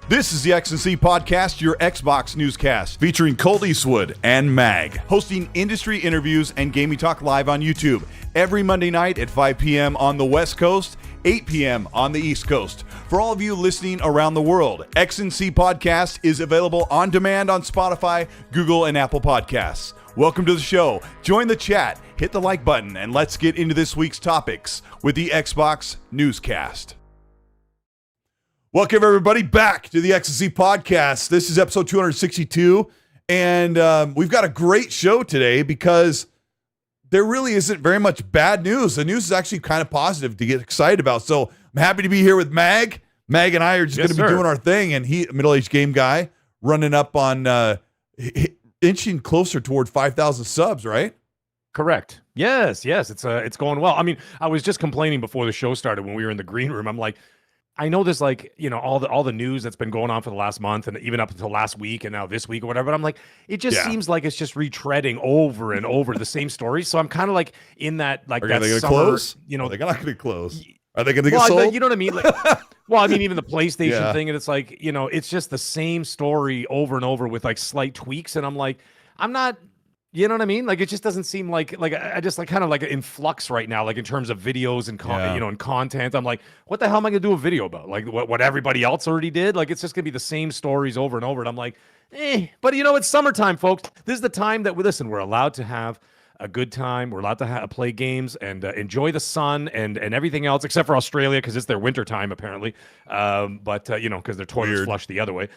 This is the X&C Podcast, your Xbox newscast, featuring Colteastwood and Mag, hosting industry interviews and gaming talk live on YouTube every Monday night at 5 p.m. on the West Coast, 8 p.m. on the East Coast. For all of you listening around the world, X&C Podcast is available on demand on Spotify, Google, and Apple Podcasts. Welcome to the show. Join the chat, hit the like button, and let's get into this week's topics with the Xbox newscast. Welcome, everybody, back to the X&C Podcast. This is episode 262, and we've got a great show today because there really isn't very much bad news. The news is actually kind of positive to get excited about. So I'm happy to be here with Mag. Mag and I are just going to be doing our thing, and he, middle-aged game guy, running up on inching closer toward 5,000 subs, right? Correct. Yes, it's going well. I mean, I was just complaining before the show started when we were in the green room. I'm like, I know there's like, you know, all the news that's been going on for the last month and even up until last week and now this week or whatever. But I'm like, it just seems like it's just retreading over and over the same story. So I'm kind of like in that, like, are they going to close? You know, they're not going to close. Are they going to get sold? You know what I mean? Like, well, I mean, even the PlayStation thing, and it's like, you know, it's just the same story over and over with like slight tweaks. And I'm like, I'm not. You know what I mean? Like, it just doesn't seem like I just like kind of like in flux right now, like in terms of videos and you know, and content. I'm like, what the hell am I gonna do a video about? Like what everybody else already did? Like, it's just gonna be the same stories over and over. And I'm like, but you know, it's summertime, folks. This is the time that we're allowed to have a good time. We're allowed to play games and enjoy the sun and everything else, except for Australia because it's their winter time apparently. But you know, because their toilets flush the other way.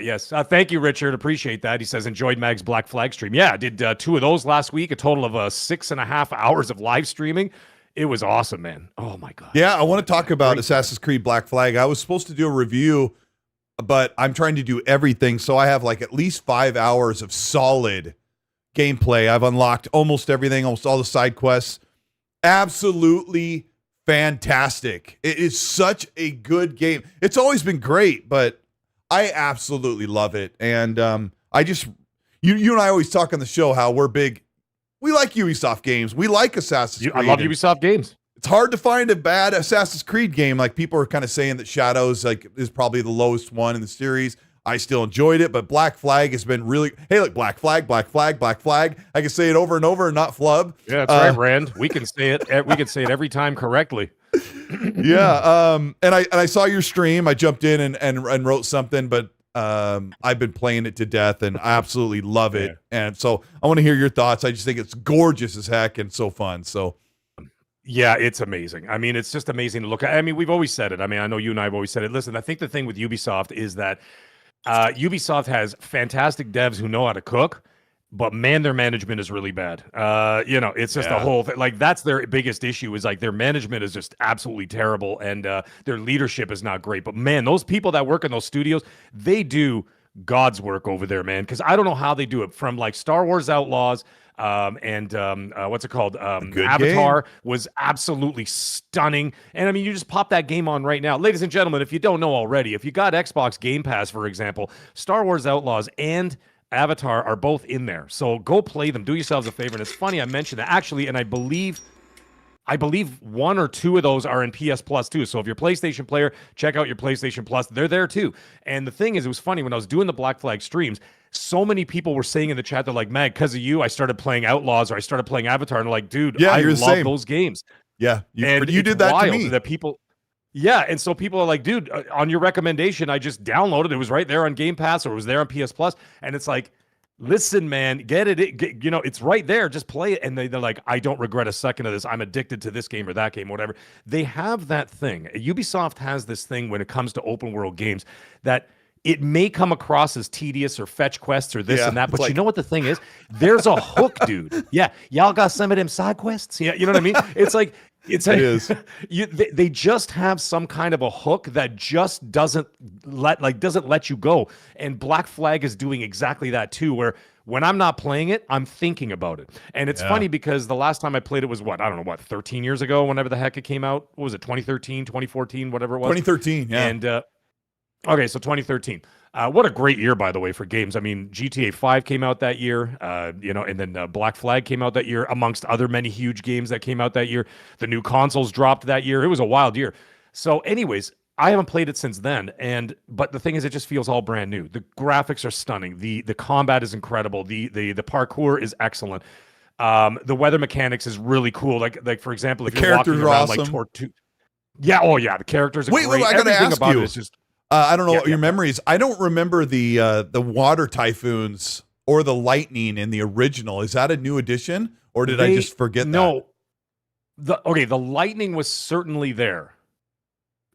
Yes. Thank you, Richard. Appreciate that. He says, enjoyed Mag's Black Flag stream. Yeah, I did 2 of those last week, a total of 6.5 hours of live streaming. It was awesome, man. Oh, my God. Yeah, I want to talk about Assassin's Creed Black Flag. I was supposed to do a review, but I'm trying to do everything. So I have like at least 5 hours of solid gameplay. I've unlocked almost everything, almost all the side quests. Absolutely fantastic. It is such a good game. It's always been great, but I absolutely love it. And I just, you and I always talk on the show how we like Ubisoft games. We like Assassin's Creed. I love Ubisoft games. It's hard to find a bad Assassin's Creed game. Like, people are kind of saying that Shadows is probably the lowest one in the series. I still enjoyed it, but Black Flag has been really, hey, look, Black Flag, Black Flag, Black Flag. I can say it over and over and not flub. Yeah, that's right, Rand. We can say it. We can say it every time correctly. Yeah. And I saw your stream. I jumped in and wrote something, but I've been playing it to death and I absolutely love it. Yeah. And so I want to hear your thoughts. I just think it's gorgeous as heck and so fun. So yeah, it's amazing. I mean, it's just amazing to look at. I mean, we've always said it. I mean, I know you and I have always said it. Listen, I think the thing with Ubisoft is that Ubisoft has fantastic devs who know how to cook, but man, their management is really bad. You know, it's just a whole thing. Like, that's their biggest issue, is like their management is just absolutely terrible and their leadership is not great. But man, those people that work in those studios, they do God's work over there, man. Because I don't know how they do it. From like Star Wars Outlaws and what's it called? Avatar was absolutely stunning. And I mean, you just pop that game on right now. Ladies and gentlemen, if you don't know already, if you got Xbox Game Pass, for example, Star Wars Outlaws and Avatar are both in there. So go play them. Do yourselves a favor. And it's funny I mentioned that, actually, and I believe 1 or 2 of those are in PS Plus too. So if you're a PlayStation player, check out your PlayStation Plus. They're there too. And the thing is, it was funny when I was doing the Black Flag streams, so many people were saying in the chat, they're like, Mag, because of you, I started playing Outlaws or I started playing Avatar. And they're like, dude, I love those games. Yeah, you did that to me. That people, yeah, and so people are like, dude, on your recommendation, I just downloaded it. It was right there on Game Pass, or it was there on PS Plus. And it's like, listen, man, get it. You know, it's right there. Just play it. And they're like, I don't regret a second of this. I'm addicted to this game or that game, whatever. They have that thing. Ubisoft has this thing when it comes to open world games that it may come across as tedious or fetch quests or this and that, but like, you know what the thing is? There's a hook, dude. Yeah, y'all got some of them side quests? Yeah, you know what I mean? It's like, they just have some kind of a hook that just doesn't let you go. And Black Flag is doing exactly that too, where when I'm not playing it, I'm thinking about it. And it's funny because the last time I played it was 13 years ago, whenever the heck it came out. What was it, 2013, 2014, whatever it was? 2013, yeah. And okay, so 2013. What a great year, by the way, for games. I mean, GTA 5 came out that year, you know, and then Black Flag came out that year, amongst other many huge games that came out that year. The new consoles dropped that year. It was a wild year. So anyways, I haven't played it since then, but the thing is, it just feels all brand new. The graphics are stunning. The combat is incredible. The parkour is excellent. The weather mechanics is really cool. Like for example, if you're walking around like Tortuga. Yeah, oh yeah, the characters are great. Wait, I gotta ask you. It's just, I don't know what your memory is. I don't remember the water typhoons or the lightning in the original. Is that a new addition, or did I just forget that? No. The lightning was certainly there.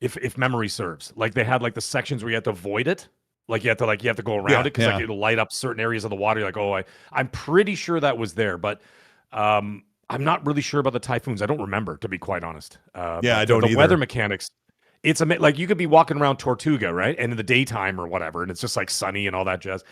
If memory serves, like they had like the sections where you had to avoid it, like you have to go around it because like it'll light up certain areas of the water. You're like, I'm pretty sure that was there, but I'm not really sure about the typhoons. I don't remember, to be quite honest. I don't either. The weather mechanics, it's like you could be walking around Tortuga, right, and in the daytime or whatever, and it's just like sunny and all that jazz,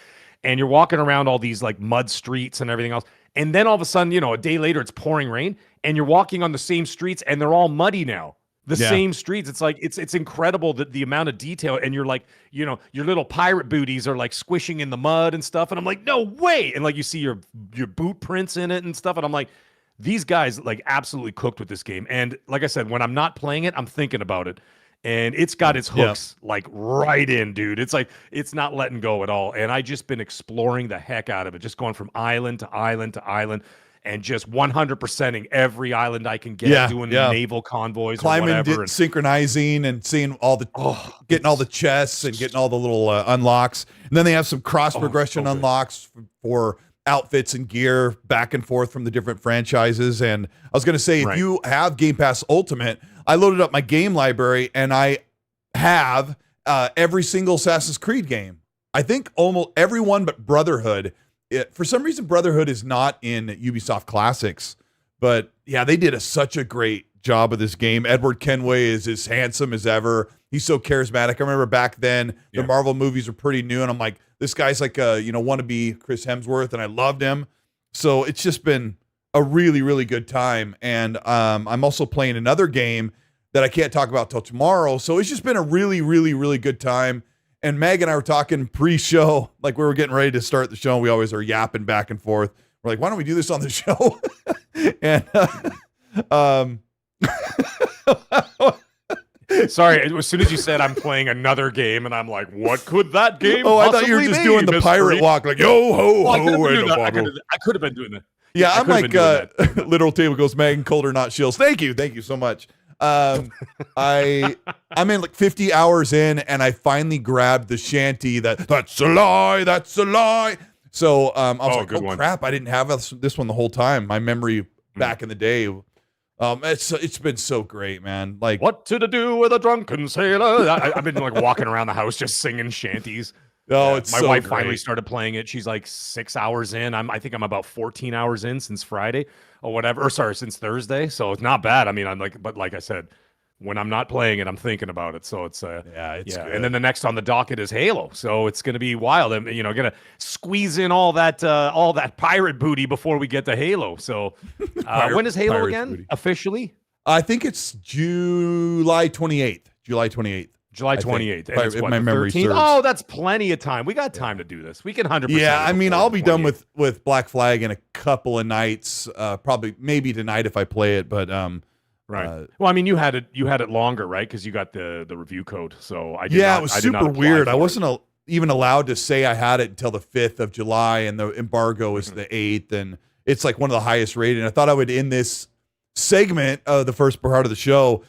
and you're walking around all these like mud streets and everything else, and then all of a sudden, a day later, it's pouring rain, and you're walking on the same streets, and they're all muddy now. The same streets. It's like it's incredible that the amount of detail, and you're like, your little pirate booties are like squishing in the mud and stuff, and I'm like, no way, and like you see your boot prints in it and stuff, and I'm like, these guys like absolutely cooked with this game. And like I said, when I'm not playing it, I'm thinking about it, and it's got its hooks like right in, dude. It's like it's not letting go at all, and I just been exploring the heck out of it, just going from island to island to island. And just 100%ing every island I can get, doing naval convoys, climbing, or whatever, synchronizing, and seeing all the getting all the chests and getting all the little unlocks. And then they have some cross progression unlocks for outfits and gear back and forth from the different franchises. And I was going to say, if you have Game Pass Ultimate, I loaded up my game library and I have every single Assassin's Creed game. I think almost everyone but Brotherhood. For some reason, Brotherhood is not in Ubisoft Classics, but yeah, they did such a great job of this game. Edward Kenway is as handsome as ever. He's so charismatic. I remember back then the Marvel movies were pretty new, and I'm like, this guy's like a wannabe Chris Hemsworth, and I loved him. So it's just been a really, really good time. And I'm also playing another game that I can't talk about till tomorrow. So it's just been a really, really, really good time. And Meg and I were talking pre-show, like we were getting ready to start the show. And we always are yapping back and forth. We're like, why don't we do this on the show? And sorry, as soon as you said I'm playing another game, and I'm like, what could that game? I thought you were just doing the pirate walk, like yo ho ho. I could have been doing that. Yeah, I'm like literal table goes Megan Colder, not Shields. Thank you so much. I'm in like 50 hours in, and I finally grabbed the shanty that's a lie. So I was like, crap, I didn't have this one the whole time. My memory back in the day. It's been so great, man. Like, what to do with a drunken sailor? I've been like walking around the house just singing shanties. Oh, it's my so wife great. finally started playing it. She's like 6 hours in. I think I'm about 14 hours in since Friday or whatever. Or sorry, since Thursday. So it's not bad. I mean, but like I said, when I'm not playing it, I'm thinking about it. So it's good. And then the next on the docket is Halo. So it's going to be wild. I'm gonna squeeze in all that pirate booty before we get to Halo. So when is Halo again booty. Officially? I think it's July 28th. July 28th. If my memory serves. Oh, that's plenty of time. We got time to do this. We can 100%. Yeah, I mean, I'll be done with Black Flag in a couple of nights. Probably maybe tonight if I play it, but right. Well, I mean, you had it longer, right? Because you got the review code. So it was super weird. I wasn't even allowed to say I had it until the 5th of July, and the embargo is the 8th, and it's like one of the highest rated. I thought I would end this segment of the first part of the show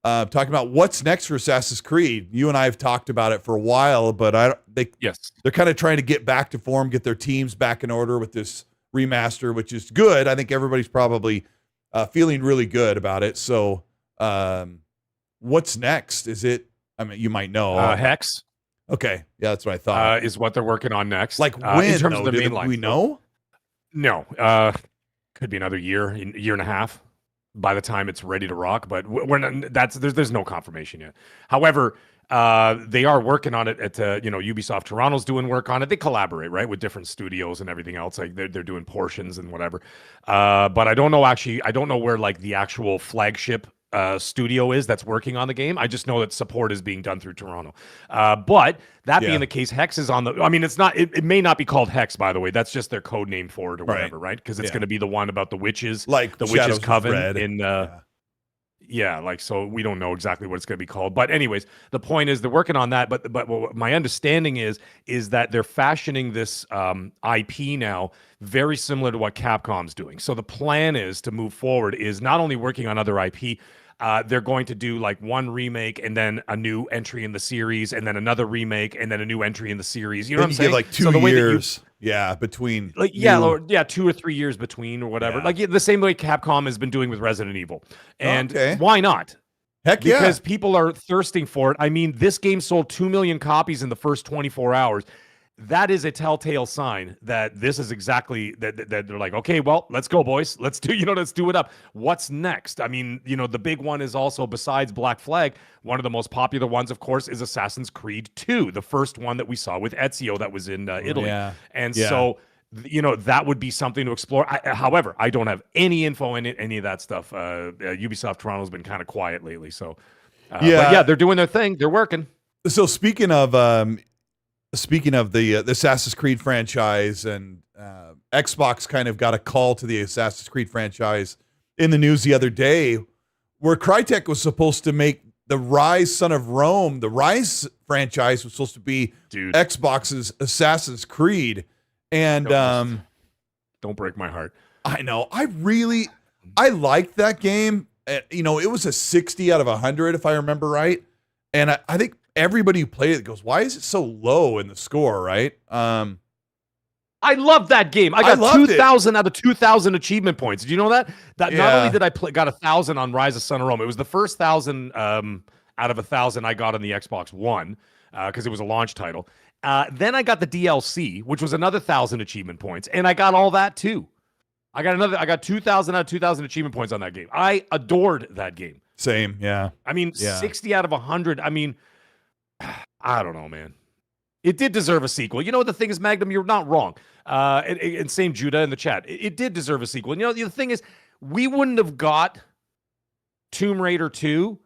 talking about what's next for Assassin's Creed. You and I have talked about it for a while, but they're kind of trying to get back to form, get their teams back in order with this remaster, which is good. I think everybody's probably feeling really good about it. So what's next? Is it, I mean, you might know. Hex. Okay. Yeah, that's what I thought. Is what they're working on next. Like when, in terms of the main line. We know? No. Could be another year and a half by the time it's ready to rock, but there's no confirmation yet. However, they are working on it at Ubisoft Toronto's doing work on it. They collaborate, right, with different studios and everything else. Like they're doing portions and whatever. But I don't know where like the actual flagship studio is that's working on the game. I just know that support is being done through Toronto. But that being the case, Hex is on the. I mean, it's not. It may not be called Hex, by the way. That's just their code name for it or whatever, right? Because it's going to be the one about the witches, like the Shadows witches coven Red. in. Yeah, like, so we don't know exactly what it's going to be called. But anyways, the point is they're working on that. But what my understanding is that they're fashioning this IP now very similar to what Capcom's doing. So the plan is to move forward is not only working on other IP. They're going to do like one remake and then a new entry in the series and then another remake and then a new entry in the series. You know what I'm saying? Give like 2 years. Between. Like, 2 or 3 years between or whatever. Yeah. Like the same way Capcom has been doing with Resident Evil. And Okay. why not? Heck yeah. Because people are thirsting for it. I mean, this game sold 2 million copies in the first 24 hours. That is a telltale sign that this is exactly that they're like, okay, well, let's go, boys. Let's do it up. What's next? I mean, the big one is also, besides Black Flag, one of the most popular ones, of course, is Assassin's Creed 2, the first one that we saw with Ezio that was in Italy. Yeah. And so, that would be something to explore. However, I don't have any info in any of that stuff. Ubisoft Toronto's been kind of quiet lately. So, but yeah, they're doing their thing. They're working. So speaking of the Assassin's Creed franchise, and Xbox kind of got a call to the Assassin's Creed franchise in the news the other day, where Crytek was supposed to make the Rise Son of Rome. The Rise franchise was supposed to be Xbox's Assassin's Creed. And don't break my heart. I know. I liked that game. It was a 60 out of 100, if I remember right. And I think everybody who played it goes, why is it so low in the score, right? I love that game. I got 2,000 out of 2,000 achievement points. Did you know that? Not only did I got 1,000 on Rise of Son of Rome, it was the first 1,000 out of 1,000 I got on the Xbox One because it was a launch title. Then I got the DLC, which was another 1,000 achievement points, and I got all that too. I got 2,000 out of 2,000 achievement points on that game. I adored that game. Same, yeah. I mean, 60 out of 100. I mean, I don't know, man. It did deserve a sequel. You know what the thing is, Magnum? You're not wrong. And same Judah in the chat. It did deserve a sequel. And the thing is, we wouldn't have got Tomb Raider 2,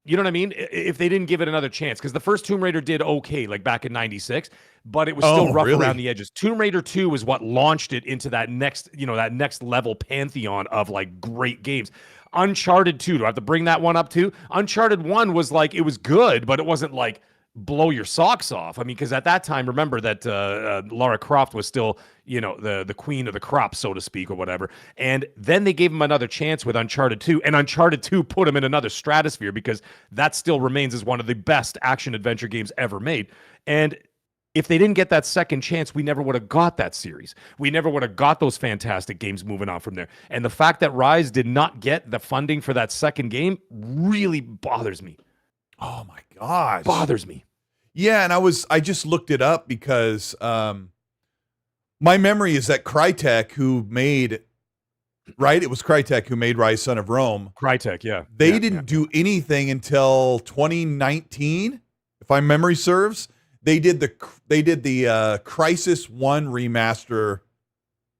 you know what I mean, if they didn't give it another chance. Because the first Tomb Raider did okay, like back in 96, but it was still rough around the edges. Tomb Raider 2 is what launched it into that next level pantheon of like great games. Uncharted 2, do I have to bring that one up too? Uncharted 1 was like, it was good, but it wasn't like blow your socks off. I mean, because at that time, remember that Lara Croft was still, the queen of the crop, so to speak, or whatever. And then they gave him another chance with Uncharted 2, and Uncharted 2 put him in another stratosphere because that still remains as one of the best action-adventure games ever made. And if they didn't get that second chance, we never would have got that series. We never would have got those fantastic games moving on from there. And the fact that Rise did not get the funding for that second game really bothers me. Oh my gosh. Bothers me. Yeah, and I just looked it up because my memory is that Crytek, who made, right? It was Crytek who made Rise Son of Rome. Crytek, yeah. They didn't do anything until 2019, if my memory serves. They did the Crisis 1 remaster,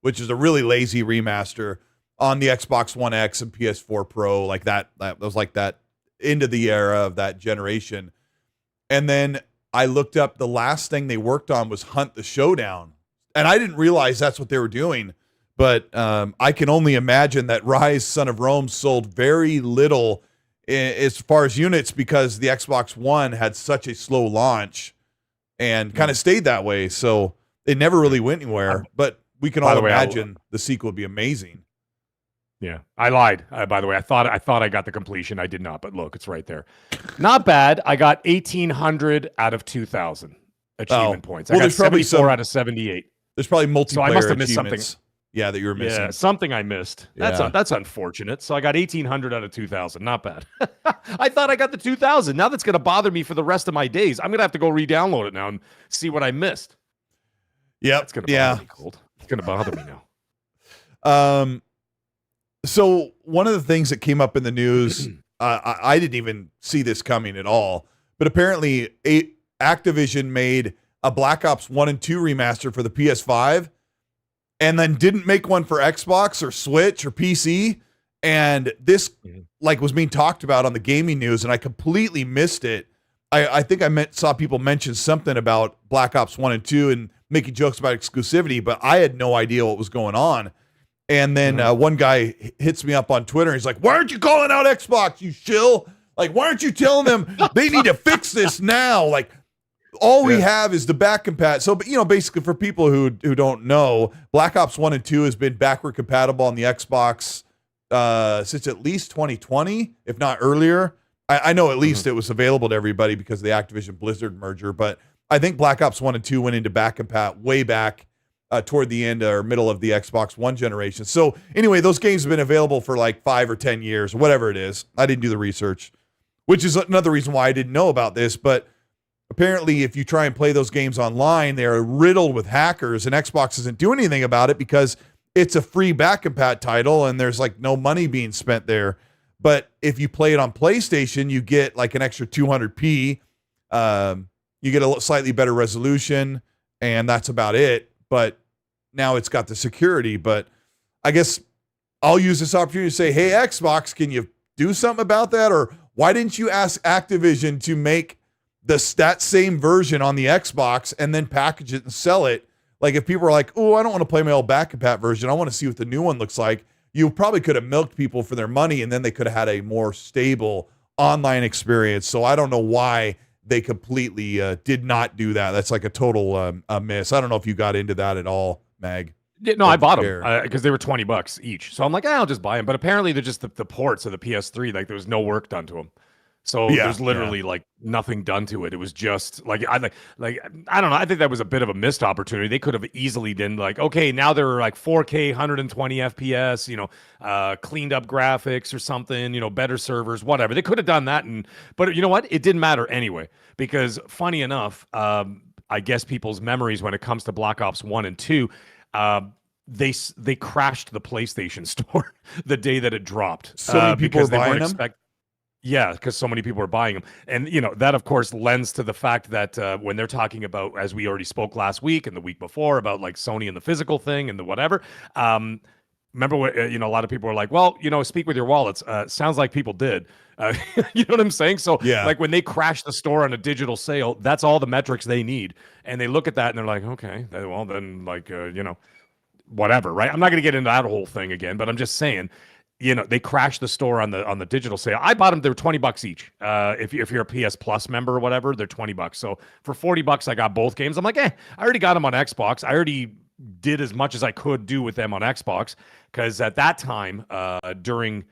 which is a really lazy remaster on the Xbox One X and PS4 Pro, like that was like that into the era of that generation. And then I looked up, the last thing they worked on was Hunt the Showdown. And I didn't realize that's what they were doing. But I can only imagine that Rise Son of Rome sold very little as far as units because the Xbox One had such a slow launch and kind of stayed that way. So it never really went anywhere. But we can all imagine the sequel would be amazing. Yeah, I lied. By the way, I thought I got the completion. I did not, but look, it's right there. Not bad. I got 1,800 out of 2,000 achievement points. I got 74 out of 78. There's probably multiplayer so I must have missed something. Yeah, that you were missing. Yeah, something I missed. That's unfortunate. So I got 1,800 out of 2,000. Not bad. I thought I got the 2,000. Now that's going to bother me for the rest of my days. I'm going to have to go re-download it now and see what I missed. Yeah, it's going to bother me, Colt. It's going to bother me now. So one of the things that came up in the news, I didn't even see this coming at all, but apparently Activision made a Black Ops 1 and 2 remaster for the PS5 and then didn't make one for Xbox or Switch or PC. And this was being talked about on the gaming news and I completely missed it. I think saw people mention something about Black Ops 1 and 2 and making jokes about exclusivity, but I had no idea what was going on. And then one guy hits me up on Twitter. He's like, "Why aren't you calling out Xbox, you shill? Like, why aren't you telling them they need to fix this now? Like, all we have is the back compat." So, basically for people who don't know, Black Ops 1 and 2 has been backward compatible on the Xbox since at least 2020, if not earlier. I know at least it was available to everybody because of the Activision Blizzard merger, but I think Black Ops 1 and 2 went into back compat way back toward the end or middle of the Xbox One generation. So anyway, those games have been available for like 5 or 10 years, whatever it is. I didn't do the research, which is another reason why I didn't know about this. But apparently, if you try and play those games online, they are riddled with hackers, and Xbox isn't doing anything about it because it's a free back compat title and there's like no money being spent there. But if you play it on PlayStation, you get like an extra 200p. You get a slightly better resolution, and that's about it. But now it's got the security. But I guess I'll use this opportunity to say, hey, Xbox, can you do something about that? Or why didn't you ask Activision to make that same version on the Xbox and then package it and sell it? Like, if people are like, oh, I don't want to play my old back compat version, I want to see what the new one looks like, you probably could have milked people for their money, and then they could have had a more stable online experience. So I don't know why they completely did not do that. That's like a total miss. I don't know if you got into that at all, Mag. Yeah, no, I bought them because they were $20 each. So I'm like, I'll just buy them. But apparently they're just the ports of the PS3. Like, there was no work done to them. So there's literally like nothing done to it. It was just like I don't know. I think that was a bit of a missed opportunity. They could have easily been like, okay, now they're like 4K, 120 FPS, cleaned up graphics or something, better servers, whatever. They could have done that, but you know what? It didn't matter anyway, because funny enough, I guess people's memories when it comes to Black Ops 1 and 2, they crashed the PlayStation Store the day that it dropped. So many people were buying them. Yeah, because so many people are buying them. And, that, of course, lends to the fact that when they're talking about, as we already spoke last week and the week before, about like Sony and the physical thing and the whatever. Remember what, a lot of people were like, well, speak with your wallets. Sounds like people did. You know what I'm saying? So like when they crash the store on a digital sale, that's all the metrics they need. And they look at that and they're like, okay, well, then like, whatever, right? I'm not going to get into that whole thing again, but I'm just saying, they crashed the store on the digital sale. I bought them; they were $20 each. If you're a PS Plus member or whatever, they're $20. So for $40, I got both games. I'm like, I already got them on Xbox. I already did as much as I could do with them on Xbox, because at that time, during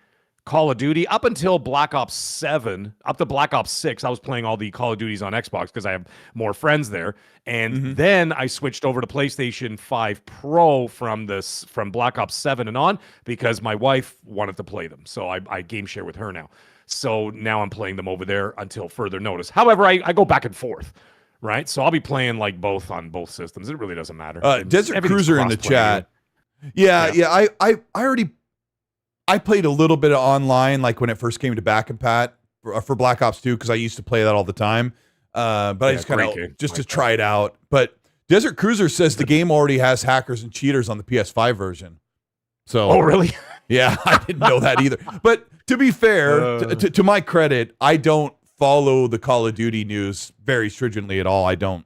Call of Duty, up until Black Ops 7, up to Black Ops 6, I was playing all the Call of Duties on Xbox because I have more friends there. And then I switched over to PlayStation 5 Pro from Black Ops 7 and on, because my wife wanted to play them. So I game share with her now. So now I'm playing them over there until further notice. However, I go back and forth, right? So I'll be playing like both on both systems. It really doesn't matter. Desert Cruiser in the chat. Yeah. I already played a little bit of online, like when it first came to back compat for Black Ops 2, because I used to play that all the time. But I just kind of to try it out. But Desert Cruiser says the game already has hackers and cheaters on the PS5 version. So, oh, really? Yeah, I didn't know that either. But to be fair, to my credit, I don't follow the Call of Duty news very stringently at all. I don't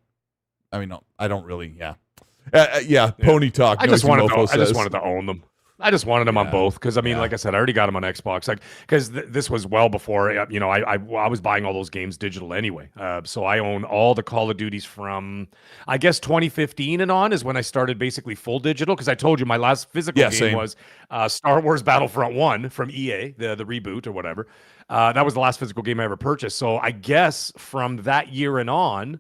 really. Yeah. Pony talk. I just wanted to own them. I just wanted them on both because, like I said, I already got them on Xbox. Like, because this was well before, I was buying all those games digital anyway. So I own all the Call of Duties from, I guess, 2015 and on is when I started basically full digital, because I told you my last physical game was Star Wars Battlefront 1 from EA, the reboot or whatever. That was the last physical game I ever purchased. So I guess from that year and on,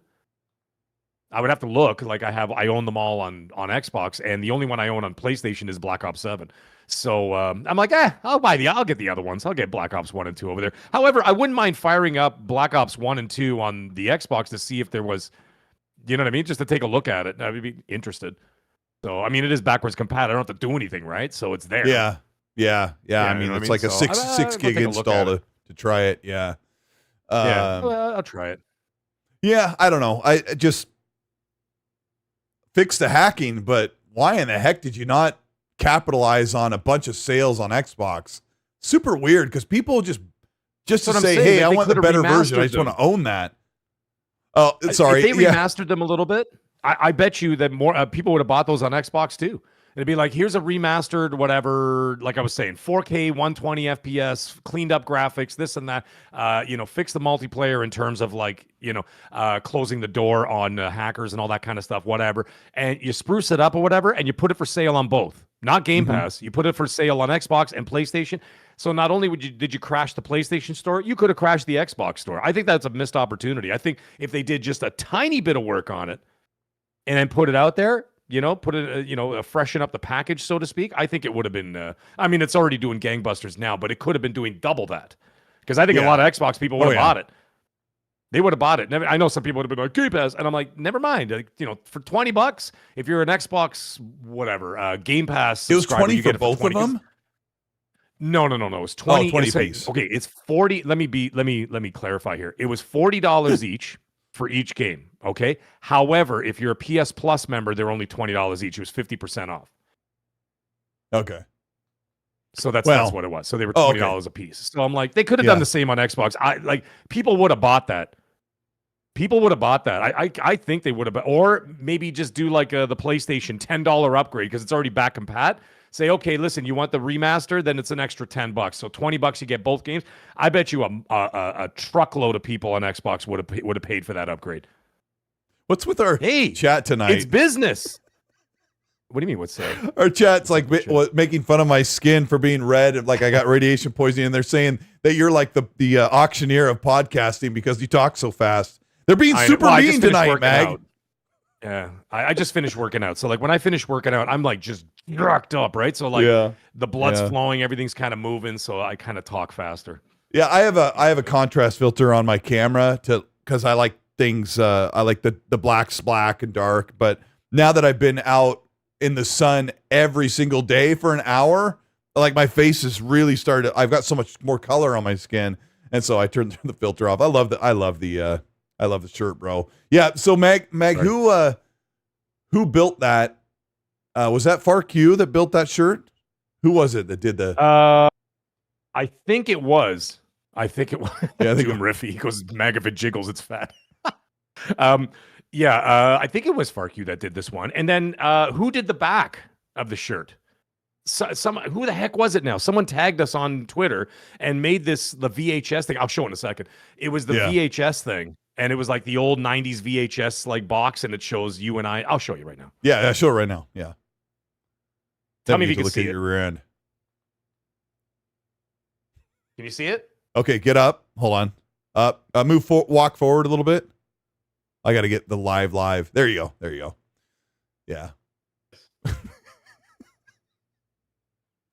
I would have to look. Like I own them all on Xbox, and the only one I own on PlayStation is Black Ops 7. So I'm like, I'll get the other ones. I'll get Black Ops 1 and 2 over there. However, I wouldn't mind firing up Black Ops 1 and 2 on the Xbox to see if there was, you know what I mean? Just to take a look at it. I'd be interested. So, it is backwards compat. I don't have to do anything, right? So it's there. Yeah. It's like a six gig install to try it. Yeah. I'll try it. Yeah, I don't know. I just fix the hacking, but why in the heck did you not capitalize on a bunch of sales on Xbox? Super weird, because people just to say, hey, I want the better version. I just want to own that. Oh, sorry. If they remastered them a little bit, I bet you that more people would have bought those on Xbox too. It'd be like, here's a remastered whatever, like I was saying, 4K, 120 FPS, cleaned up graphics, this and that. Fix the multiplayer in terms of like, closing the door on hackers and all that kind of stuff, whatever. And you spruce it up or whatever, and you put it for sale on both. Not Game Pass. You put it for sale on Xbox and PlayStation. So not only did you crash the PlayStation store, you could have crashed the Xbox store. I think that's a missed opportunity. I think if they did just a tiny bit of work on it and then put it out there, freshen up the package, so to speak, I think it would have been, it's already doing gangbusters now, but it could have been doing double that. Because I think a lot of Xbox people would have bought it. They would have bought it. I know some people would have been like, Game Pass. And I'm like, never mind. Like, for $20, if you're an Xbox, whatever, Game Pass. It was 20 for both of them? No. It was 20. 20 piece. Okay, it's 40. Let me clarify here. It was $40 each for each game. Okay. However, if you're a PS Plus member, they're only $20 each. It was 50% off. Okay. So that's what it was. So they were $20 a piece. So I'm like, they could have done the same on Xbox. People would have bought that. I think they would have, or maybe just do like the PlayStation $10 upgrade because it's already back compat. Say, okay, listen, you want the remaster, then it's an extra $10. So $20 you get both games. I bet you a truckload of people on Xbox would have paid for that upgrade. What's with our chat tonight? It's business. What do you mean? What's that? Our chat's like making fun of my skin for being red, and like I got radiation poisoning, and they're saying that you're like the auctioneer of podcasting because you talk so fast. They're being super mean tonight, Mag. Yeah, I just finished working out. So like when I finish working out, I'm like just rocked up, right? So like the blood's flowing, everything's kind of moving, so I kind of talk faster. Yeah, I have a contrast filter on my camera because I like things. I like the black's black and dark. But now that I've been out in the sun every single day for an hour, like my face has really started. I've got so much more color on my skin, and so I turned the filter off. I love the shirt, bro. Yeah. So Mag, right. Who built that? Was that FarQ that built that shirt? Who was it that did the? I think it was. Yeah, I think him riffy. He goes, Mag, if it jiggles, it's fat. I think it was FarQ that did this one. And then who did the back of the shirt? Who the heck was it now? Someone tagged us on Twitter and made the VHS thing. I'll show in a second. It was the VHS thing. And it was like the old 90s VHS like box, and it shows you and I. I'll show you right now. Yeah, show it right now. Yeah. Tell me if you can see it. Your rear end. Can you see it? Okay, get up. Hold on. Up. Walk forward a little bit. I got to get the live. There you go. Yeah.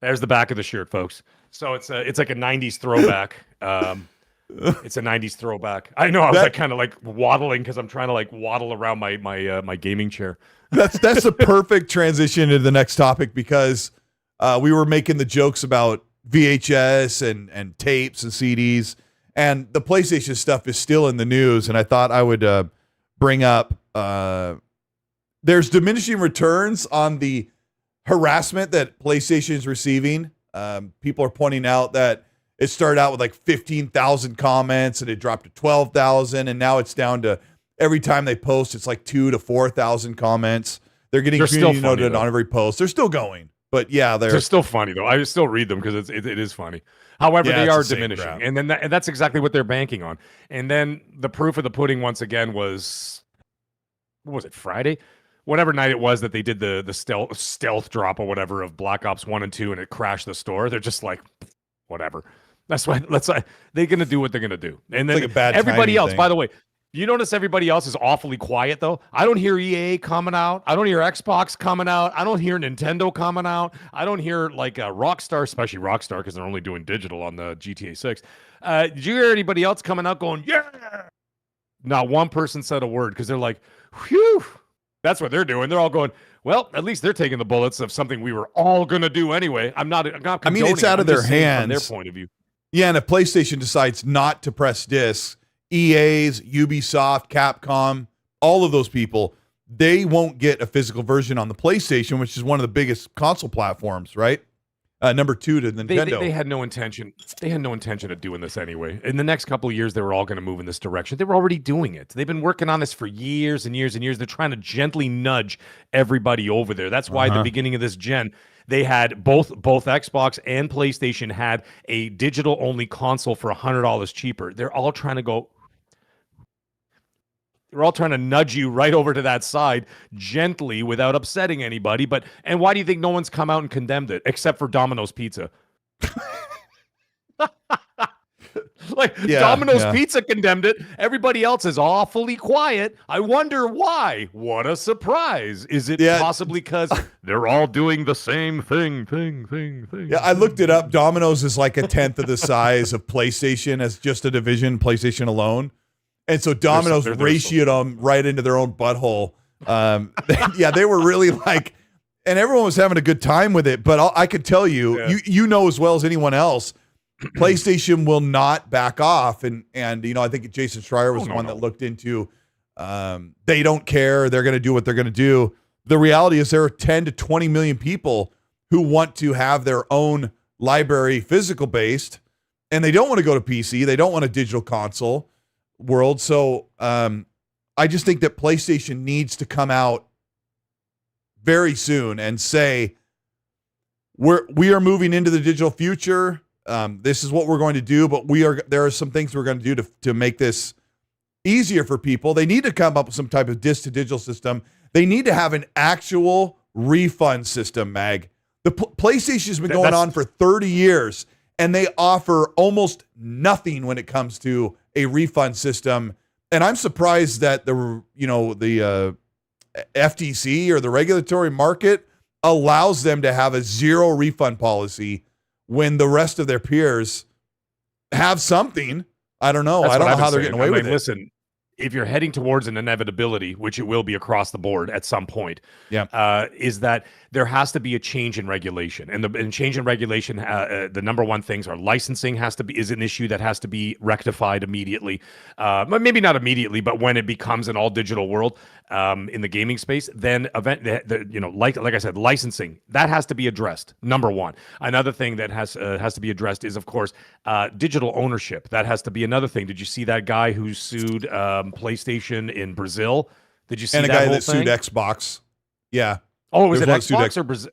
There's the back of the shirt, folks. So it's like a 90s throwback. It's a 90s throwback. I know I was like kind of like waddling because I'm trying to like waddle around my gaming chair. That's a perfect transition to the next topic because we were making the jokes about VHS and tapes and CDs, and the PlayStation stuff is still in the news. And I thought I would bring up there's diminishing returns on the harassment that PlayStation is receiving. People are pointing out that it started out with like 15,000 comments and it dropped to 12,000. And now it's down to every time they post, it's like 2,000 to 4,000 comments. They're getting community noted on every post. They're still going, but yeah, they're still funny though. I still read them because it is funny. However, they are diminishing. And then that's exactly what they're banking on. And then the proof of the pudding once again was, what was it, Friday? Whatever night it was that they did the stealth drop or whatever of Black Ops 1 and 2 and it crashed the store. They're just like, whatever. That's why they're going to do what they're going to do. And then like everybody else, by the way, you notice everybody else is awfully quiet though. I don't hear EA coming out. I don't hear Xbox coming out. I don't hear Nintendo coming out. I don't hear like Rockstar, especially Rockstar because they're only doing digital on the GTA 6. Did you hear anybody else coming out going, yeah? Not one person said a word because they're like, whew. That's what they're doing. They're all going, well, at least they're taking the bullets of something we were all going to do anyway. I'm not I mean, it's out of their hands. From their point of view. Yeah, and if PlayStation decides not to press discs, EA's, Ubisoft, Capcom, all of those people, they won't get a physical version on the PlayStation, which is one of the biggest console platforms, right? Number 2 to Nintendo. They had no intention. They had no intention of doing this anyway. In the next couple of years, they were all going to move in this direction. They were already doing it. They've been working on this for years and years and years. They're trying to gently nudge everybody over there. That's why at the beginning of this gen, they had both Xbox and PlayStation had a digital only console for $100 cheaper. They're all trying to go. They're all trying to nudge you right over to that side gently without upsetting anybody. And why do you think no one's come out and condemned it except for Domino's Pizza? Domino's Pizza condemned it. Everybody else is awfully quiet. I wonder why. What a surprise. Is it possibly because they're all doing the same thing? Yeah, I looked it up. Domino's is like a tenth of the size of PlayStation as just a division, PlayStation alone. And so Domino's ratioed them right into their own butthole. They were really like, and everyone was having a good time with it. But I could tell you, you know as well as anyone else, PlayStation will not back off. And I think Jason Schreier was the one that looked into, they don't care. They're going to do what they're going to do. The reality is there are 10 to 20 million people who want to have their own library physical based, and they don't want to go to PC. They don't want a digital console world. So I just think that PlayStation needs to come out very soon and say we are moving into the digital future. This is what we're going to do, but there are some things we're going to do to make this easier for people. They need to come up with some type of disc to digital system. They need to have an actual refund system, Mag. The PlayStation has been going on for 30 years, and they offer almost nothing when it comes to a refund system. And I'm surprised that the FTC or the regulatory market allows them to have a zero refund policy when the rest of their peers have something. I don't know. I don't know how they're getting away with it. Listen, if you're heading towards an inevitability, which it will be across the board at some point, is that there has to be a change in regulation, and change in regulation. The number one things are licensing is an issue that has to be rectified immediately. Maybe not immediately, but when it becomes an all digital world in the gaming space, then like I said, licensing that has to be addressed. Number one. Another thing that has to be addressed is, of course, digital ownership. That has to be another thing. Did you see that guy who sued PlayStation in Brazil? Did you see and that a guy whole that thing? sued Xbox? Yeah. Oh, was it Xbox or Brazil?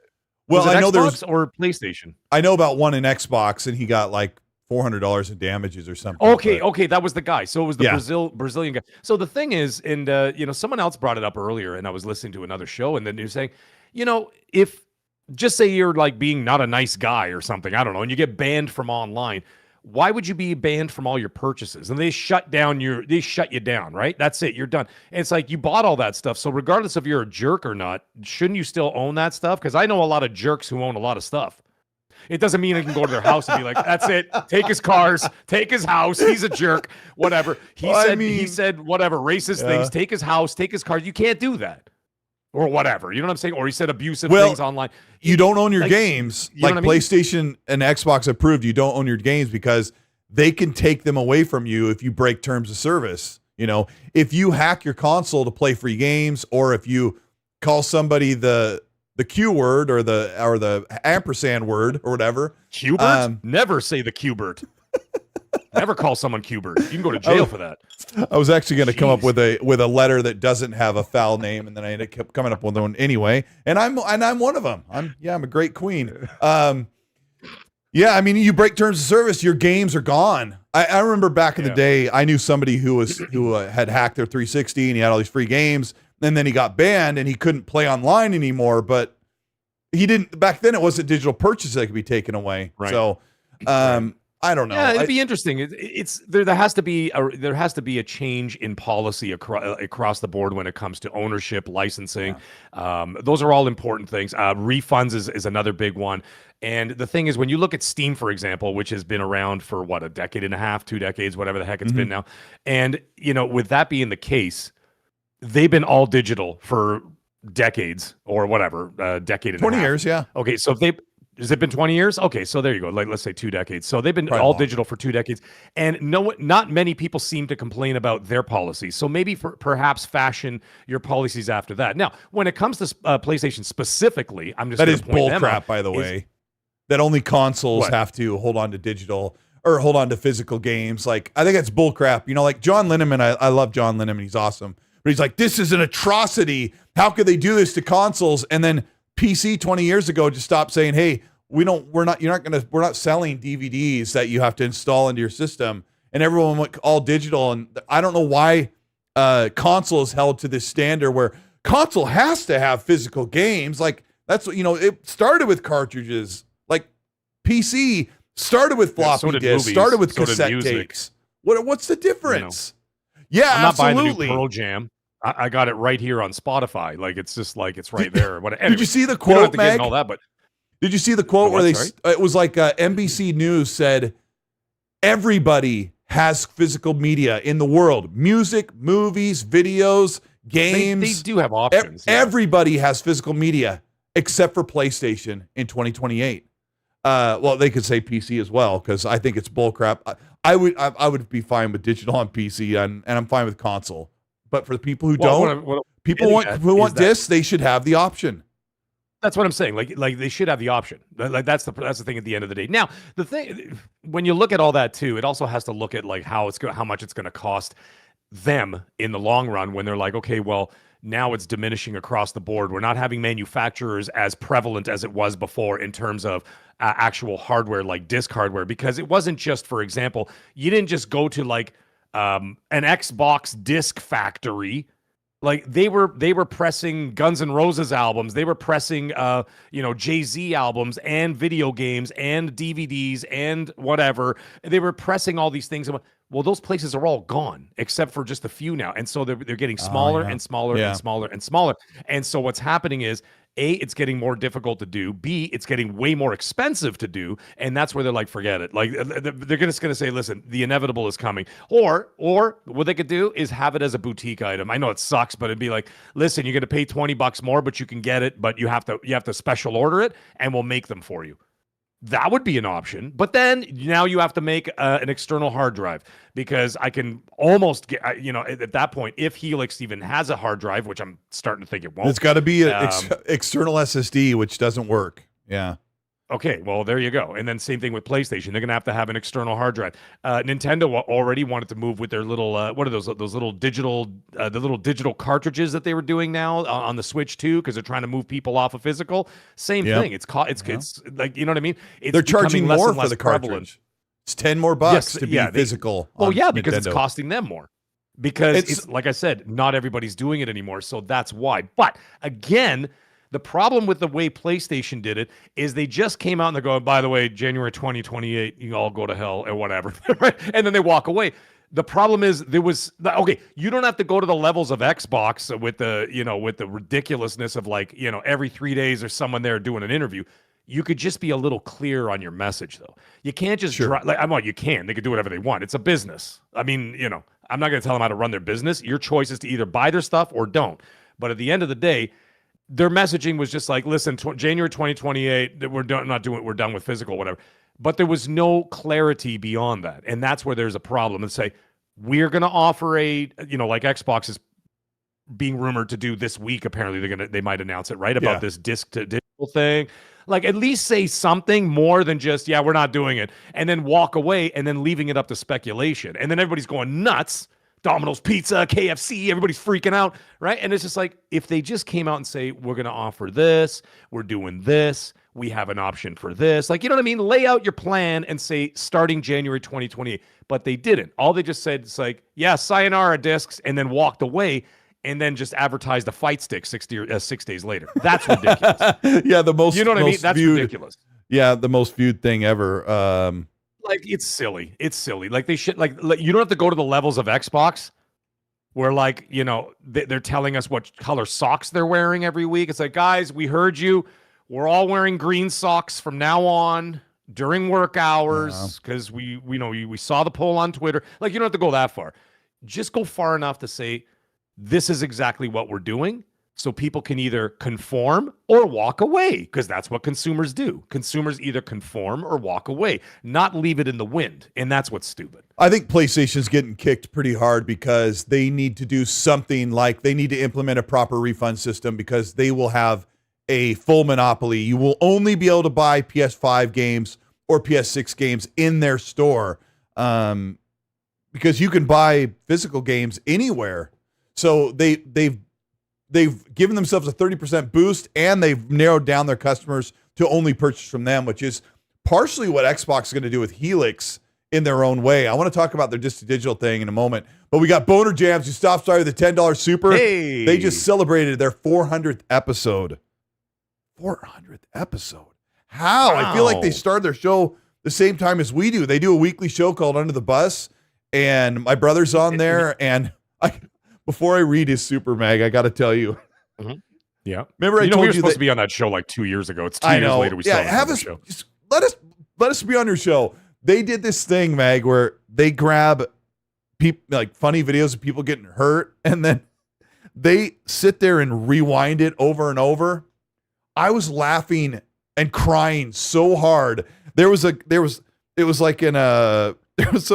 Well, I know Xbox or PlayStation. I know about one in Xbox, and he got like $400 in damages or something. Okay, that was the guy. So it was the Brazilian guy. So the thing is, and someone else brought it up earlier, and I was listening to another show, and then you're saying, if just say you're like being not a nice guy or something, I don't know, and you get banned from online. Why would you be banned from all your purchases? And they shut you down, right? That's it. You're done. And it's like you bought all that stuff. So regardless if you're a jerk or not, shouldn't you still own that stuff? Because I know a lot of jerks who own a lot of stuff. It doesn't mean I can go to their house and be like, that's it. Take his cars, take his house. He's a jerk, whatever. He said whatever, racist things, take his house, take his cars. You can't do that. Or whatever, you know what I'm saying? Or he said abusive things online. You don't own your games. Like PlayStation and Xbox have proved you don't own your games because they can take them away from you if you break terms of service. If you hack your console to play free games, or if you call somebody the Q word or the ampersand word or whatever. Qbert? Never say the Qbert. Never call someone Qbert. You can go to jail for that. I was actually going to come up with a letter that doesn't have a foul name, and then I ended up coming up with one anyway. And I'm one of them. I'm a great queen. You break terms of service, your games are gone. I remember back in the day, I knew somebody who had hacked their 360 and he had all these free games, and then he got banned and he couldn't play online anymore. But he didn't back then. It wasn't digital purchase that could be taken away. Right. So. I don't know. Yeah, it'd be interesting. There has to be a change in policy across the board when it comes to ownership, licensing. Yeah. Those are all important things. Refunds is another big one. And the thing is, when you look at Steam, for example, which has been around for a decade and a half, 2 decades, whatever the heck it's been now, and with that being the case, they've been all digital for decades or whatever, decade and 20 a half. 20 years, yeah. Okay, so has it been 20 years? Okay, so there you go. Like, let's say 2 decades. So they've been Probably all long. digital for 2 decades, and not many people seem to complain about their policies. So maybe perhaps fashion your policies after that. Now, when it comes to PlayStation specifically, I'm just that is bull crap, by the way. that only consoles What? have to hold on to digital or hold on to physical games. Like, I think that's bullcrap. You know, like John Linneman, I love John Linneman. He's awesome. But he's like, this is an atrocity. How could they do this to consoles? And then PC 20 years ago just stopped saying, hey, we're not selling DVDs that you have to install into your system. And everyone went all digital. And I don't know why console is held to this standard where console has to have physical games. Like, that's what, you know, it started with cartridges. Like, PC started with floppy disks, started with cassette tapes. What's the difference? You know, yeah, I'm not absolutely. buying the new Pearl Jam. I got it right here on Spotify. Like, it's just like it's right there. Anyway, did you see the quote, Meg? And all that, but did you see the quote where it was like NBC News said, everybody has physical media in the world, music, movies, videos, games. They do have options. Everybody has physical media except for PlayStation in 2028. Well, they could say PC as well, because I think it's bullcrap. I would be fine with digital on PC, and I'm fine with console. But for the people who people who want discs, they should have the option. That's what I'm saying. Like they should have the option. Like that's the thing at the end of the day. Now, the thing when you look at all that too, it also has to look at like how much it's going to cost them in the long run when they're like, okay, well, now it's diminishing across the board. We're not having manufacturers as prevalent as it was before in terms of actual hardware, like disc hardware, because it wasn't just, for example, you didn't just go to like an Xbox disc factory. Like they were pressing Guns N' Roses albums, they were pressing Jay-Z albums and video games and DVDs and whatever. They were pressing all these things. Well, those places are all gone except for just a few now, and so they're getting smaller and smaller and smaller and smaller. And so what's happening is, A, it's getting more difficult to do. B, it's getting way more expensive to do. And that's where they're like, forget it. Like they're just going to say, listen, the inevitable is coming. Or what they could do is have it as a boutique item. I know it sucks, but it'd be like, listen, you're going to pay $20 more, but you can get it, but you have to special order it, and we'll make them for you. That would be an option. But then now you have to make an external hard drive, because I can almost get, at that point, if Helix even has a hard drive, which I'm starting to think it won't. It's got to be an external SSD, which doesn't work. Yeah. Okay, well, there you go. And then same thing with PlayStation. They're going to have an external hard drive. Nintendo already wanted to move with their little, what are those little digital, the little digital cartridges that they were doing now on the Switch too, because they're trying to move people off of physical. Same thing. It's like, you know what I mean? They're charging more for the cartridge. It's $10 more to be physical. Well, yeah, because Nintendo. It's costing them more. Because it's like I said, not everybody's doing it anymore, so that's why. But again, the problem with the way PlayStation did it is they just came out and they're going, by the way, January 2028, you all go to hell or whatever, right? And then they walk away. The problem is you don't have to go to the levels of Xbox with the ridiculousness of like, every 3 days there's someone there doing an interview. You could just be a little clearer on your message, though. You can't just you can. They could do whatever they want. It's a business. I mean, I'm not going to tell them how to run their business. Your choice is to either buy their stuff or don't. But at the end of the day, their messaging was just like, listen, January 2028, we're done with physical, whatever. But there was no clarity beyond that. And that's where there's a problem. And say, we're going to offer like Xbox is being rumored to do this week. Apparently they might announce it, right? About this disc to digital thing. Like, at least say something more than just, we're not doing it. And then walk away and then leaving it up to speculation. And then everybody's going nuts. Domino's Pizza, KFC, everybody's freaking out, right? And it's just like, if they just came out and say, we're going to offer this, we're doing this, we have an option for this. Like, you know what I mean? Lay out your plan and say, starting January 2028. But they didn't. All they just said, it's like, sayonara discs, and then walked away, and then just advertised a fight stick 6 days later. That's ridiculous. The most, you know what I mean? That's ridiculous. Yeah, the most viewed thing ever. Like, it's silly. It's silly. Like, they should, like you don't have to go to the levels of Xbox where, like, they're telling us what color socks they're wearing every week. It's like, guys, we heard you. We're all wearing green socks from now on during work hours because we saw the poll on Twitter. Like, you don't have to go that far. Just go far enough to say, this is exactly what we're doing. So people can either conform or walk away, because that's what consumers do. Consumers either conform or walk away, not leave it in the wind. And that's what's stupid. I think PlayStation's getting kicked pretty hard because they need to do something, like they need to implement a proper refund system, because they will have a full monopoly. You will only be able to buy PS5 games or PS6 games in their store, because you can buy physical games anywhere. So they've given themselves a 30% boost, and they've narrowed down their customers to only purchase from them, which is partially what Xbox is going to do with Helix in their own way. I want to talk about their digital thing in a moment, but we got Boner Jams who stops by with a $10 super. Hey. They just celebrated their 400th episode. 400th episode. How? Wow. I feel like they started their show the same time as we do. They do a weekly show called Under the Bus, and my brother's on there. And before I read his super mag, I got to tell you. Mm-hmm. Yeah. Remember, I we told were you supposed that, to be on that show like 2 years ago. It's 2 I years know. later. We still Yeah, have a show. just let us be on your show. They did this thing, Mag, where they grab people, like funny videos of people getting hurt, and then they sit there and rewind it over and over. I was laughing and crying so hard. There was some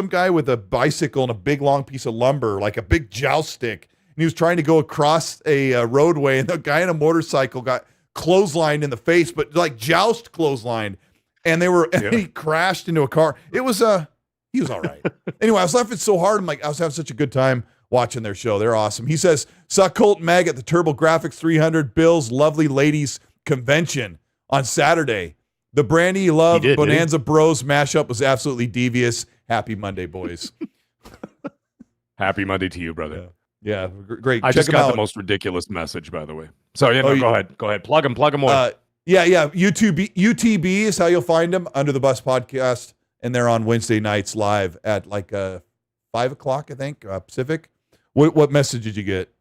guy with a bicycle and a big long piece of lumber, like a big joust stick, and he was trying to go across a roadway, and the guy in a motorcycle got clotheslined in the face, but like joust clotheslined, and he crashed into a car. It was he was all right. Anyway, I was laughing so hard. I was having such a good time watching their show. They're awesome. He says, saw Colt and Mag at the Turbo Graphics 300 Bill's Lovely Ladies convention on Saturday. The Brandy Love Bonanza Bros mashup was absolutely devious. Happy Monday, boys. Happy Monday to you, brother. Yeah, great. I just got the most ridiculous message, by the way. So go ahead. Go ahead. Plug them away. Yeah. UTB is how you'll find them, Under the Bus podcast, and they're on Wednesday nights live at like 5 o'clock, I think, Pacific. What message did you get?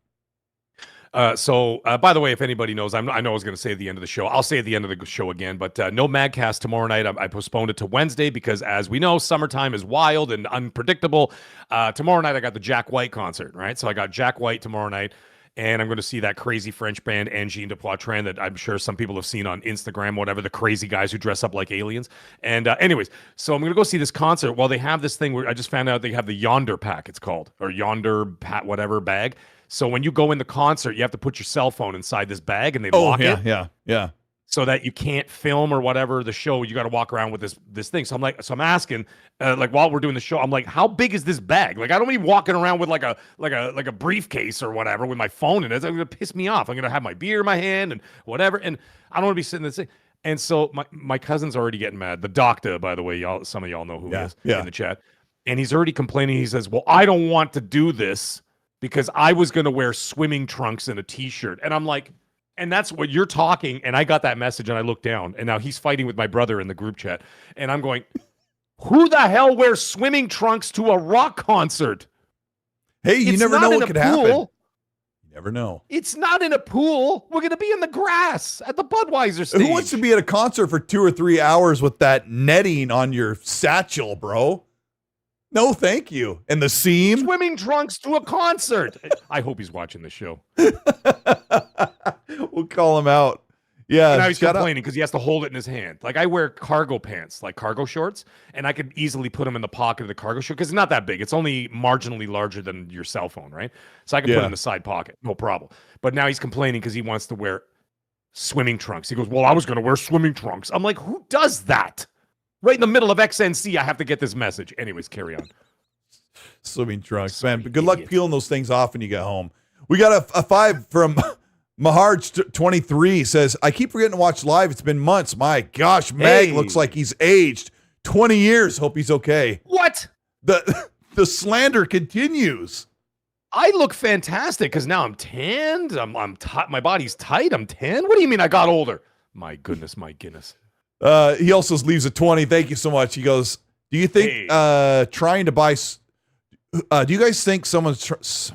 So by the way, if anybody knows, I know I was going to say at the end of the show. I'll say at the end of the show again, but no Magcast tomorrow night. I postponed it to Wednesday because, as we know, summertime is wild and unpredictable. Tomorrow night, I got the Jack White concert, right? So I got Jack White tomorrow night, and I'm going to see that crazy French band, Engine de Poitrain, that I'm sure some people have seen on Instagram, whatever, the crazy guys who dress up like aliens. And anyways, so I'm going to go see this concert. Well, they have this thing where I just found out they have the Yonder Pack, it's called, or Yonder Pat, whatever bag. So when you go in the concert, you have to put your cell phone inside this bag, and they lock it. Yeah. So that you can't film or whatever the show. You got to walk around with this thing. So I'm asking, while we're doing the show, I'm like, how big is this bag? Like, I don't even walking around with like a briefcase or whatever with my phone in it. It's going to piss me off. I'm going to have my beer in my hand and whatever, and I don't want to be sitting there. And so my cousin's already getting mad. The doctor, by the way, some of y'all know who he is in the chat, and he's already complaining. He says, "Well, I don't want to do this because I was going to wear swimming trunks and a t-shirt." And I'm like, and that's what you're talking. And I got that message and I looked down, and now he's fighting with my brother in the group chat. And I'm going, who the hell wears swimming trunks to a rock concert? Hey, you never know what could happen. You never know. It's not in a pool. We're going to be in the grass at the Budweiser stage. Who wants to be at a concert for 2 or 3 hours with that netting on your satchel, bro? No, thank you. And the seam? Swimming trunks to a concert. I hope he's watching the show. We'll call him out. Yeah. And now he's complaining because he has to hold it in his hand. Like, I wear cargo pants, like cargo shorts, and I could easily put them in the pocket of the cargo short because it's not that big. It's only marginally larger than your cell phone, right? So I can put it in the side pocket. No problem. But now he's complaining because he wants to wear swimming trunks. He goes, well, I was going to wear swimming trunks. I'm like, who does that? Right in the middle of XNC, I have to get this message. Anyways, carry on. Swimming trunks, man. But good luck peeling those things off when you get home. We got a 5 from Maharj23 says, I keep forgetting to watch live. It's been months. My gosh, Meg looks like he's aged 20 years. Hope he's okay. What? The slander continues. I look fantastic because now I'm tanned. I'm my body's tight. I'm tanned. What do you mean I got older? My goodness, my Guinness. He also leaves a 20. Thank you so much. He goes, do you think trying to buy, do you guys think someone's,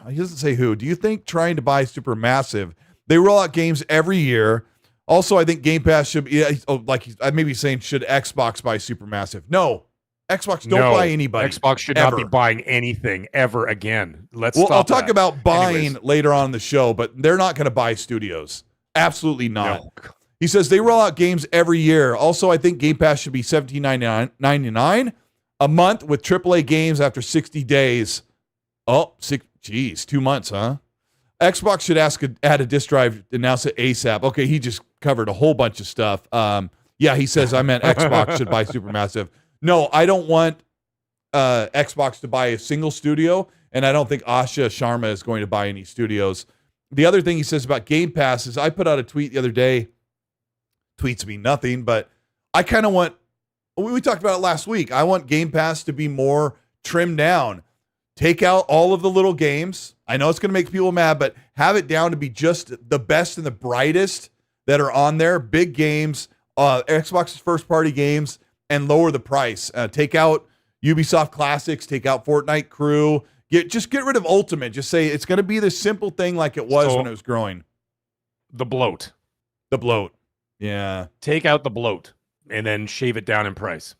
he doesn't say who, do you think trying to buy Supermassive, they roll out games every year. Also, I think Game Pass should be, I may be saying, should Xbox buy Supermassive? No, Xbox don't buy anybody. Xbox should not be buying anything ever again. I'll talk about buying later on in the show, but they're not going to buy studios. Absolutely not. No. He says they roll out games every year. Also, I think Game Pass should be $17.99 a month with AAA games after 60 days. 2 months, huh? Xbox should add a disk drive, announce it ASAP. Okay, he just covered a whole bunch of stuff. Yeah, he says I meant Xbox should buy Supermassive. No, I don't want Xbox to buy a single studio, and I don't think Asha Sharma is going to buy any studios. The other thing he says about Game Pass is I put out a tweet the other day. Tweets mean nothing, but I kind of want, we talked about it last week, I want Game Pass to be more trimmed down. Take out all of the little games. I know it's going to make people mad, but have it down to be just the best and the brightest that are on there. Big games, Xbox's first-party games, and lower the price. Take out Ubisoft Classics, take out Fortnite Crew. Just get rid of Ultimate. Just say it's going to be this simple thing like it was when it was growing. The bloat. Yeah. Take out the bloat and then shave it down in price.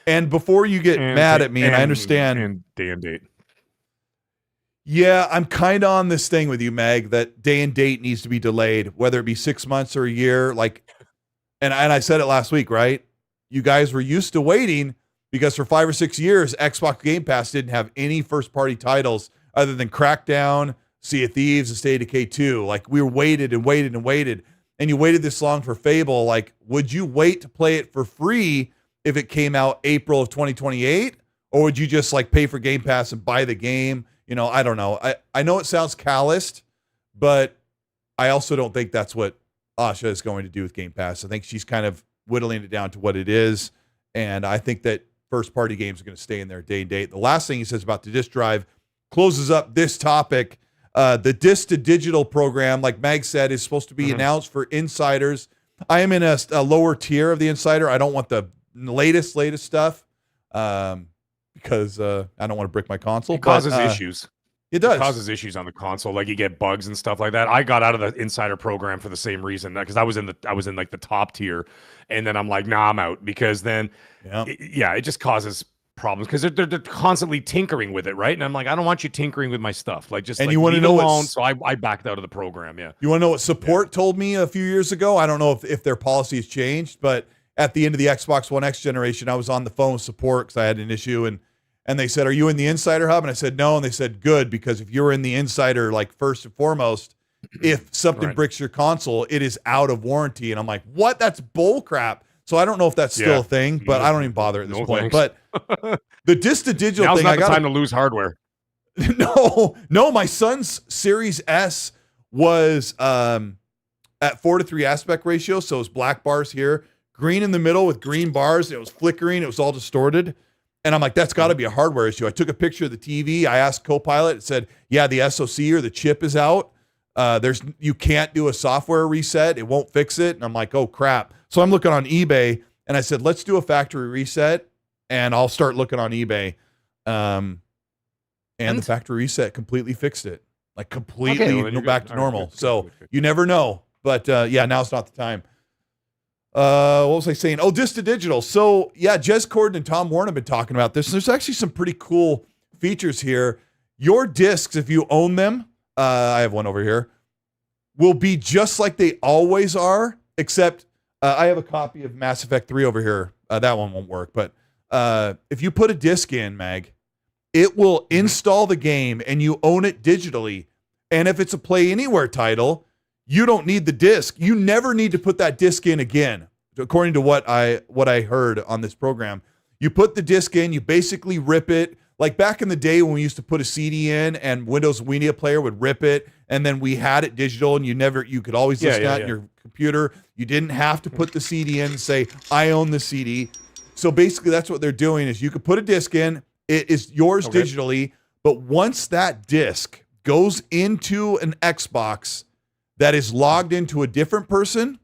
And before you get mad at me, and I understand. And day and date. Yeah, I'm kind of on this thing with you, Meg, that day and date needs to be delayed, whether it be 6 months or a year. And I said it last week, right? You guys were used to waiting because for 5 or 6 years, Xbox Game Pass didn't have any first-party titles other than Crackdown, Sea of Thieves, and State of Decay 2. Like, we waited and waited and waited. And you waited this long for Fable. Like, would you wait to play it for free if it came out April of 2028? Or would you just, pay for Game Pass and buy the game? I don't know. I know it sounds calloused, but I also don't think that's what Asha is going to do with Game Pass. I think she's kind of whittling it down to what it is. And I think that first-party games are going to stay in there day and date. The last thing he says about the disk drive closes up this topic. The disc to digital program, like Mag said, is supposed to be announced for insiders. I am in a lower tier of the insider. I don't want the latest stuff because I don't want to brick my console. It causes issues. It does. It causes issues on the console, like you get bugs and stuff like that. I got out of the insider program for the same reason, because I was in the top tier, and then I'm like, nah, I'm out, because then it just causes problems because they're constantly tinkering with it, right? And I'm like, I don't want you tinkering with my stuff. You want to know alone. So I backed out of the program. Yeah. You want to know what support told me a few years ago? I don't know if their policy has changed, but at the end of the Xbox One X generation, I was on the phone with support because I had an issue, and they said, "Are you in the Insider Hub?" And I said, "No." And they said, "Good, because if you're in the Insider, first and foremost, if something bricks your console, it is out of warranty." And I'm like, "What? That's bull crap." So I don't know if that's still a thing, but I don't even bother at this point. Thanks. But the disc to digital Now's thing, not the time to lose hardware. No, my son's Series S was at 4:3 aspect ratio, so it's black bars here, green in the middle with green bars. It was flickering. It was all distorted. And I'm like, that's got to be a hardware issue. I took a picture of the TV. I asked Copilot. It said, yeah, the SoC or the chip is out. You can't do a software reset. It won't fix it. And I'm like, oh, crap. So I'm looking on eBay, and I said, let's do a factory reset, and I'll start looking on eBay. And the factory reset completely fixed it. Completely back to normal. Good. You never know. But, now's not the time. What was I saying? Oh, disc to digital. So, yeah, Jez Corden and Tom Warren have been talking about this. There's actually some pretty cool features here. Your discs, if you own them, I have one over here, will be just like they always are, except I have a copy of Mass Effect 3 over here. That one won't work. But if you put a disc in, Mag, it will install the game and you own it digitally. And if it's a Play Anywhere title, you don't need the disc. You never need to put that disc in again, according to what I heard on this program. You put the disc in, you basically rip it. Like back in the day when we used to put a CD in and Windows Media Player would rip it, and then we had it digital, and you could always listen to it in your computer. You didn't have to put the CD in and say, I own the CD. So basically that's what they're doing is you could put a disc in, it is yours digitally, but once that disc goes into an Xbox that is logged into a different person,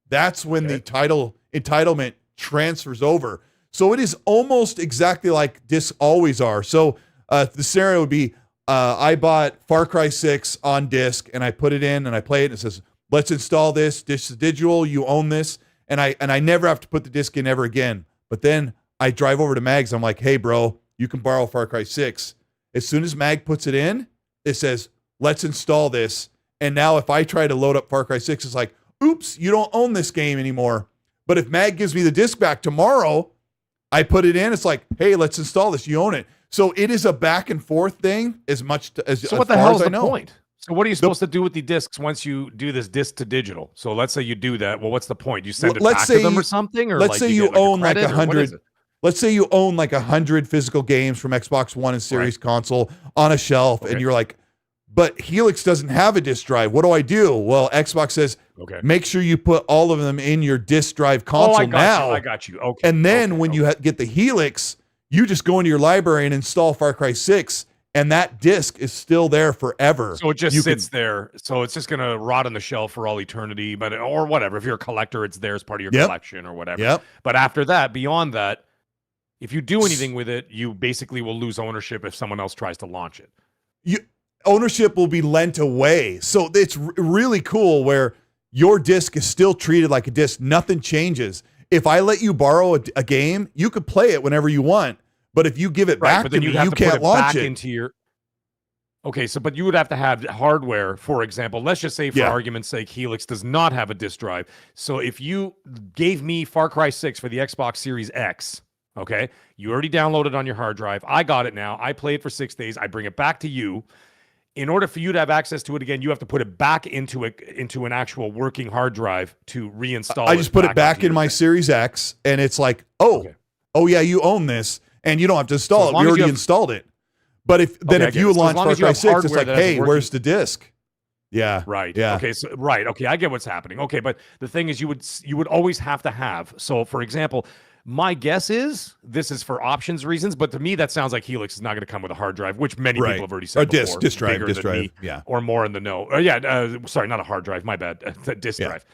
that's when the entitlement transfers over. So it is almost exactly like discs always are. So the scenario would be, I bought Far Cry 6 on disc, and I put it in, and I play it, and it says, let's install this. This is digital. You own this. And I never have to put the disc in ever again. But then I drive over to Mag's. I'm like, hey, bro, you can borrow Far Cry 6. As soon as Mag puts it in, it says, let's install this. And now if I try to load up Far Cry 6, it's like, oops, you don't own this game anymore. But if Mag gives me the disc back tomorrow, I put it in, it's like, hey, let's install this. You own it. So it is a back and forth thing as much as so what the hell is the point? So what are you supposed to do with the discs once you do this disc to digital? So let's say you do that. Well, what's the point? You send it Let's back say to them you- or something? Or let's like say you you get, like, a own like credit, or what is 100. it? Let's say you own like 100 physical games from Xbox One and Series console on a shelf, Okay. and you're like, but Helix doesn't have a disc drive. What do I do? Well, Xbox says, Okay. make sure you put all of them in your disc drive Oh, console I got now. you. I got you. Okay. And then okay, when okay. you get the Helix, you just go into your library and install Far Cry 6, and that disc is still there forever. So it just You sits there. So it's just gonna rot on the shelf for all eternity, but or whatever. If you're a collector, it's there as part of your Yep. collection or whatever. Yep. But after that, beyond that, if you do anything with it, you basically will lose ownership if someone else tries to launch it. Ownership will be lent away. So it's really cool where your disc is still treated like a disc. Nothing changes. If I let you borrow a game, you could play it whenever you want. But if you give it back but to then me, you'd have you to put can't it launch back it. into your. Okay, so but you would have to have hardware, for example. Let's just say, for argument's sake, Helix does not have a disk drive. So if you gave me Far Cry 6 for the Xbox Series X, okay, you already downloaded on your hard drive. I got it now. I play it for 6 days. I bring it back to you. In order for you to have access to it again, you have to put it back into an actual working hard drive to reinstall. I just put it back onto in my your thing. Series X, and it's like, oh yeah, you own this, and you don't have to install it. We already installed it. But if you launch Far Cry 6, it's like, hey, where's the disc? Yeah. Right. Yeah. Okay. So right. Okay. I get what's happening. Okay. But the thing is, you would always have to have. So, for example, my guess is this is for options reasons, but to me that sounds like Helix is not going to come with a hard drive, which many people have already said. Or disc before, drive. Yeah. Or more in the know. Sorry, not a hard drive. My bad. The disc drive.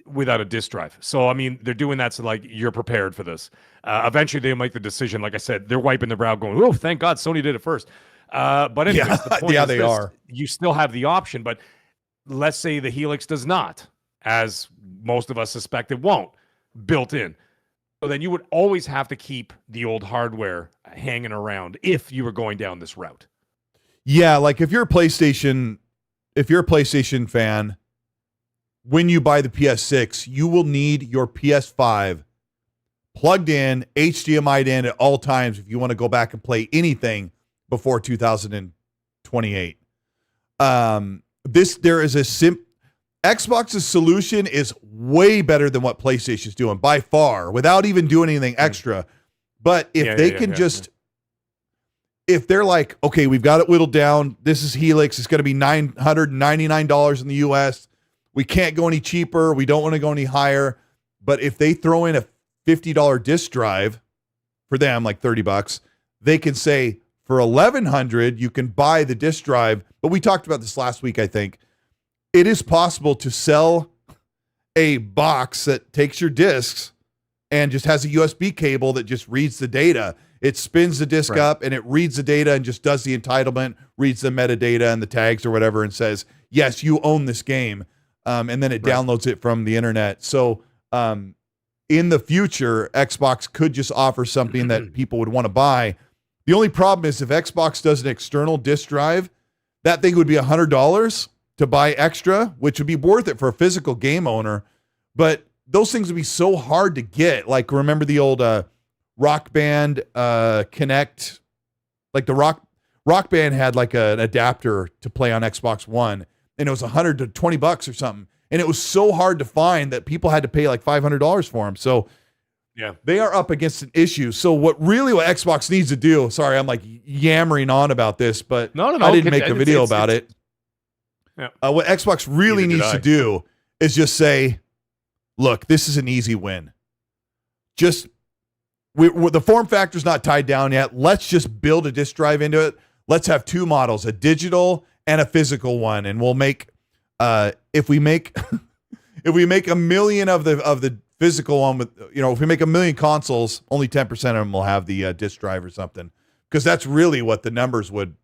Without a disc drive. So, I mean, they're doing that so, like, you're prepared for this. Eventually, they'll make the decision. Like I said, they're wiping their brow going, oh, thank God Sony did it first. But anyways, the point is they this, are. You still have the option, but let's say the Helix does not, as most of us suspect it won't, built in. So then you would always have to keep the old hardware hanging around if you were going down this route. Yeah, like if you're a PlayStation fan, when you buy the PS6, you will need your PS5 plugged in, HDMI'd in at all times if you want to go back and play anything before 2028. Xbox's solution is way better than what PlayStation's doing by far, without even doing anything extra. But if if they're like, okay, we've got it whittled down, this is Helix, it's going to be $999 in the US. We can't go any cheaper. We don't want to go any higher. But if they throw in a $50 disc drive for them, like $30, they can say for $1,100, you can buy the disc drive. But we talked about this last week, I think. It is possible to sell a box that takes your discs and just has a USB cable that just reads the data. It spins the disc up and it reads the data and just does the entitlement, reads the metadata and the tags or whatever and says, yes, you own this game. And then it downloads it from the internet. So in the future, Xbox could just offer something that people would want to buy. The only problem is if Xbox does an external disc drive, that thing would be $100 to buy extra, which would be worth it for a physical game owner. But those things would be so hard to get. Like, remember the old Rock Band Connect? Like the Rock Band had like an adapter to play on Xbox One, and it was $100 to $20 or something. And it was so hard to find that people had to pay like $500 for them. So they are up against an issue. So what Xbox needs to do, sorry, I'm like yammering on about this, but no, I didn't make a video about it. What Xbox really needs to do is just say, look, this is an easy win. Just the form factor's not tied down yet. Let's just build a disc drive into it. Let's have two models, a digital and a physical one, and we'll make if we make a million of the physical one with, if we make a million consoles, only 10% of them will have the disc drive or something, because that's really what the numbers would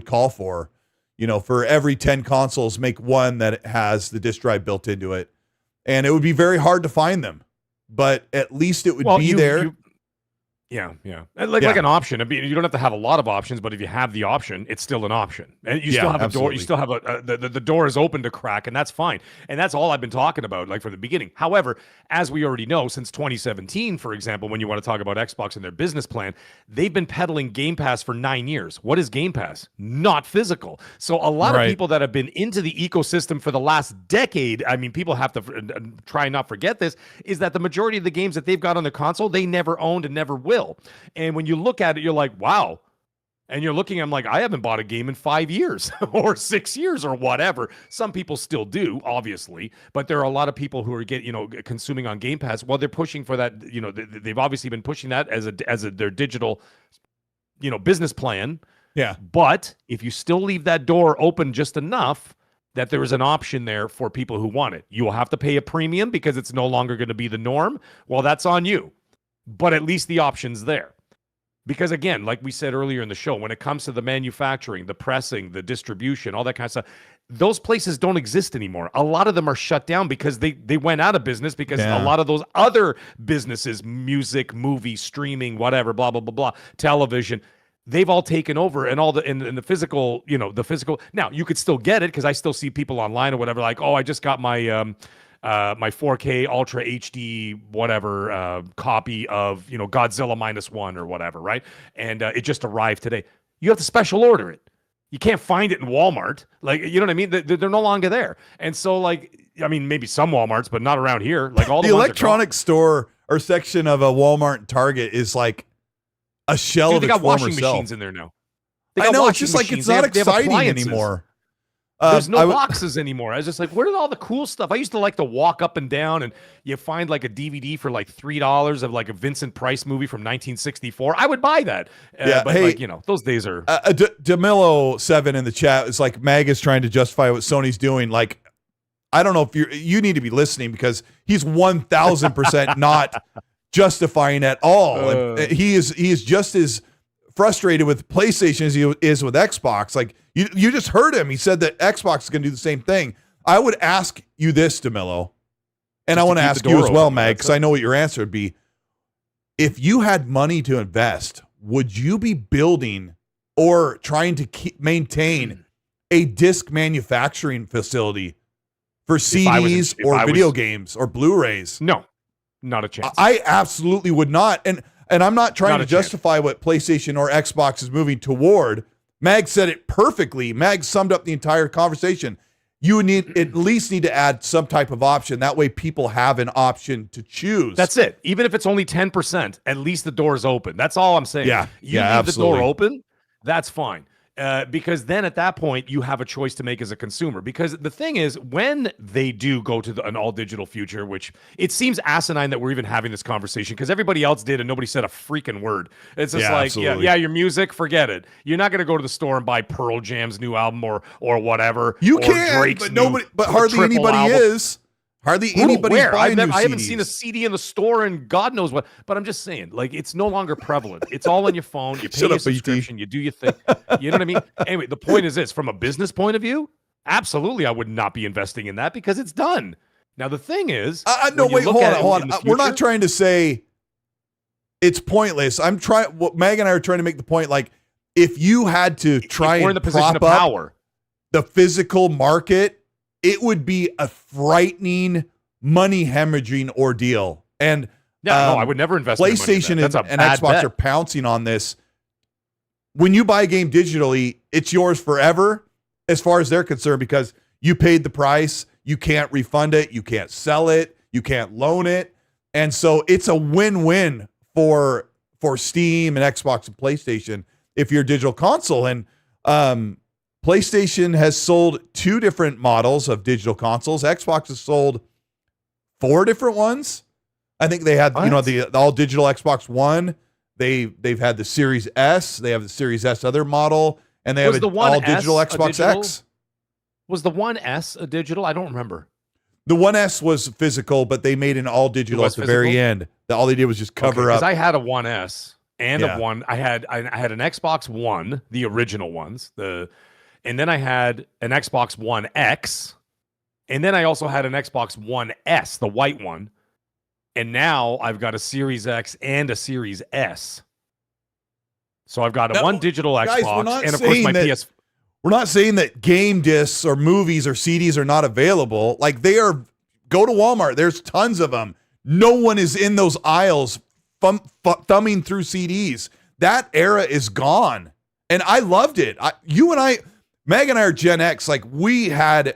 call for. For every 10 consoles, make one that has the disc drive built into it, and it would be very hard to find them, but at least it would be there. Yeah, yeah. And like an option. I mean, you don't have to have a lot of options, but if you have the option, it's still an option. And you still have a door. You still have the door is open to crack, and that's fine. And that's all I've been talking about, like from the beginning. However, as we already know, since 2017, for example, when you want to talk about Xbox and their business plan, they've been peddling Game Pass for 9 years. What is Game Pass? Not physical. So a lot of people that have been into the ecosystem for the last decade, I mean, people have to try and not forget this, is that the majority of the games that they've got on their console, they never owned and never will. And when you look at it, you're like, wow. And you're looking, I'm like, I haven't bought a game in 5 years or 6 years or whatever. Some people still do, obviously, but there are a lot of people who are consuming on Game Pass. Well, they're pushing for that. They've obviously been pushing that as their digital, business plan. Yeah. But if you still leave that door open just enough that there is an option there for people who want it, you will have to pay a premium because it's no longer going to be the norm. Well, that's on you. But at least the option's there. Because again, like we said earlier in the show, when it comes to the manufacturing, the pressing, the distribution, all that kind of stuff, those places don't exist anymore. A lot of them are shut down because they went out of business because a lot of those other businesses, music, movie, streaming, whatever, blah, blah, blah, blah, television, they've all taken over, and all in the physical, the physical. Now, you could still get it because I still see people online or whatever like, oh, I just got my my 4K Ultra HD whatever copy of Godzilla -1 or whatever, right? And it just arrived today. You have to special order it. You can't find it in Walmart. Like, you know what I mean? They're no longer there. And so, like, I mean, maybe some Walmarts, but not around here. Like all the electronics store or section of a Walmart and Target is like a shell of its former self. They got washing machines in there now. I know, it's just like it's not exciting anymore. There's no boxes anymore. I was just like, where did all the cool stuff? I used to like to walk up and down, and you find like a DVD for like $3 of like a Vincent Price movie from 1964. I would buy that. But hey, like, those days are. DeMillo7 in the chat is like, Mag is trying to justify what Sony's doing. Like, I don't know if you need to be listening because he's 1000% not justifying at all. He is just as frustrated with PlayStation as he is with Xbox. Like, you just heard him. He said that Xbox is going to do the same thing. I would ask you this, DeMillo, and I want to ask you as well, Mag, because I know what your answer would be. If you had money to invest, would you be building or trying to maintain a disc manufacturing facility for CDs or video games or Blu-rays? No, not a chance. I absolutely would not. And I'm not trying to justify what PlayStation or Xbox is moving toward. Mag said it perfectly. Mag summed up the entire conversation. You at least need to add some type of option. That way people have an option to choose. That's it. Even if it's only 10%, at least the door is open. That's all I'm saying. Yeah, you leave the door open, that's fine. Because then at that point, you have a choice to make as a consumer. Because the thing is, when they do go to an all-digital future, which it seems asinine that we're even having this conversation because everybody else did and nobody said a freaking word. It's just your music, forget it. You're not going to go to the store and buy Pearl Jam's new album or whatever. You can, but hardly anybody album. Is. Hardly anybody's buying new CDs. I haven't seen a CD in the store and God knows what. But I'm just saying, like, it's no longer prevalent. It's all on your phone. You pay your subscription. You do your thing. You know what I mean? Anyway, the point is this. From a business point of view, absolutely I would not be investing in that because it's done. Now, the thing is... hold on. We're not trying to say it's pointless. Meg and I are trying to make the point, like, if you had to try and prop up the physical market, it would be a frightening, money hemorrhaging ordeal. And I would never invest. PlayStation in that. and Xbox are pouncing on this. When you buy a game digitally, it's yours forever, as far as they're concerned, because you paid the price. You can't refund it. You can't sell it. You can't loan it. And so it's a win-win for Steam and Xbox and PlayStation if you're a digital console. And PlayStation has sold 2 different models of digital consoles. Xbox has sold 4 different ones. I think they had, the all digital Xbox One. They've had the Series S. They have the Series S other model, and they have an all digital Xbox X. Was the One S a digital? I don't remember. The One S was physical, but they made an all digital at the very end. All they did was just cover up. Because I had a One S and a One. I had an Xbox One, the original ones, and then I had an Xbox One X, and then I also had an Xbox One S, the white one. And now I've got a Series X and a Series S. So I've got one digital guys, Xbox and of course my PS. We're not saying that game discs or movies or CDs are not available. Like they are. Go to Walmart. There's tons of them. No one is in those aisles thumbing through CDs. That era is gone. And I loved it. Meg and I are Gen X. Like we had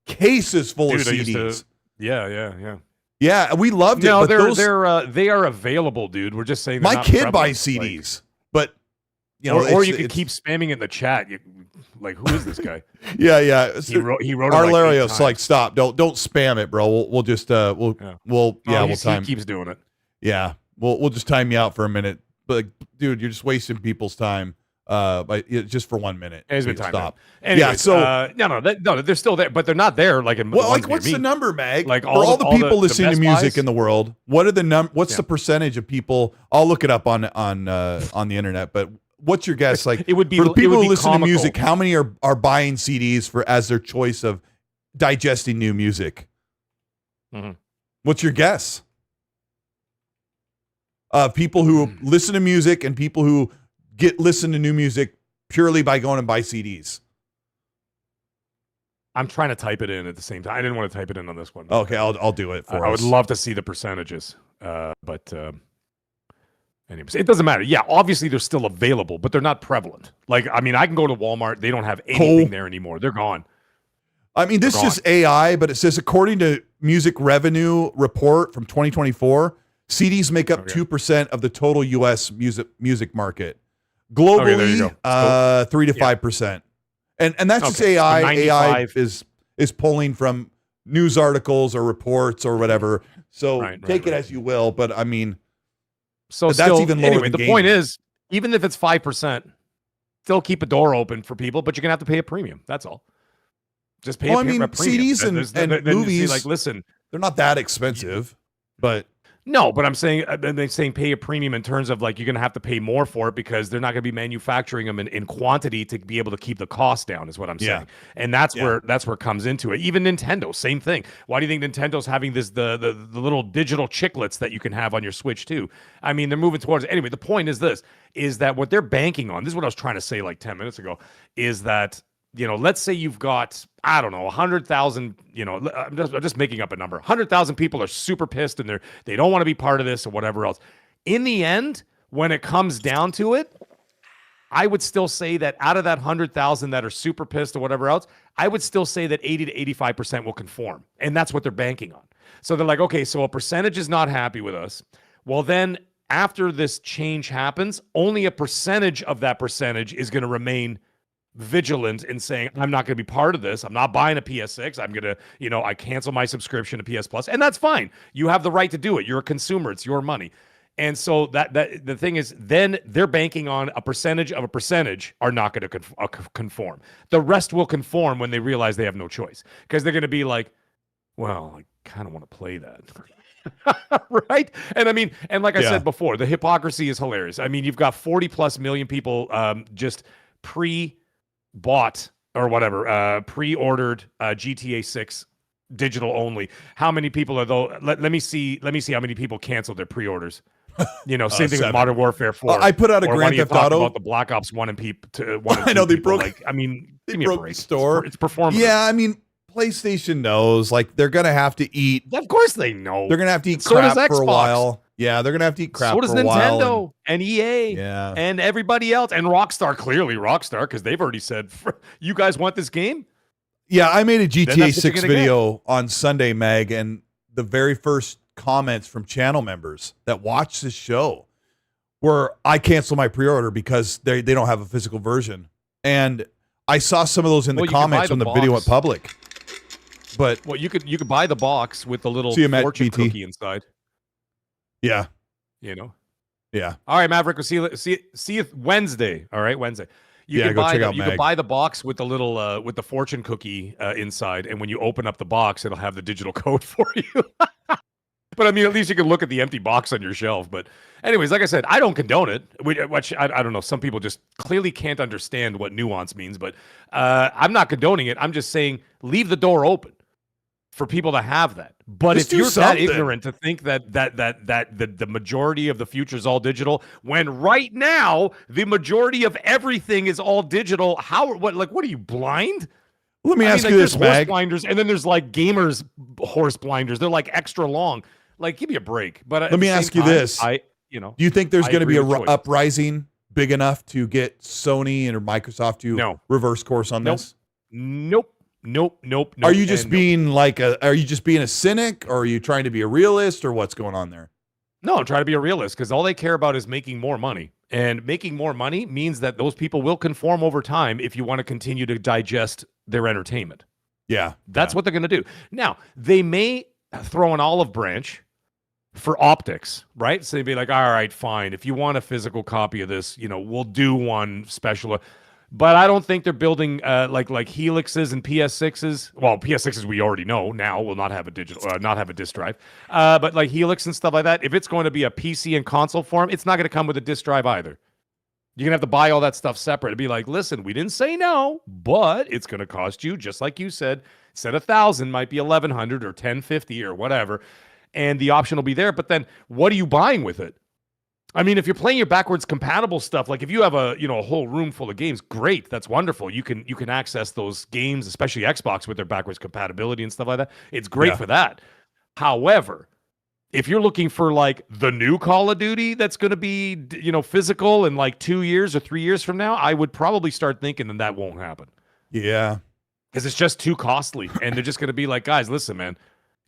cases full of CDs. Yeah, we loved it. No, but they are available, dude. We're just saying my kid buys CDs, but you know, or you can keep spamming in the chat. Like, who is this guy? Yeah. He wrote Arlarios like, stop, don't spam it, bro. We'll just we'll time. He keeps doing it. Yeah, we'll just time you out for a minute. But like, dude, you're just wasting people's time. Just for 1 minute. It's been time. Stop. Anyways, yeah. So no, they're still there, but they're not there. Like in what's the number, Mag? Like for all the people listening to music in the world, what are the What's the percentage of people? I'll look it up on the internet, but. What's your guess? Like it would be for the people who listen comical. to music, how many are buying CDs as their choice of digesting new music? Mm-hmm. What's your guess? People who listen to music and people who listen to new music purely by going and buy CDs. I'm trying to type it in at the same time. I didn't want to type it in on this one. Okay, I'll do it for us. I would love to see the percentages, but. Anyways, it doesn't matter. Yeah, obviously they're still available, but they're not prevalent. Like, I mean, I can go to Walmart. They don't have anything there anymore. They're gone. I mean, this is just AI, but it says, according to Music Revenue Report from 2024, CDs make up 2% of the total U.S. music market. Globally, 3 to 5%. And that's just AI. So AI is pulling from news articles or reports or whatever. So take it as you will. But, I mean... So that's still, even lower anyway, than the point is, even if it's 5%, still keep a door open for people, but you're gonna have to pay a premium. That's all. Just pay a premium. CDs and movies, like, listen, they're not that expensive, but no, but I'm saying pay a premium in terms of like you're gonna have to pay more for it because they're not gonna be manufacturing them in quantity to be able to keep the cost down. Is what I'm saying, and that's where it comes into it. Even Nintendo, same thing. Why do you think Nintendo's having the little digital chiclets that you can have on your Switch too? I mean, they're moving towards it. Anyway, the point is that what they're banking on. This is what I was trying to say like 10 minutes ago. Is that let's say you've got, I don't know, 100,000, I'm just making up a number. 100,000 people are super pissed and they don't want to be part of this or whatever else. In the end, when it comes down to it, I would still say that out of that 100,000 that are super pissed or whatever else, I would still say that 80 to 85% will conform. And that's what they're banking on. So they're like, okay, so a percentage is not happy with us. Well, then after this change happens, only a percentage of that percentage is going to remain vigilant in saying, I'm not going to be part of this. I'm not buying a PS6. I'm going to, I cancel my subscription to PS Plus. And that's fine. You have the right to do it. You're a consumer. It's your money. And so that the thing is, then they're banking on a percentage of a percentage are not going to conform. The rest will conform when they realize they have no choice. Because they're going to be like, well, I kind of want to play that. Right? And I mean, and like I said before, the hypocrisy is hilarious. I mean, you've got 40 plus million people just pre-bought or whatever, pre-ordered GTA 6 digital only. How many people are though? Let me see how many people canceled their pre-orders. Same thing 7. with Modern Warfare 4. I put out a Grand Theft Auto about the Black Ops 1 and people. I know they broke. Like, I mean, they give me broke a break. the store. It's performance. Yeah, I mean, PlayStation knows. Like, they're gonna have to eat. Of course, they know. They're gonna have to eat So crap does for a Xbox. while. Yeah, they're gonna have to eat crap So does for a while. Nintendo and EA Yeah. and everybody else and Rockstar. Clearly, Rockstar, because they've already said, "You guys want this game?" Yeah, I made a GTA that's what 6 you're gonna video on Sunday, Meg, and the very first comments from channel members that watch this show were, I cancel my pre-order because they don't have a physical version. And I saw some of those in the comments when the video went public. But you could buy the box with the little See you, Matt fortune BT. cookie inside. yeah. Yeah. All right, Maverick. We'll see you Wednesday. All right, Wednesday. You can go buy check out you Mag. can buy the box with the little with the fortune cookie inside, and when you open up the box, it'll have the digital code for you. But I mean, at least you can look at the empty box on your shelf. But anyways, like I said, I don't condone it. Which I don't know. Some people just clearly can't understand what nuance means. But I'm not condoning it. I'm just saying leave the door open. for people to have that. But Just if you're do something. that ignorant to think that the majority of the future is all digital, when right now the majority of everything is all digital, what are you, blind? Let me ask you there's this, horse Mag. blinders, and then there's like gamers horse blinders. They're like extra long. Like, give me a break. But Let me ask you this: do you think there's going to be a uprising big enough to get Sony and or Microsoft to reverse course on this? Nope. Are you just being are you just being a cynic, or are you trying to be a realist, or what's going on there? No, I'm trying to be a realist, because all they care about is making more money. And making more money means that those people will conform over time if you want to continue to digest their entertainment. Yeah. That's what they're going to do. Now, they may throw an olive branch for optics, right? So they'd be like, all right, fine. If you want a physical copy of this, we'll do one special. But I don't think they're building like Helixes and PS6s. Well, PS6s we already know now will not have a not have a disk drive. But like Helix and stuff like that, if it's going to be a PC and console form, it's not going to come with a disk drive either. You're going to have to buy all that stuff separate. It'd be like, listen, we didn't say no, but it's going to cost you, just like you said, instead of 1,000 might be 1,100 or 1,050 or whatever, and the option will be there. But then what are you buying with it? I mean, if you're playing your backwards compatible stuff, like if you have a whole room full of games, great, that's wonderful. You can access those games, especially Xbox with their backwards compatibility and stuff like that. It's great for that. However, if you're looking for like the new Call of Duty that's going to be physical in like 2 years or 3 years from now, I would probably start thinking that won't happen. Yeah, because it's just too costly, and they're just going to be like, guys, listen, man,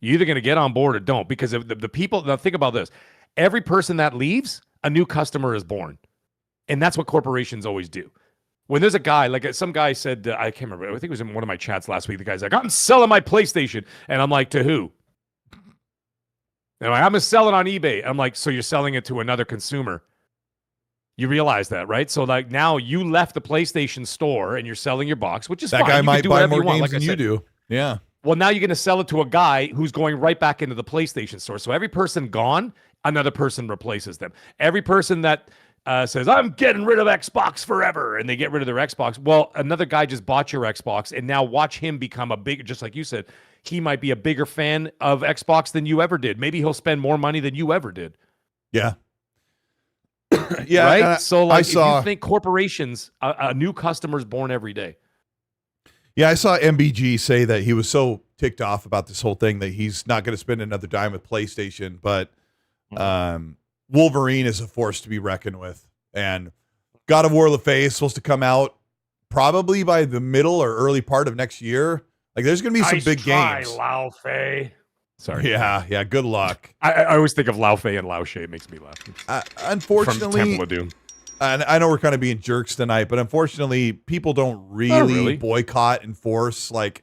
you're either going to get on board or don't. Because if the people, now think about this, every person that leaves, a new customer is born. And that's what corporations always do. When there's a guy, like some guy said, I can't remember, I think it was in one of my chats last week, the guy's like, I'm selling my PlayStation. And I'm like, to who? And I'm going to sell it on eBay. I'm like, so you're selling it to another consumer. You realize that, right? So like now you left the PlayStation store and you're selling your box, which is that fine. guy You might can do buy whatever more you want, games like than you do. Yeah. Well, now you're going to sell it to a guy who's going right back into the PlayStation store. So every person gone, another person replaces them. Every person that says, I'm getting rid of Xbox forever, and they get rid of their Xbox, well, another guy just bought your Xbox, and now watch him become a big, just like you said, he might be a bigger fan of Xbox than you ever did. Maybe he'll spend more money than you ever did. Yeah. Yeah. Right? So like, if you think corporations, a new customer's born every day. Yeah, I saw MBG say that he was so ticked off about this whole thing that he's not going to spend another dime with PlayStation, but Wolverine is a force to be reckoned with. And God of War Le Fay is supposed to come out probably by the middle or early part of next year. Like, there's going to be some big games. Lao Fei. Sorry. Yeah, good luck. I always think of Lao Fei and Lao She. It makes me laugh. Unfortunately, from Temple of Doom. And I know we're kind of being jerks tonight, but unfortunately, people don't really boycott and force. Like,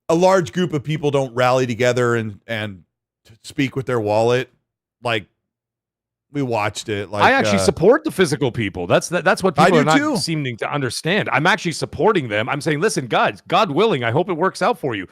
a large group of people don't rally together and speak with their wallet. Like, we watched it. Like, I actually support the physical people. That's what people are not seeming to understand. I'm actually supporting them. I'm saying, listen, guys, God willing, I hope it works out for you.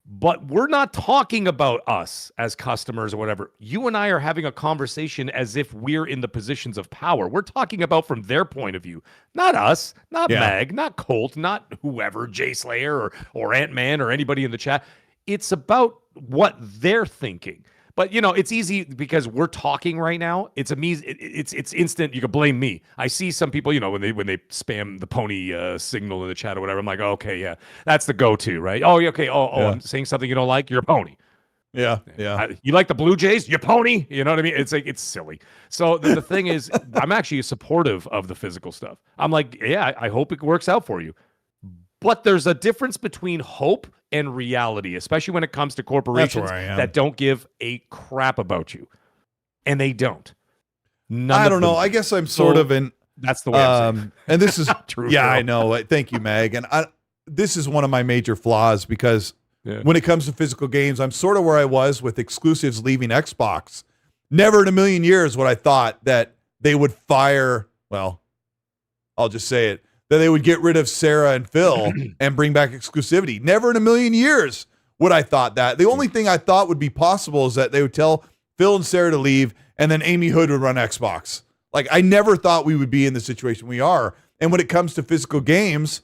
But we're not talking about us as customers or whatever. You and I are having a conversation as if we're in the positions of power. We're talking about from their point of view, not us, not Mag, not Colt, not whoever, Jay Slayer or Ant-Man or anybody in the chat. It's about what they're thinking. But, it's easy because we're talking right now. It's instant. You can blame me. I see some people, when they spam the pony signal in the chat or whatever, I'm like, okay, yeah, that's the go-to, right? Oh, okay. I'm saying something you don't like. You're a pony. Yeah. You like the Blue Jays? You're pony. You know what I mean? It's like, it's silly. So the thing is, I'm actually supportive of the physical stuff. I'm like, yeah, I hope it works out for you. But there's a difference between hope and reality, especially when it comes to corporations that don't give a crap about you. And they don't. I don't know. I guess I'm sort of in. That's the way I'm saying. And this is true. Yeah, I know. Thank you, Meg. And this is one of my major flaws because when it comes to physical games, I'm sort of where I was with exclusives leaving Xbox. Never in a million years would I thought that they would fire, well, I'll just say it, that they would get rid of Sarah and Phil and bring back exclusivity. Never in a million years would I thought that. The only thing I thought would be possible is that they would tell Phil and Sarah to leave, and then Amy Hood would run Xbox. Like, I never thought we would be in the situation we are. And when it comes to physical games,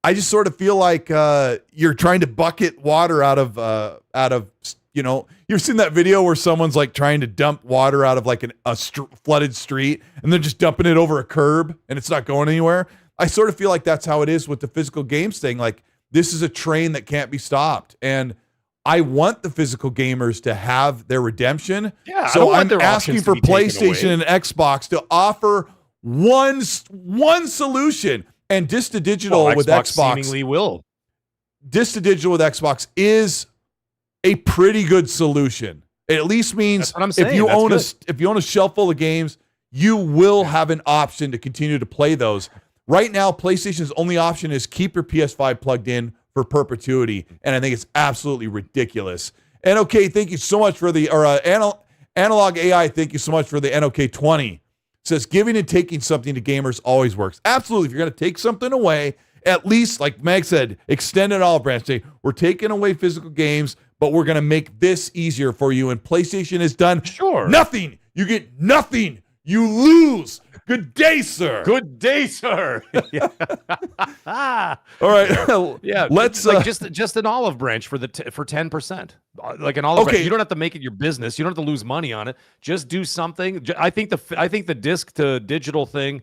I just sort of feel like you're trying to bucket water out of you've seen that video where someone's like trying to dump water out of like a flooded street and they're just dumping it over a curb and it's not going anywhere. I sort of feel like that's how it is with the physical games thing. Like, this is a train that can't be stopped, and I want the physical gamers to have their redemption. Yeah, so I'm asking for PlayStation and Xbox to offer one solution. And Disc to Digital with Xbox seemingly will. Disc to Digital with Xbox is a pretty good solution. It at least means if you own a shelf full of games, you will have an option to continue to play those. Right now, PlayStation's only option is keep your PS5 plugged in for perpetuity, and I think it's absolutely ridiculous. NOK, thank you so much for the Analog AI. Thank you so much for the NOK 20. Says giving and taking something to gamers always works. Absolutely. If you're going to take something away, at least, like Meg said, extend it olive branch. Say, we're taking away physical games, but we're going to make this easier for you. And PlayStation has done nothing. You get nothing. You lose. Good day, sir. Good day, sir. All right. Yeah. Let's like just an olive branch for 10%. Like an olive branch. You don't have to make it your business. You don't have to lose money on it. Just do something. I think the disc to digital thing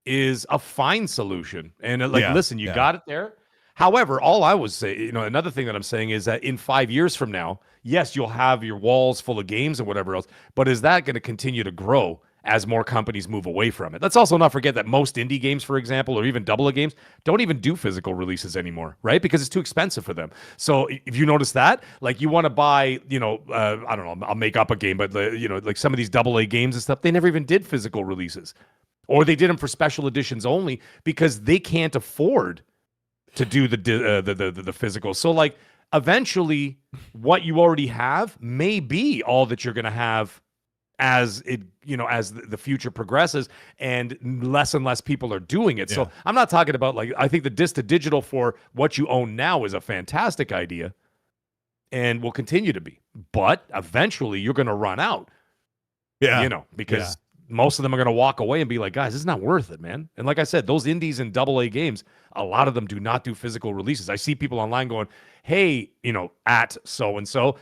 is a fine solution. And listen, you got it there. However, all I was saying, another thing that I'm saying is that in 5 years from now, yes, you'll have your walls full of games and whatever else, but is that going to continue to grow as more companies move away from it? Let's also not forget that most indie games, for example, or even AA games, don't even do physical releases anymore, right? Because it's too expensive for them. So if you notice that, like you want to buy, I don't know, I'll make up a game, but like some of these AA games and stuff, they never even did physical releases, or they did them for special editions only because they can't afford to do the physical. So like eventually, what you already have may be all that you're going to have as it as the future progresses and less people are doing it. So I'm not talking about I think the disc to digital for what you own now is a fantastic idea and will continue to be, but eventually you're going to run out. Because most of them are going to walk away and be like, guys, this is not worth it, man. And like I said, those indies and AA games, a lot of them do not do physical releases. I see people online going, hey, at so-and-so,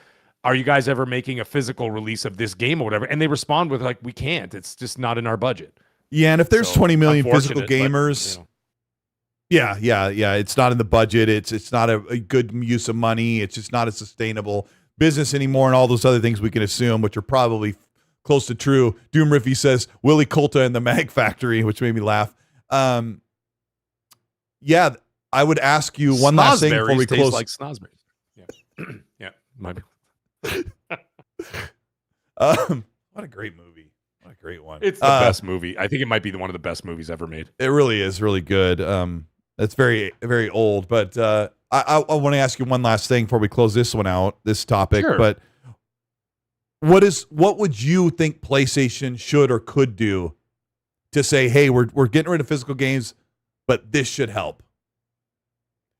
are you guys ever making a physical release of this game or whatever? And they respond with we can't. It's just not in our budget. Yeah, and if there's 20 million physical gamers, it's not in the budget. It's not a good use of money. It's just not a sustainable business anymore, and all those other things we can assume, which are probably close to true. Doom Riffy says Willie Colta and the Mag Factory, which made me laugh. I would ask you one last thing before we close. Like snozberries. Yeah, might be. What a great movie. What a great one. It's the best movie. I think it might be one of the best movies ever made. It really is really good. It's very, very old, but I want to ask you one last thing before we close this one out, this topic. Sure. But what would you think PlayStation should or could do to say, hey, we're getting rid of physical games, but this should help?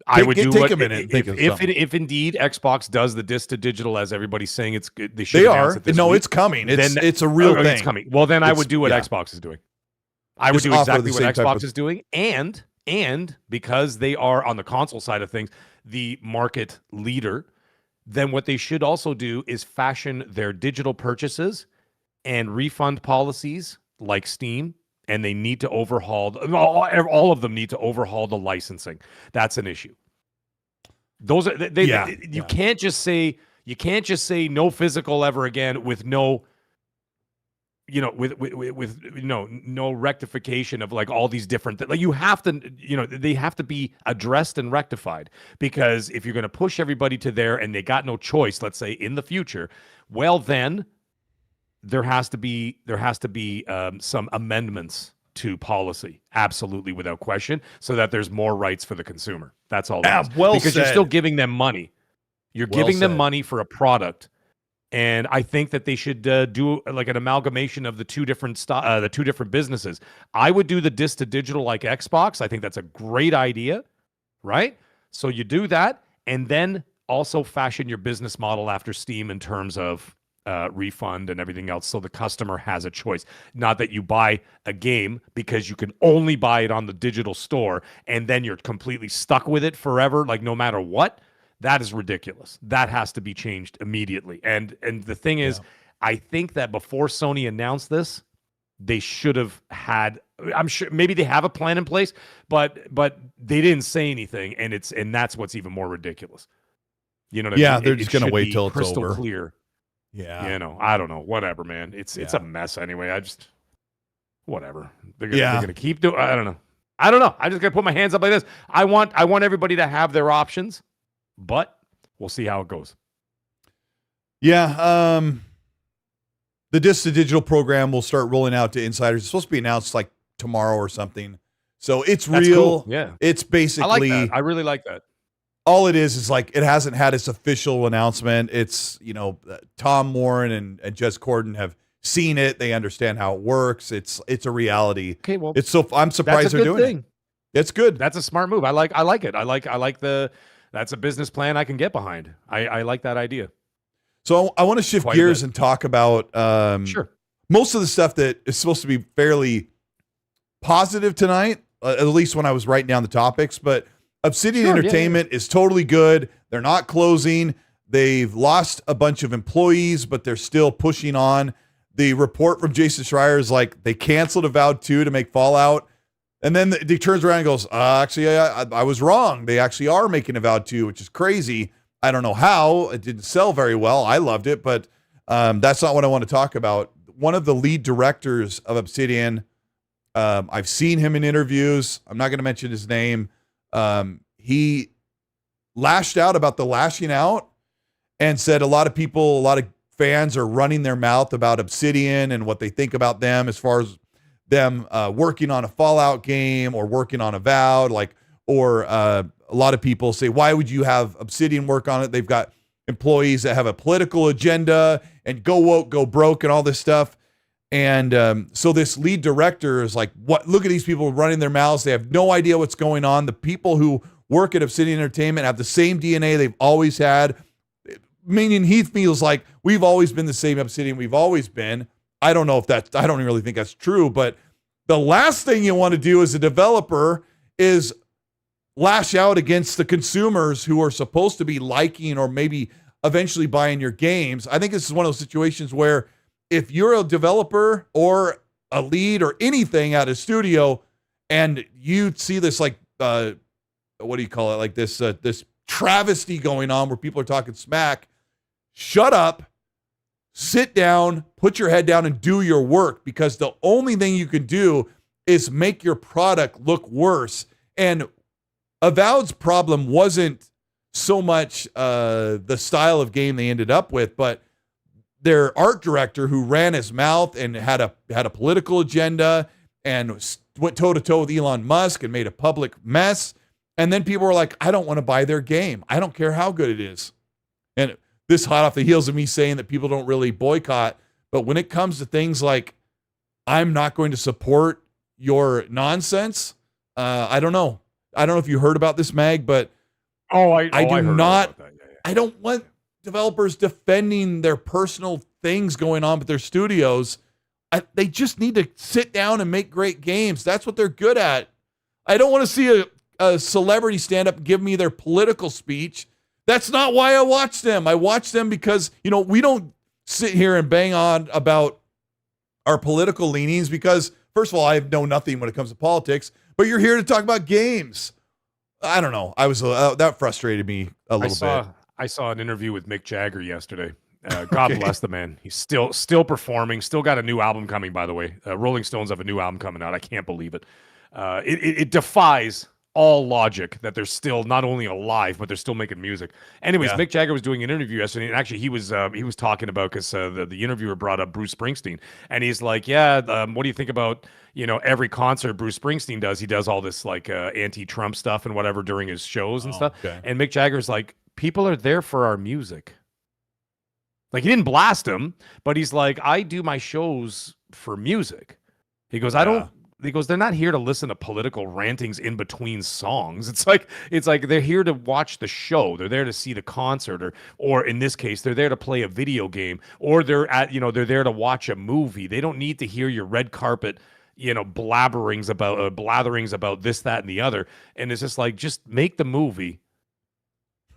I would take a minute. If indeed Xbox does the disc to digital, as everybody's saying, it's good. They are. No, it's coming. It's a real thing. It's coming. Well, then I would do what Xbox is doing. I would do exactly what Xbox is doing, and because they are on the console side of things, the market leader, then what they should also do is fashion their digital purchases and refund policies like Steam. And they need to overhaul all of them need to overhaul the licensing. That's an issue. Those are you can't just say no physical ever again with no no rectification of all these different things. You have to they have to be addressed and rectified, because if you're going to push everybody to there and they got no choice, let's say in the future, well then there has to be some amendments to policy, absolutely, without question, so that there's more rights for the consumer. That's all. Because you're still giving them money. You're giving them money for a product, and I think that they should do an amalgamation of the two different businesses. I would do the disc to digital like Xbox. I think that's a great idea, right? So you do that, and then also fashion your business model after Steam in terms of refund and everything else, so the customer has a choice. Not that you buy a game because you can only buy it on the digital store and then you're completely stuck with it forever, like no matter what. That is ridiculous. That has to be changed immediately. And the thing is, I think that before Sony announced this, they should have had, I'm sure maybe they have a plan in place, but they didn't say anything, and that's what's even more ridiculous. You know what I mean? Yeah, they're just going to wait till it's crystal over. Clear. Yeah. You know, I don't know. Whatever, man. It's a mess anyway. Whatever. They're gonna keep doing. I don't know. I just gotta put my hands up like this. I want everybody to have their options, but we'll see how it goes. Yeah. The Disc to Digital program will start rolling out to insiders. It's supposed to be announced like tomorrow or something. So it's That's real. Cool. Yeah. It's basically. I like that. I really like that. All it is like it hasn't had its official announcement. It's, Tom Warren and Jez Corden have seen it. They understand how it works. It's a reality. Okay, well, I'm surprised they're doing it. It's good. That's a smart move. I like it. I like that's a business plan I can get behind. I like that idea. So I want to shift gears and talk about sure. Most of the stuff that is supposed to be fairly positive tonight, at least when I was writing down the topics. But Obsidian Entertainment is totally good. They're not closing. They've lost a bunch of employees, but they're still pushing on. The report from Jason Schreier is like they canceled Avowed 2 to make Fallout. And then he turns around and goes, actually, I was wrong. They actually are making Avowed 2, which is crazy. I don't know how. It didn't sell very well. I loved it, but that's not what I want to talk about. One of the lead directors of Obsidian, I've seen him in interviews. I'm not going to mention his name. He lashed out about the lashing out and said a lot of fans are running their mouth about Obsidian and what they think about them as far as them working on a Fallout game or working on Avowed, or a lot of people say, why would you have Obsidian work on it? They've got employees that have a political agenda and go woke, go broke and all this stuff. And so this lead director is like, what? Look at these people running their mouths. They have no idea what's going on. The people who work at Obsidian Entertainment have the same DNA they've always had. Meaning he feels like we've always been the same Obsidian we've always been. I don't really think that's true, but the last thing you want to do as a developer is lash out against the consumers who are supposed to be liking or maybe eventually buying your games. I think this is one of those situations where if you're a developer or a lead or anything at a studio and you see this what do you call it? Like this travesty going on where people are talking smack, shut up, sit down, put your head down and do your work, because the only thing you can do is make your product look worse. And Avowed's problem wasn't so much the style of game they ended up with, but their art director who ran his mouth and had a political agenda and went toe-to-toe with Elon Musk and made a public mess. And then people were like, I don't want to buy their game. I don't care how good it is. And this hot off the heels of me saying that people don't really boycott. But when it comes to things like, I'm not going to support your nonsense, I don't know. I don't know if you heard about this, Mag, but I don't want developers defending their personal things going on with their studios. They just need to sit down and make great games. That's what they're good at. I don't want to see a celebrity stand up and give me their political speech. That's not why I watch them. I watch them because, we don't sit here and bang on about our political leanings because, first of all, I know nothing when it comes to politics, but you're here to talk about games. I don't know. I was that frustrated me a little bit. I saw an interview with Mick Jagger yesterday. God bless the man. He's still performing. Still got a new album coming, by the way. Rolling Stones have a new album coming out. I can't believe it. It defies all logic that they're still not only alive, but they're still making music. Anyways, Mick Jagger was doing an interview yesterday, and actually he was talking about, because the interviewer brought up Bruce Springsteen, and he's like, what do you think about every concert Bruce Springsteen does? He does all this anti-Trump stuff and whatever during his shows and stuff. Okay. And Mick Jagger's like, people are there for our music. Like, he didn't blast him, but he's like, I do my shows for music. He goes, he goes, they're not here to listen to political rantings in between songs. It's like they're here to watch the show. They're there to see the concert, or in this case, they're there to play a video game, or they're there to watch a movie. They don't need to hear your red carpet, blatherings about this, that, and the other. And it's just like, just make the movie.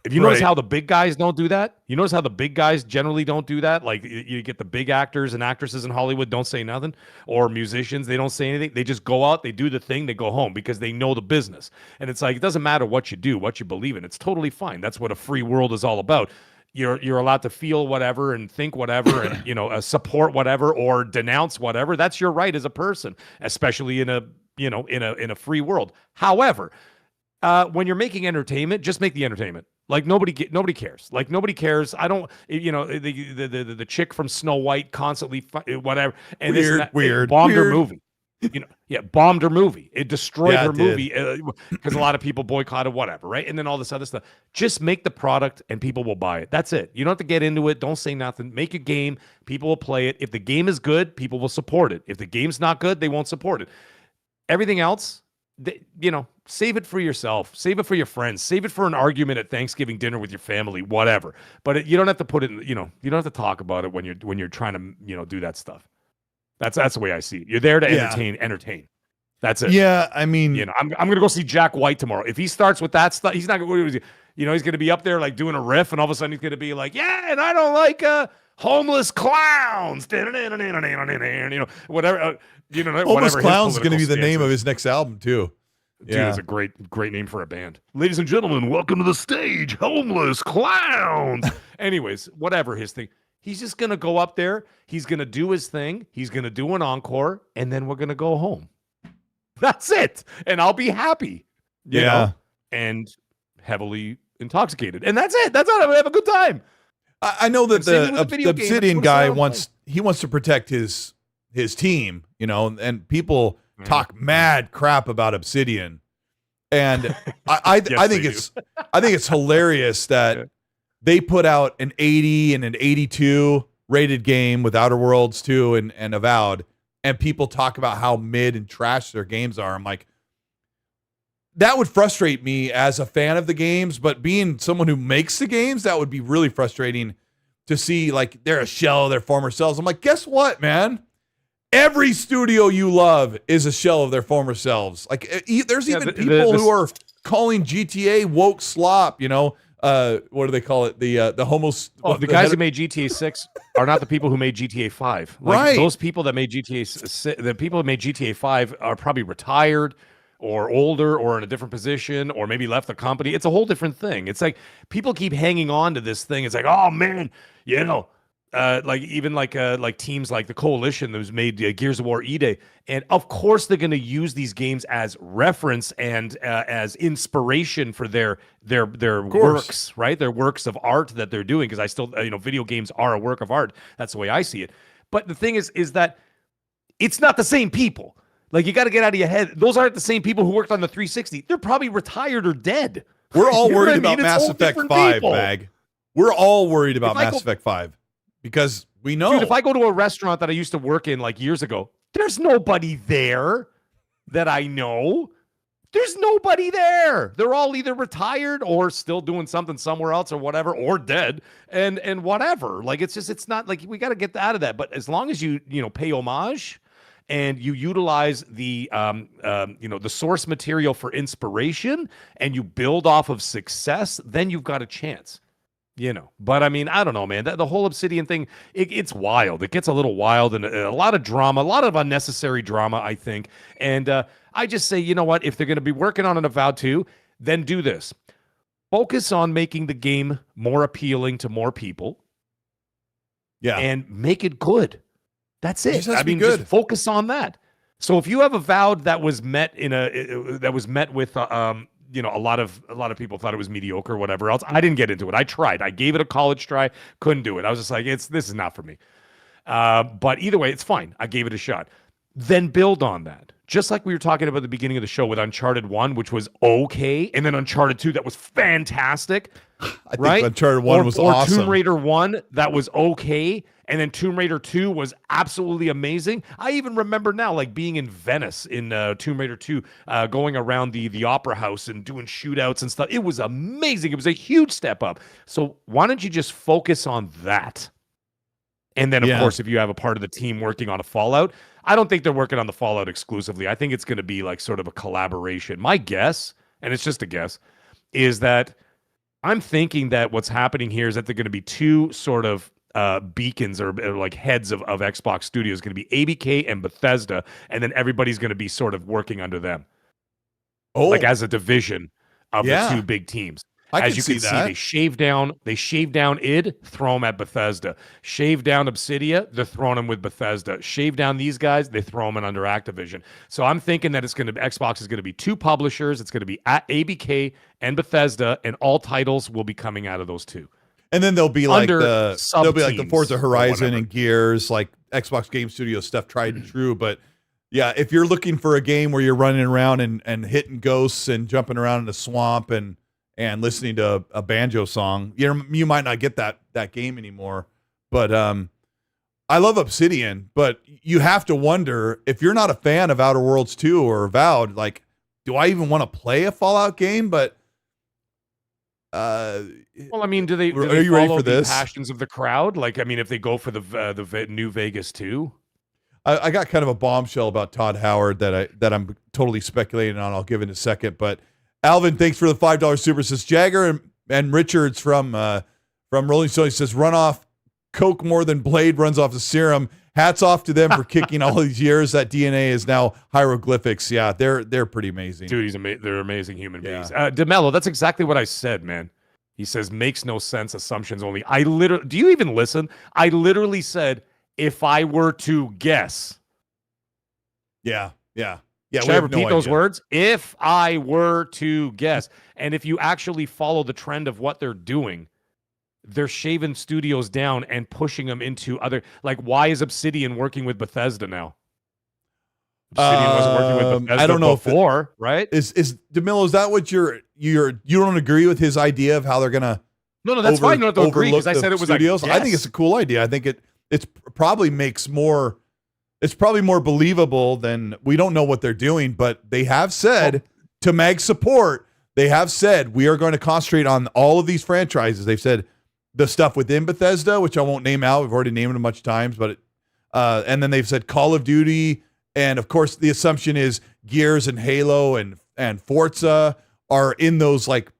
If you notice how the big guys don't do that, you notice how the big guys generally don't do that. Like you get the big actors and actresses in Hollywood don't say nothing, or musicians, they don't say anything. They just go out, they do the thing, they go home because they know the business. And it's like, it doesn't matter what you do, what you believe in. It's totally fine. That's what a free world is all about. You're allowed to feel whatever and think whatever and support whatever or denounce whatever. That's your right as a person, especially in a free world. However, when you're making entertainment, just make the entertainment. Like nobody cares. Like nobody cares. I don't. The chick from Snow White constantly whatever. And weird. Bombed her movie. Bombed her movie. It destroyed her movie because a lot of people boycotted whatever, right? And then all this other stuff. Just make the product and people will buy it. That's it. You don't have to get into it. Don't say nothing. Make a game. People will play it. If the game is good, people will support it. If the game's not good, they won't support it. Everything else, save it for yourself, save it for your friends, save it for an argument at Thanksgiving dinner with your family, whatever. But you don't have to put it in, you don't have to talk about it when you're trying to, do that stuff. That's the way I see it. You're there to entertain. That's it. Yeah. I mean, I'm going to go see Jack White tomorrow. If he starts with that stuff, he's not going to, he's going to be up there like doing a riff and all of a sudden he's going to be like, yeah, and I don't like, homeless clowns, whatever. Homeless Clowns is going to be the name of his next album too. Dude, it's a great name for a band. Ladies and gentlemen, welcome to the stage, Homeless Clowns. Anyways, whatever his thing. He's just going to go up there. He's going to do his thing. He's going to do an encore, and then we're going to go home. That's it. And I'll be happy. You know? And heavily intoxicated. And that's it. That's all. I'm going to have a good time. I know that the Obsidian guy wants to protect his team, and people talk mad crap about Obsidian, and I think it's hilarious that they put out an 80 and an 82 rated game with Outer Worlds 2 and Avowed, and people talk about how mid and trash their games are. I'm like, that would frustrate me as a fan of the games, but being someone who makes the games, that would be really frustrating to see like they're a shell of their former selves. I'm like, guess what, man? Every studio you love is a shell of their former selves. Like there's even people who are calling GTA woke slop, what do they call it? The homos. Oh, the guys who made GTA 6 are not the people who made GTA 5. Like, right. Those people that made the people who made GTA 5 are probably retired or older or in a different position or maybe left the company. It's a whole different thing. It's like people keep hanging on to this thing. It's like, oh man, like teams like the Coalition that was made Gears of War E-Day. And of course they're going to use these games as reference and as inspiration for their works, right? Their works of art that they're doing. Because I still, video games are a work of art. That's the way I see it. But the thing is that it's not the same people. Like, you got to get out of your head. Those aren't the same people who worked on the 360. They're probably retired or dead. We're all worried about Mass Effect 5, Bag. We're all worried about Mass Effect 5 because we know. Dude, if I go to a restaurant that I used to work in like years ago, there's nobody there that I know. There's nobody there. They're all either retired or still doing something somewhere else or whatever, or dead and whatever. Like, it's not like we got to get out of that. But as long as you pay homage and you utilize the the source material for inspiration and you build off of success, then you've got a chance. But I mean, I don't know, man. The whole Obsidian thing, it's wild. It gets a little wild and a lot of drama, a lot of unnecessary drama, I think. And I just say, you know what? If they're going to be working on an Avowed 2, then do this. Focus on making the game more appealing to more people. Yeah. And make it good. That's it. Just focus on that. So if you have Avowed that was met with a lot of people thought it was mediocre or whatever else. I didn't get into it. I tried. I gave it a college try. Couldn't do it. I was just like, this is not for me. But either way, it's fine. I gave it a shot. Then build on that. just like we were talking about at the beginning of the show with Uncharted 1, which was okay, and then Uncharted 2 that was fantastic. I think Uncharted 1 was or awesome. Tomb Raider 1 that was okay, and then Tomb Raider 2 was absolutely amazing. I even remember now, like being in Venice in Tomb Raider 2, going around the opera house and doing shootouts and stuff. It was amazing. It was a huge step up. So why don't you just focus on that? And then, of course, if you have a part of the team working on a Fallout, I don't think they're working on the Fallout exclusively. I think it's going to be like sort of a collaboration. My guess, and it's just a guess, is that I'm thinking that what's happening here is that they're going to be two sort of beacons or like heads of Xbox Studios, going to be ABK and Bethesda, and then everybody's going to be sort of working under them. Like as a division of the two big teams. As you can see, they shave down id, throw them at Bethesda. Shave down Obsidian, they're throwing them with Bethesda. Shave down these guys, they throw them in under Activision. So I'm thinking that Xbox is going to be two publishers. It's going to be at ABK and Bethesda, and all titles will be coming out of those two. And then there'll be like the Forza Horizon and Gears, like Xbox Game Studio stuff, tried and true. But yeah, if you're looking for a game where you're running around and hitting ghosts and jumping around in the swamp and listening to a banjo song, you might not get that game anymore. But I love Obsidian, but you have to wonder, if you're not a fan of Outer Worlds 2 or Avowed, like, do I even want to play a Fallout game? But well, I mean, do they are you ready for this? Passions of the crowd? Like, I mean, if they go for the New Vegas 2? I got kind of a bombshell about Todd Howard that I'm totally speculating on. I'll give in a second, but Alvin, thanks for the $5 super. Says Jagger and Richards from Rolling Stone says, run off Coke more than Blade runs off the serum. Hats off to them for kicking all these years. That DNA is now hieroglyphics. Yeah, they're pretty amazing. Dude, they're amazing human beings. DeMello, that's exactly what I said, man. He says, makes no sense, assumptions only. Do you even listen? I literally said, if I were to guess. Yeah. Should I repeat those words? If I were to guess. And if you actually follow the trend of what they're doing, they're shaving studios down and pushing them into other, like, why is Obsidian working with Bethesda now? Obsidian wasn't working with Bethesda I don't know before, right? Is DeMillo, is that what you don't agree with his idea of how they're gonna No, that's fine. You don't have to agree, because I said it was studios? Like, yes. I think it's a cool idea. I think it's probably makes more, it's probably more believable than, we don't know what they're doing, but they have said, to Mag's support, they have said, we are going to concentrate on all of these franchises. They've said the stuff within Bethesda, which I won't name out. We've already named it a bunch of times, but and then they've said Call of Duty, and of course the assumption is Gears and Halo and Forza are in those, like,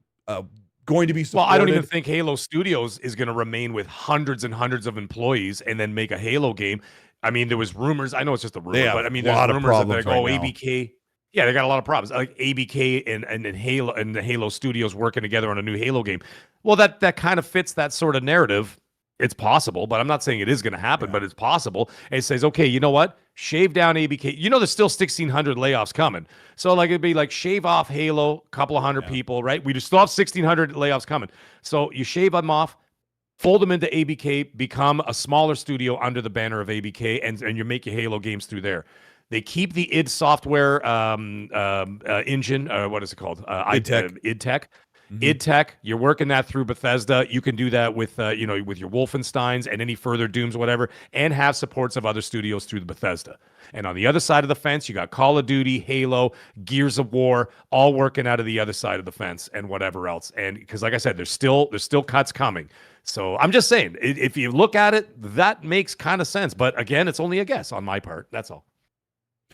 going to be supported. Well, I don't even think Halo Studios is going to remain with hundreds and hundreds of employees and then make a Halo game. I mean, there was rumors. I know it's just a rumor, but I mean, there's rumors that they're like, ABK. Yeah, they got a lot of problems. Like ABK and Halo and the Halo Studios working together on a new Halo game. Well, that kind of fits that sort of narrative. It's possible, but I'm not saying it is going to happen, but it's possible. And it says, okay, you know what? Shave down ABK. You know, there's still 1,600 layoffs coming. So, like, it'd be like shave off Halo, a couple of hundred people, right? We just still have 1,600 layoffs coming. So you shave them off, fold them into ABK, become a smaller studio under the banner of ABK, and you make your Halo games through there. They keep the id Software engine. What is it called? id Tech. Mm-hmm. id Tech. You're working that through Bethesda. You can do that with with your Wolfensteins and any further Dooms, whatever, and have supports of other studios through the Bethesda. And on the other side of the fence, you got Call of Duty, Halo, Gears of War, all working out of the other side of the fence, and whatever else. And because, like I said, there's still cuts coming. So I'm just saying, if you look at it, that makes kind of sense. But again, it's only a guess on my part. That's all.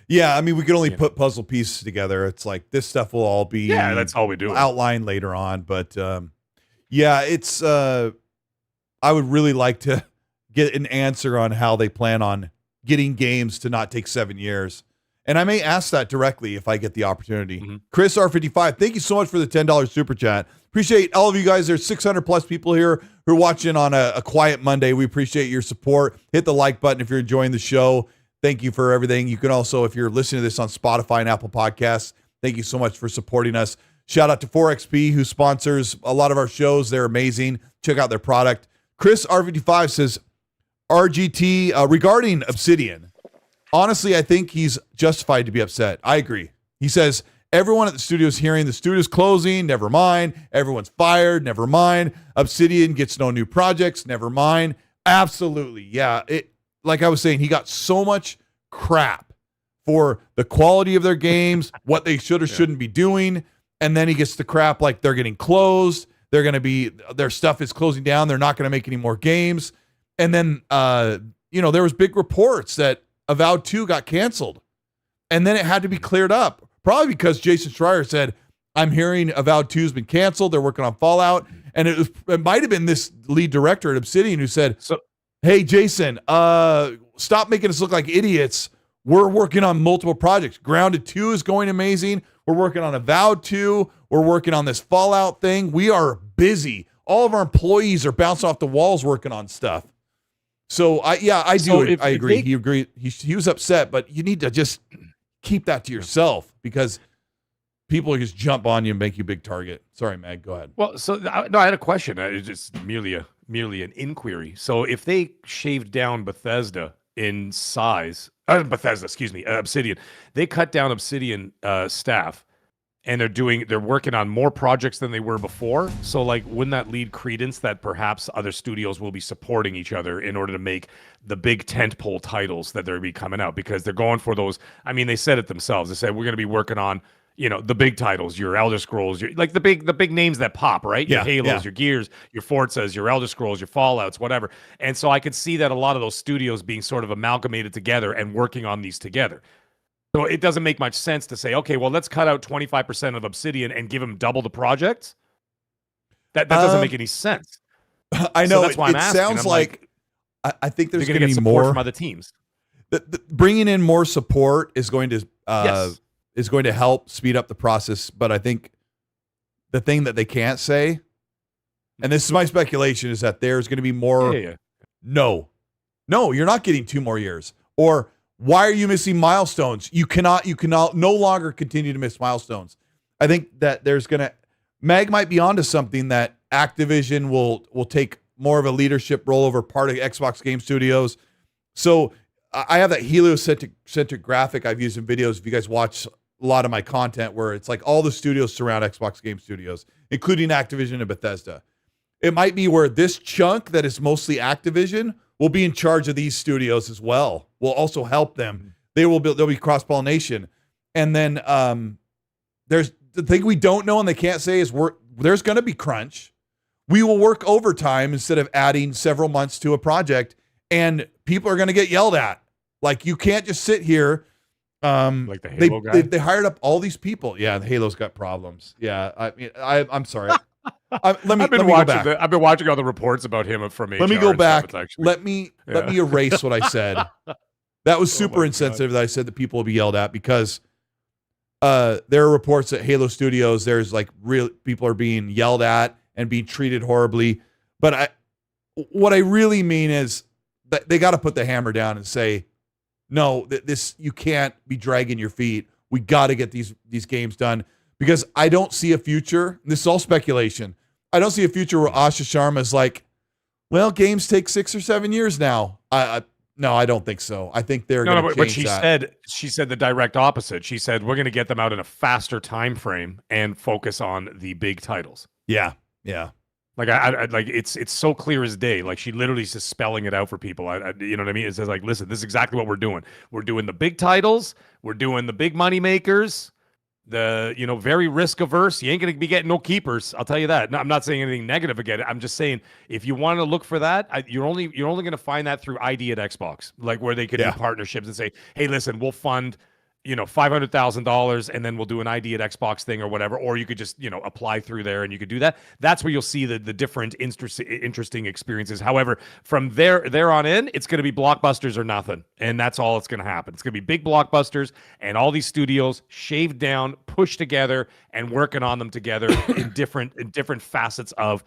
Yeah, I mean, we can only put puzzle pieces together. It's like this stuff will all be that's all we do. Outlined later on. But it's I would really like to get an answer on how they plan on getting games to not take 7 years. And I may ask that directly if I get the opportunity. Mm-hmm. Chris R55, thank you so much for the $10 super chat. Appreciate all of you guys. There's 600 plus people here who are watching on a quiet Monday. We appreciate your support. Hit the like button if you're enjoying the show. Thank you for everything. You can also, if you're listening to this on Spotify and Apple Podcasts, thank you so much for supporting us. Shout out to 4XP, who sponsors a lot of our shows. They're amazing. Check out their product. Chris R55 says, RGT, regarding Obsidian, honestly, I think he's justified to be upset. I agree. He says, everyone at the studio is hearing the studio's closing, never mind. Everyone's fired, never mind. Obsidian gets no new projects, never mind. Absolutely. Yeah. Like I was saying, he got so much crap for the quality of their games, what they should or shouldn't be doing. And then he gets the crap like they're getting closed. They're going to be, their stuff is closing down. They're not going to make any more games. And then, there was big reports that Avowed 2 got canceled. And then it had to be cleared up. Probably because Jason Schreier said, I'm hearing Avowed 2 has been canceled. They're working on Fallout. And it might have been this lead director at Obsidian who said, hey, Jason, stop making us look like idiots. We're working on multiple projects. Grounded 2 is going amazing. We're working on Avowed 2. We're working on this Fallout thing. We are busy. All of our employees are bouncing off the walls working on stuff. So, I agree. He agreed. He was upset, but you need to just keep that to yourself because people just jump on you and make you a big target. Sorry, Mag, go ahead. Well, I had a question. It's just merely an inquiry. So if they shaved down Bethesda in size, Obsidian, they cut down Obsidian staff, and they're working on more projects than they were before. So like, wouldn't that lead credence that perhaps other studios will be supporting each other in order to make the big tentpole titles that they're be coming out, because they're going for those. I mean, they said it themselves. They said, we're going to be working on, the big titles, your Elder Scrolls, like the big names that pop, right? Your Halos, your Gears, your Forzas, your Elder Scrolls, your Fallouts, whatever. And so I could see that a lot of those studios being sort of amalgamated together and working on these together. So it doesn't make much sense to say, okay, well, let's cut out 25% of Obsidian and give them double the projects. That doesn't make any sense. I know. So that's why I'm asking. Sounds like I think there's going to be support more from other teams. Bringing in more support is going to Yes. is going to help speed up the process. But I think the thing that they can't say, and this is my speculation, is that there's going to be more. No, you're not getting 2 more years. Or why are you missing milestones? You cannot no longer continue to miss milestones. I think that Mag might be onto something, that Activision will take more of a leadership role over part of Xbox Game Studios. So I have that heliocentric graphic I've used in videos. If you guys watch a lot of my content, where it's like all the studios surround Xbox Game Studios, including Activision and Bethesda. It might be where this chunk that is mostly Activision will be in charge of these studios as well. We'll also help them. There'll be cross-pollination. And then there's the thing we don't know and they can't say is there's going to be crunch. We will work overtime instead of adding several months to a project, and people are going to get yelled at. Like, you can't just sit here. Like the Halo guy? They hired up all these people. Yeah, the Halo's got problems. Yeah, I'm sorry. I've been watching all the reports about him from HR. Let me go back. Let me erase what I said. That was super insensitive that I said that people will be yelled at, because there are reports at Halo Studios. There's like real people are being yelled at and being treated horribly. But what I really mean is that they got to put the hammer down and say, no, this, you can't be dragging your feet. We got to get these games done, because I don't see a future. This is all speculation. I don't see a future where Asha Sharma is like, well, games take 6 or 7 years now. No, I don't think so. I think they're going to change that. She said the direct opposite. She said, we're going to get them out in a faster time frame and focus on the big titles. Yeah. Like I like it's so clear as day. Like, she literally is just spelling it out for people. You know what I mean? It says like, listen, this is exactly what we're doing. We're doing the big titles. We're doing the big money makers. The very risk averse. You ain't gonna be getting no keepers. I'll tell you that. No, I'm not saying anything negative again. I'm just saying, if you want to look for that, you're only gonna find that through ID at Xbox, like where they could do partnerships and say, hey, listen, we'll fund $500,000 and then we'll do an ID at Xbox thing or whatever. Or you could just apply through there and you could do that. That's where you'll see the different interesting experiences. However, from there on in, it's going to be blockbusters or nothing, and that's all it's going to happen. It's going to be big blockbusters and all these studios shaved down, pushed together, and working on them together in different facets of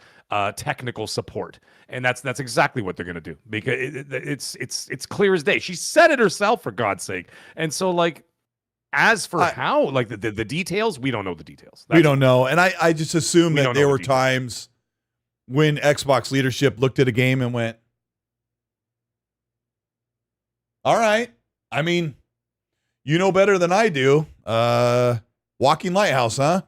technical support. And that's exactly what they're going to do, because it's clear as day. She said it herself, for God's sake. And so, like, as for how, like, the details, we don't know the details. We don't know. And I just assume that there were times when Xbox leadership looked at a game and went, all right, I mean, you know better than I do. Walking Lighthouse, huh?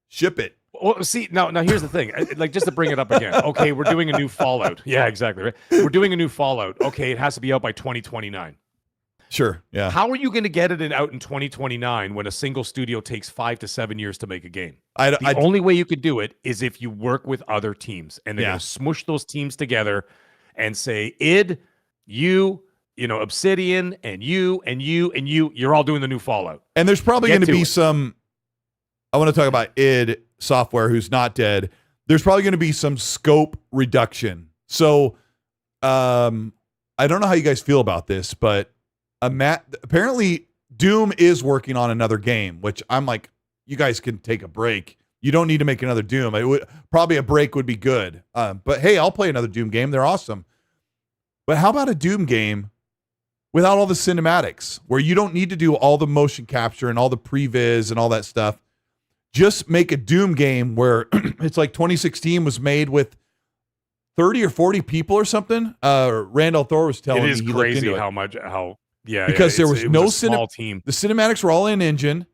Ship it. Well, see, now here's the thing. Like, just to bring it up again. Okay, we're doing a new Fallout. Yeah, exactly. Right? We're doing a new Fallout. Okay, it has to be out by 2029. Sure. Yeah. How are you going to get it out in 2029 when a single studio takes 5 to 7 years to make a game? The only way you could do it is if you work with other teams, and they're going to smush those teams together and say, id, you know, Obsidian, and you, you're all doing the new Fallout. And there's probably going to be some, I want to talk about id Software, who's not dead. There's probably going to be some scope reduction. So I don't know how you guys feel about this, but apparently Doom is working on another game, which I'm like, you guys can take a break. You don't need to make another Doom. Probably a break would be good. But hey, I'll play another Doom game. They're awesome. But how about a Doom game without all the cinematics, where you don't need to do all the motion capture and all the previs and all that stuff? Just make a Doom game where it's like 2016 was made with 30 or 40 people or something. Randall Thor was telling me. It is crazy how because there was no small team. The cinematics were all in engine.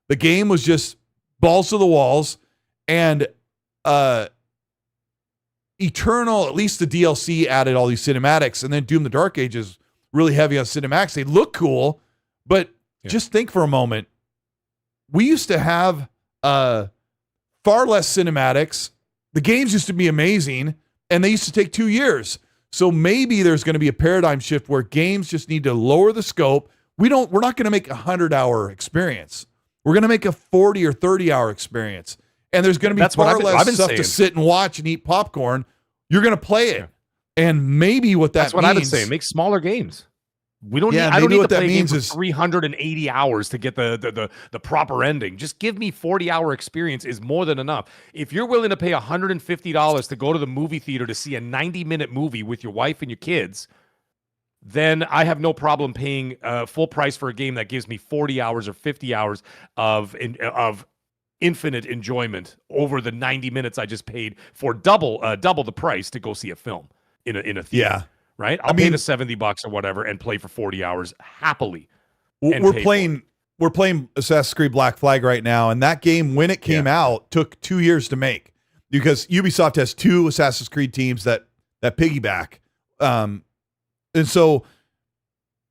The game was just balls to the walls, and Eternal, at least the DLC added all these cinematics, and then Doom the Dark Ages really heavy on cinematics. They look cool, but just think for a moment. We used to have far less cinematics. The games used to be amazing, and they used to take 2 years. So maybe there's going to be a paradigm shift where games just need to lower the scope. We're not going to make a 100-hour experience. We're going to make a 40 or 30-hour experience. And there's going to be far less stuff to sit and watch and eat popcorn. You're going to play it. And maybe what that means... That's what I've been saying. Make smaller games. We don't need, I don't need to play a game for 380 hours to get the proper ending. Just give me 40-hour experience is more than enough. If you're willing to pay $150 to go to the movie theater to see a 90-minute movie with your wife and your kids, then I have no problem paying full price for a game that gives me 40 hours or 50 hours of infinite enjoyment over the 90 minutes I just paid for double the price to go see a film in a theater. Yeah. Right? I'll pay the $70 or whatever and play for 40 hours happily. We're playing Assassin's Creed Black Flag right now, and that game, when it came out, took 2 years to make because Ubisoft has 2 Assassin's Creed teams that piggyback. And so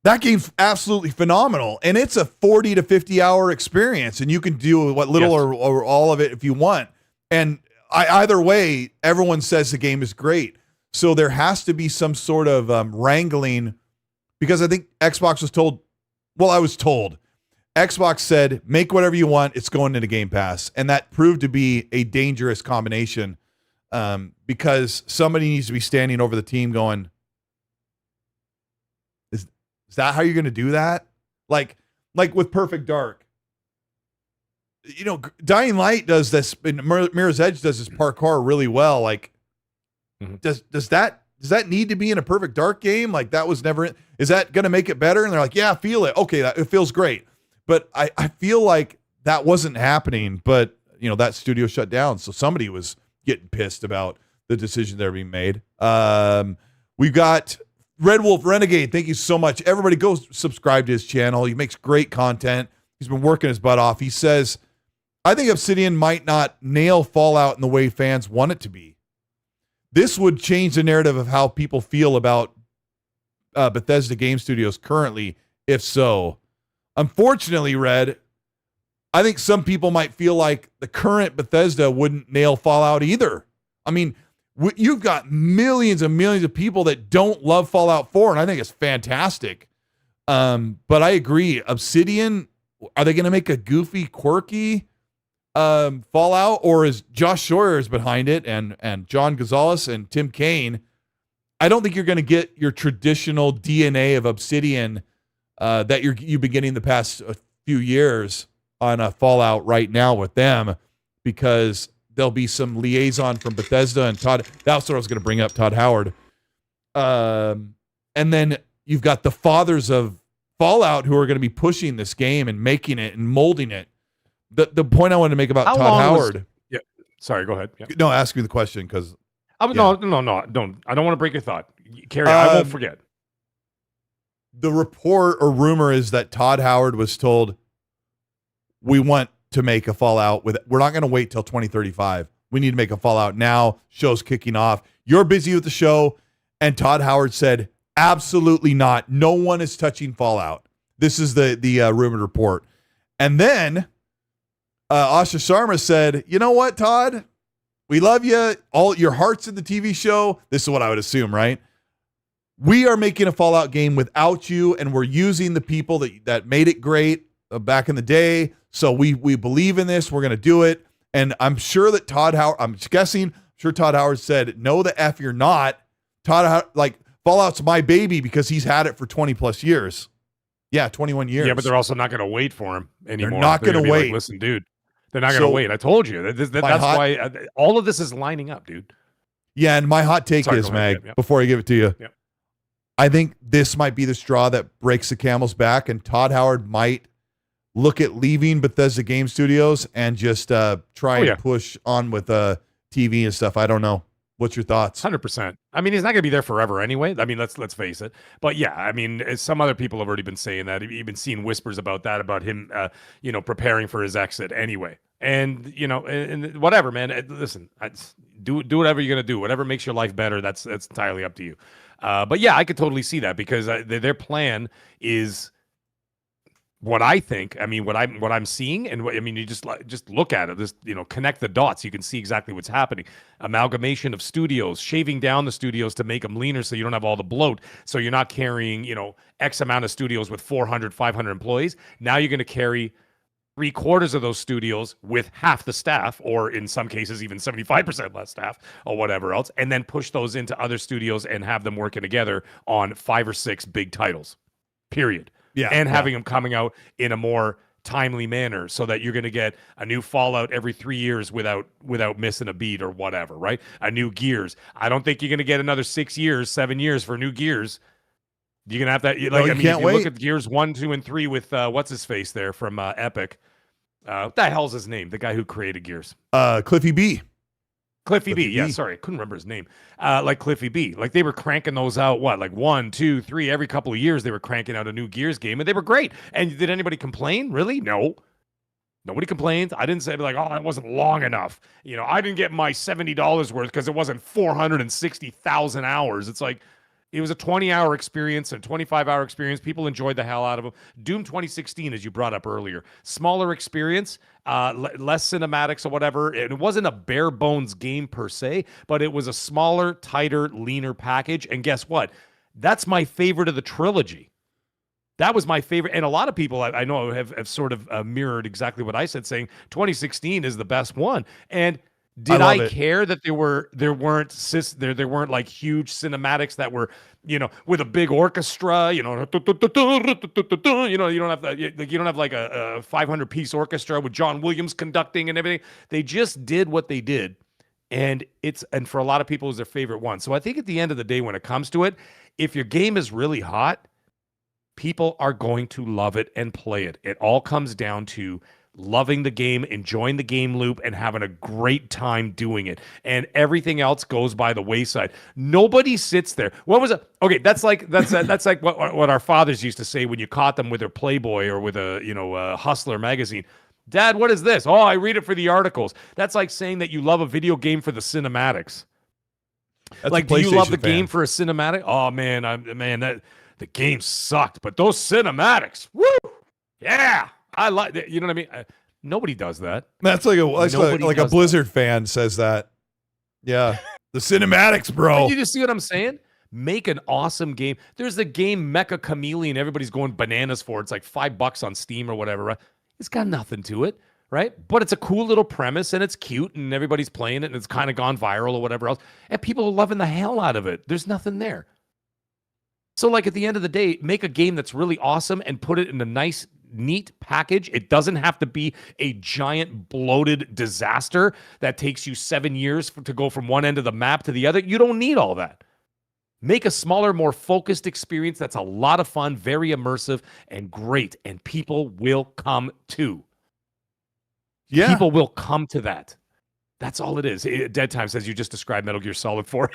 that game's absolutely phenomenal, and it's a 40 to 50-hour experience, and you can do what little or all of it if you want. And either way, everyone says the game is great. So there has to be some sort of wrangling, because I think Xbox was told, well, I was told, Xbox said, make whatever you want, it's going into Game Pass. And that proved to be a dangerous combination because somebody needs to be standing over the team going, is that how you're going to do that? Like with Perfect Dark. You know, Dying Light does this, and Mirror's Edge does this parkour really well. Like, does that need to be in a Perfect Dark game? Like, that was never in, is that going to make it better? And they're like, yeah, feel it. Okay, it feels great. But I feel like that wasn't happening. But, you know, that studio shut down. So somebody was getting pissed about the decision that are being made. We've got Red Wolf Renegade. Thank you so much. Everybody go subscribe to his channel. He makes great content. He's been working his butt off. He says, I think Obsidian might not nail Fallout in the way fans want it to be. This would change the narrative of how people feel about Bethesda Game Studios currently, if so. Unfortunately, Red, I think some people might feel like the current Bethesda wouldn't nail Fallout either. I mean, you've got millions and millions of people that don't love Fallout 4, and I think it's fantastic. But I agree. Obsidian, are they going to make a goofy, quirky Fallout, or is Josh Sawyer's behind it and John Gonzalez and Tim Kaine? I don't think you're going to get your traditional DNA of Obsidian that you've been getting the past few years on a Fallout right now with them, because there'll be some liaison from Bethesda and Todd. That's what I was going to bring up, Todd Howard. And then you've got the fathers of Fallout who are going to be pushing this game and making it and molding it. The point I wanted to make about Todd Howard. Sorry, go ahead. Yeah. No, ask me the question because. No, don't. I don't want to break your thought. Carry on. I won't forget. the report or rumor is that Todd Howard was told, we want to make a Fallout we're not going to wait till 2035. We need to make a Fallout now. Show's kicking off. You're busy with the show. And Todd Howard said, absolutely not. No one is touching Fallout. This is the rumored report. And then Asha Sharma said, you know what, Todd? We love you. All your heart's in the TV show. This is what I would assume, right? We are making a Fallout game without you, and we're using the people that made it great back in the day. So we believe in this. We're going to do it. And I'm sure that Todd Howard, I'm sure Todd Howard said, no, the F you're not. Todd, Fallout's my baby because he's had it for 20 plus years. Yeah, 21 years. Yeah, but they're also not going to wait for him anymore. They're not going to wait. Like, listen, dude, they're not going to wait. I told you. That's why all of this is lining up, dude. Yeah, and my hot take is, Mag, before I give it to you, I think this might be the straw that breaks the camel's back, and Todd Howard might look at leaving Bethesda Game Studios and just try and push on with TV and stuff. I don't know. What's your thoughts? 100%. I mean, he's not going to be there forever anyway. I mean, let's face it. But yeah, I mean, some other people have already been saying that. You've been seeing whispers about that, about him, preparing for his exit anyway. And and whatever, man. Listen, do whatever you're going to do. Whatever makes your life better. That's entirely up to you. But yeah, I could totally see that because their plan is what I think. I mean, what I'm seeing, and you just look at it. Just connect the dots. You can see exactly what's happening. Amalgamation of studios, shaving down the studios to make them leaner, so you don't have all the bloat. So you're not carrying X amount of studios with 400, 500 employees. Now you're going to carry 3/4 of those studios with half the staff, or in some cases even 75% less staff, or whatever else, and then push those into other studios and have them working together on 5 or 6 big titles. Period. Yeah, and having them coming out in a more timely manner so that you're going to get a new Fallout every 3 years without missing a beat or whatever, right? A new Gears. I don't think you're going to get another 6 years, 7 years for new Gears. You're going to have that. If you look at Gears 1, 2, and 3 with what's his face there from Epic. What the hell's his name? The guy who created Gears. Cliffy B. Cliffy B. Yeah, sorry. I couldn't remember his name. Like Cliffy B. Like they were cranking those out, 1, 2, 3, every couple of years they were cranking out a new Gears game, and they were great. And did anybody complain? Really? No. Nobody complains. I didn't say like, oh, that wasn't long enough. I didn't get my $70 worth because it wasn't 460,000 hours. It's like, it was a 20-hour experience, a 25-hour experience. People enjoyed the hell out of them. Doom 2016, as you brought up earlier, smaller experience, less cinematics or whatever. It wasn't a bare bones game per se, but it was a smaller, tighter, leaner package. And guess what? That's my favorite of the trilogy. That was my favorite. And a lot of people I know have sort of mirrored exactly what I said, saying 2016 is the best one. And did I care that there weren't like huge cinematics that were, with a big orchestra, you don't have like a 500-piece orchestra with John Williams conducting and everything. They just did what they did. And for a lot of people, it was their favorite one. So I think at the end of the day, when it comes to it, if your game is really hot, people are going to love it and play it. It all comes down to loving the game, enjoying the game loop, and having a great time doing it. And everything else goes by the wayside. Nobody sits there. What was it? Okay, that's like what our fathers used to say when you caught them with their Playboy or with a Hustler magazine. Dad, what is this? Oh, I read it for the articles. That's like saying that you love a video game for the cinematics. That's like, do you love the game for a cinematic? Oh man, the game sucked, but those cinematics, woo, yeah. I like that. You know what I mean? Nobody does that. That's like a Blizzard fan says that. Yeah. The cinematics, bro. You just see what I'm saying? Make an awesome game. There's the game Mecha Chameleon. Everybody's going bananas for. It's like $5 on Steam or whatever. Right? It's got nothing to it, right? But it's a cool little premise and it's cute and everybody's playing it and it's kind of gone viral or whatever else. And people are loving the hell out of it. There's nothing there. So like at the end of the day, make a game that's really awesome and put it in a nice, neat package. It doesn't have to be a giant bloated disaster that takes you 7 years to go from one end of the map to the other. You don't need all that. Make a smaller, more focused experience that's a lot of fun, very immersive, and great. And people will come to. Yeah. People will come to that. That's all it is. Dead Time says you just described Metal Gear Solid 4.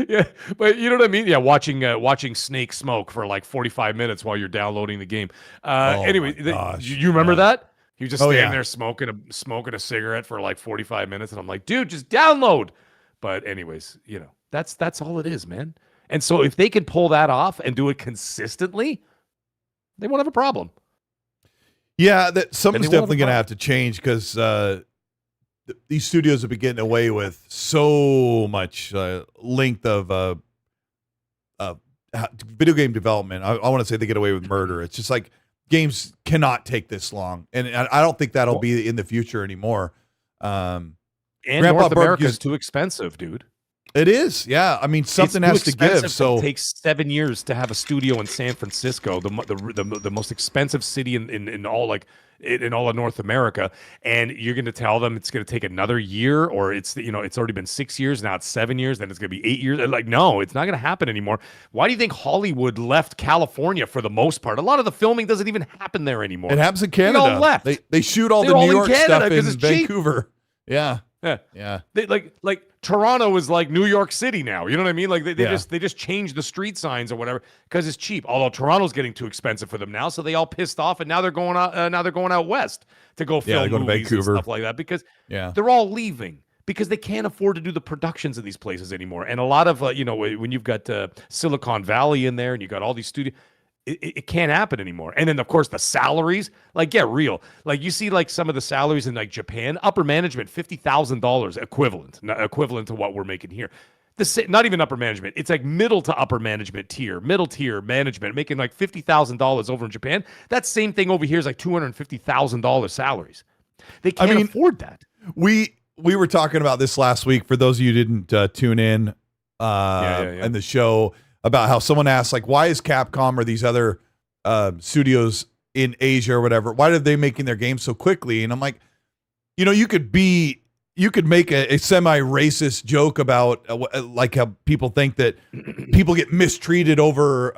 Yeah, but you know what I mean? Yeah, watching Snake smoke for like 45 minutes while you're downloading the game. Oh Anyway, my gosh. you remember Yeah. that? He was just Oh standing yeah. there smoking a cigarette for like 45 minutes, and I'm like, dude, just download. But anyways, that's all it is, man. And so if they can pull that off and do it consistently, they won't have a problem. Yeah, that something's Then they won't definitely have a going to problem. have to change because these studios have been getting away with so much length of video game development. I want to say they get away with murder. It's just like games cannot take this long, and I don't think that'll Well, be in the future anymore. and Grandpa North America Barbecue's is too expensive, dude. It is, yeah. I mean, something It's has too to give. expensive So it takes 7 years to have a studio in San Francisco, the most expensive city in all in all of North America, and you're going to tell them it's going to take another year, or it's already been 6 years, now it's 7 years, then it's going to be 8 years. Like, no, it's not going to happen anymore. Why do you think Hollywood left California for the most part? A lot of the filming doesn't even happen there anymore. it happens in They Canada. all left. They shoot all They're the all New in York Canada stuff 'cause in it's cheap. Vancouver. Yeah, Yeah. yeah. They like Toronto is like New York City now. You know what I mean? Like they Yeah. just change the street signs or whatever because it's cheap. Although Toronto's getting too expensive for them now, so they all pissed off and now they're going out. Now they're going out west to go Yeah, film they're going to movies and Vancouver. stuff like that because Yeah. they're all leaving because they can't afford to do the productions in these places anymore. And a lot of when you've got Silicon Valley in there and you got all these studios. It can't happen anymore. And then, of course, the salaries, like, get real. Like, you see, like, some of the salaries in, like, Japan, upper management, $50,000 equivalent to what we're making here. Not even upper management. It's like middle to upper management tier, middle tier management, making, like, $50,000 over in Japan. That same thing over here is, like, $250,000 salaries. They can't afford that. We were talking about this last week. For those of you who didn't tune in in the show, about how someone asked, like, why is Capcom or these other studios in Asia or whatever, why are they making their games so quickly? And I'm like, you could make a semi-racist joke about like how people think that people get mistreated over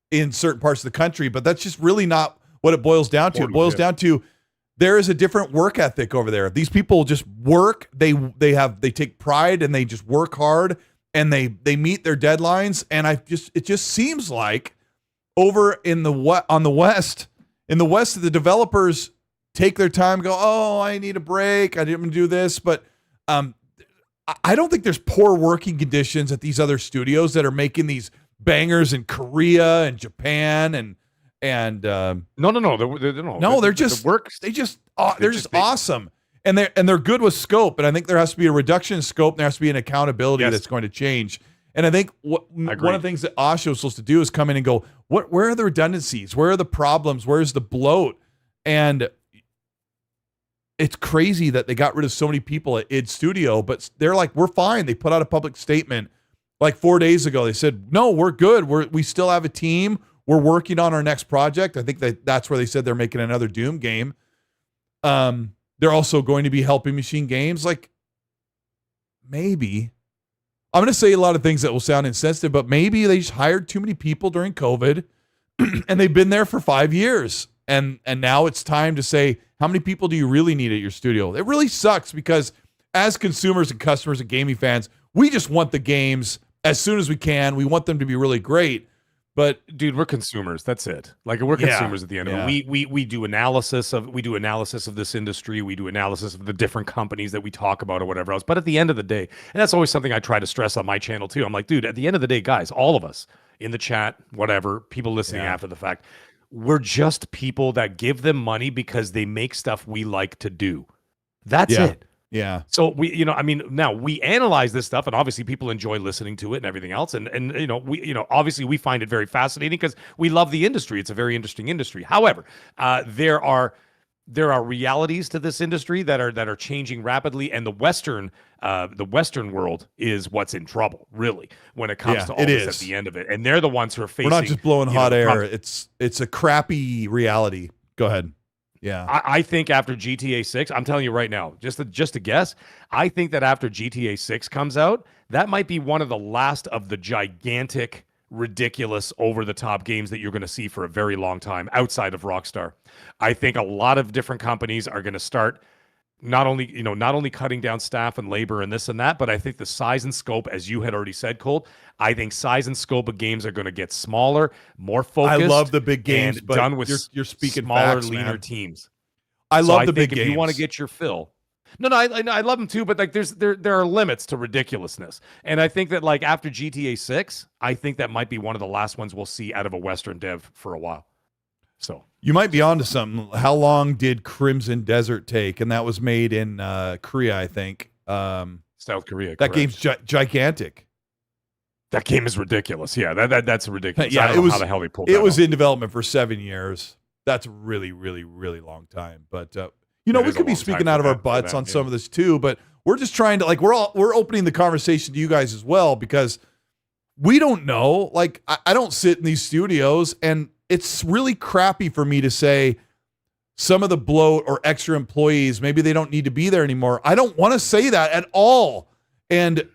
in certain parts of the country, but that's just really not what it boils down to. It boils down to there is a different work ethic over there. These people just work. They take pride and they just work hard. And they meet their deadlines, and it just seems like over in the West, the developers take their time, go, oh, I need a break, I didn't do this, but I don't think there's poor working conditions at these other studios that are making these bangers in Korea and Japan and no, they're just awesome. And they're good with scope, and I think there has to be a reduction in scope, and there has to be an accountability that's going to change. And I think one of the things that Osho is supposed to do is come in and go, where are the redundancies? Where are the problems? Where's the bloat? And it's crazy that they got rid of so many people at id Studio, but they're like, we're fine. They put out a public statement like 4 days ago. They said, no, we're good. We still have a team. We're working on our next project. I think that's where they said they're making another Doom game. They're also going to be helping Machine Games. Like, maybe. I'm going to say a lot of things that will sound insensitive, but maybe they just hired too many people during COVID and they've been there for 5 years. And now it's time to say, how many people do you really need at your studio? It really sucks because as consumers and customers and gaming fans, we just want the games as soon as we can. We want them to be really great. But dude, we're consumers. That's it. Like, we're consumers at the end of it. We do analysis of this industry. We do analysis of the different companies that we talk about or whatever else. But at the end of the day, and that's always something I try to stress on my channel too. I'm like, dude, at the end of the day, guys, all of us in the chat, whatever, people listening after the fact, we're just people that give them money because they make stuff we like to do. That's it. Yeah. So now we analyze this stuff, and obviously people enjoy listening to it and everything else. And obviously we find it very fascinating because we love the industry. It's a very interesting industry. However, there are realities to this industry that are changing rapidly, and the Western world is what's in trouble, really, when it comes to all this at the end of it. And they're the ones who are facing. We're not just blowing hot air. It's a crappy reality. Go ahead. Yeah, I think after GTA 6, I'm telling you right now, just a guess, I think that after GTA 6 comes out, that might be one of the last of the gigantic, ridiculous, over-the-top games that you're going to see for a very long time outside of Rockstar. I think a lot of different companies are going to start not only cutting down staff and labor and this and that, but I think the size and scope, as you had already said, Colt, I think size and scope of games are going to get smaller, more focused. I love the big games, and but done with you're speaking smaller, facts, leaner man. teams. I So love the think big if games. you want to get your fill. No, I love them too, but like there are limits to ridiculousness. And I think that like after GTA 6, I think that might be one of the last ones we'll see out of a Western dev for a while. So You might be onto something. How long did Crimson Desert take? And that was made in Korea, I think. South Korea. That correct. game's gigantic. That game is ridiculous. Yeah, that's ridiculous. Yeah, I don't know how the hell they pulled that It was off. in development for 7 years. That's a really, really, really long time. But we That is could a be long speaking time out for of our that- for butts that, on yeah. some of this too. But we're just trying to we're opening the conversation to you guys as well, because we don't know. Like I don't sit in these studios, and it's really crappy for me to say some of the bloat or extra employees, maybe they don't need to be there anymore. I don't want to say that at all. And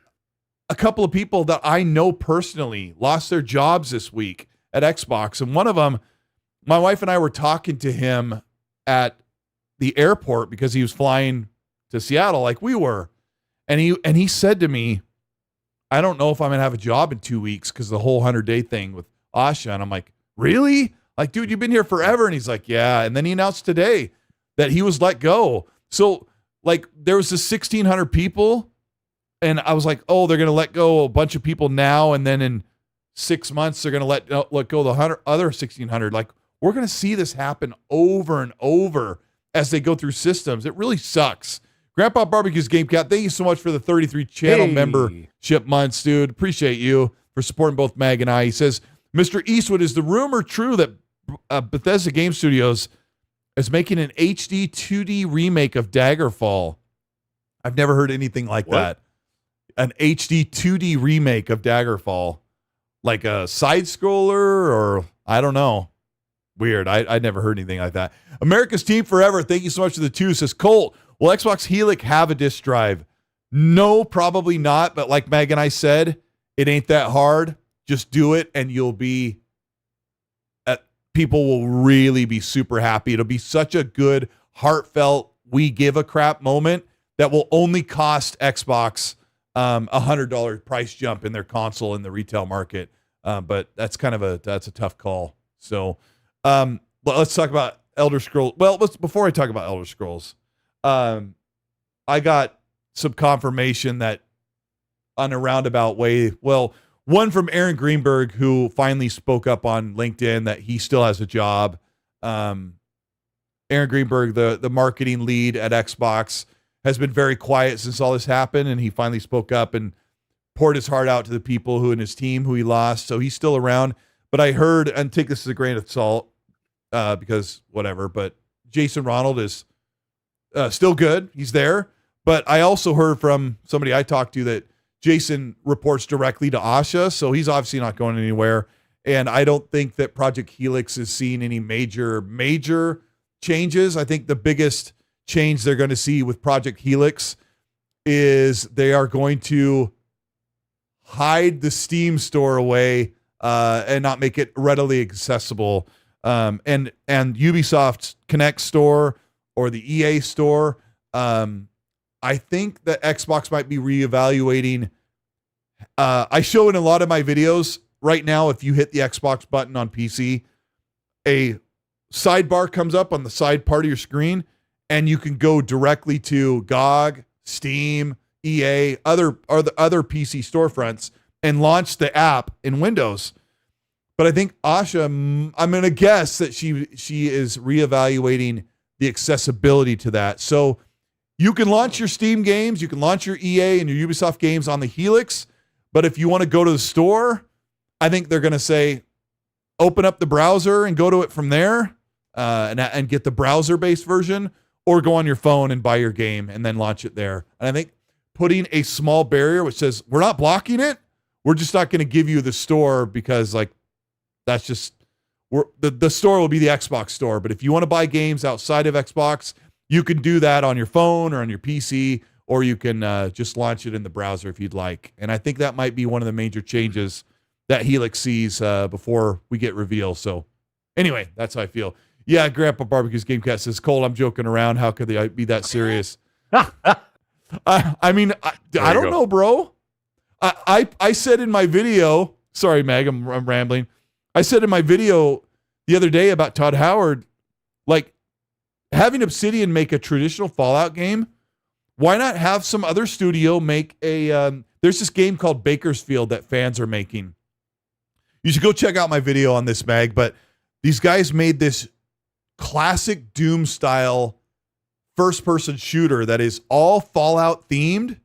a couple of people that I know personally lost their jobs this week at Xbox. And one of them, my wife and I were talking to him at the airport because he was flying to Seattle like we were. And he said to me, I don't know if I'm going to have a job in 2 weeks because of the whole 100-day thing with Asha. And I'm like, really? Like, dude, you've been here forever. And he's like, yeah. And then he announced today that he was let go. So like there was this 1,600 people. And I was like, oh, they're going to let go a bunch of people now. And then in 6 months, they're going to let go the other 1,600. Like, we're going to see this happen over and over as they go through systems. It really sucks. Grandpa Barbecue's Game Cat, thank you so much for the 33 channel membership months, dude. Appreciate you for supporting both Mag and I. He says, Mr. Eastwood, is the rumor true that Bethesda Game Studios is making an HD 2D remake of Daggerfall? I've never heard anything like that. An HD 2D remake of Daggerfall, like a side scroller, or I don't know. Weird. I'd never heard anything like that. America's Team Forever, thank you so much for the 2. Says, Colt, will Xbox Helix have a disk drive? No, probably not. But like Meg and I said, it ain't that hard. Just do it, and you'll be. People will really be super happy. It'll be such a good, heartfelt, we give a crap moment that will only cost Xbox $100 price jump in their console in the retail market. But that's kind of that's a tough call. So let's talk about Elder Scrolls. Well, before I talk about Elder Scrolls, I got some confirmation that on a roundabout way, one from Aaron Greenberg, who finally spoke up on LinkedIn that he still has a job. Aaron Greenberg, the marketing lead at Xbox, has been very quiet since all this happened, and he finally spoke up and poured his heart out to the people who in his team who he lost. So he's still around. But I heard, and take this as a grain of salt, because whatever, but Jason Ronald is still good. He's there. But I also heard from somebody I talked to that Jason reports directly to Asha, so he's obviously not going anywhere. And I don't think that Project Helix is seeing any major changes. I think the biggest change they're going to see with Project Helix is they are going to hide the Steam store away and not make it readily accessible. And Ubisoft's Connect store or the EA store, I think that Xbox might be reevaluating. I show in a lot of my videos right now, if you hit the Xbox button on PC, a sidebar comes up on the side part of your screen, and you can go directly to GOG, Steam, EA, other PC storefronts, and launch the app in Windows. But I think Asha, I'm going to guess that she is reevaluating the accessibility to that. So you can launch your Steam games, you can launch your EA and your Ubisoft games on the Helix, but if you want to go to the store, I think they're going to say, open up the browser and go to it from there, and get the browser-based version, or go on your phone and buy your game and then launch it there. And I think putting a small barrier which says, we're not blocking it, we're just not going to give you the store because that's just, the store will be the Xbox store. But if you want to buy games outside of Xbox, you can do that on your phone or on your PC, or you can just launch it in the browser if you'd like. And I think that might be one of the major changes that Helix sees before we get reveal. So anyway, that's how I feel. Yeah, Grandpa Barbecue's Game Cat says, Cole, I'm joking around. How could they be that serious? I mean, I don't know, bro. I said in my video, sorry, Meg, I'm rambling. I said in my video the other day about Todd Howard, like having Obsidian make a traditional Fallout game. Why not have some other studio make a, there's this game called Bakersfield that fans are making. You should go check out my video on this, Mag, but these guys made this classic Doom style first-person shooter that is all Fallout themed,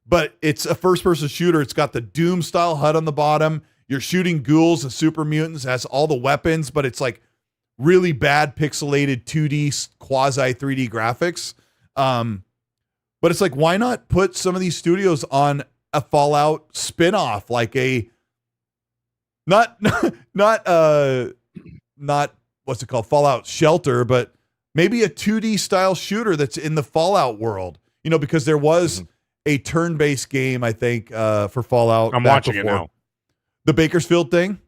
but it's a first-person shooter. It's got the Doom style HUD on the bottom. You're shooting ghouls and super mutants. It has all the weapons, but it's like really bad pixelated 2D quasi 3D graphics. But it's like, why not put some of these studios on a Fallout spin-off, like a not what's it called, Fallout Shelter, but maybe a 2D style shooter that's in the Fallout world, you know, because there was a turn-based game, I think, for Fallout. I'm watching it now. The Bakersfield thing?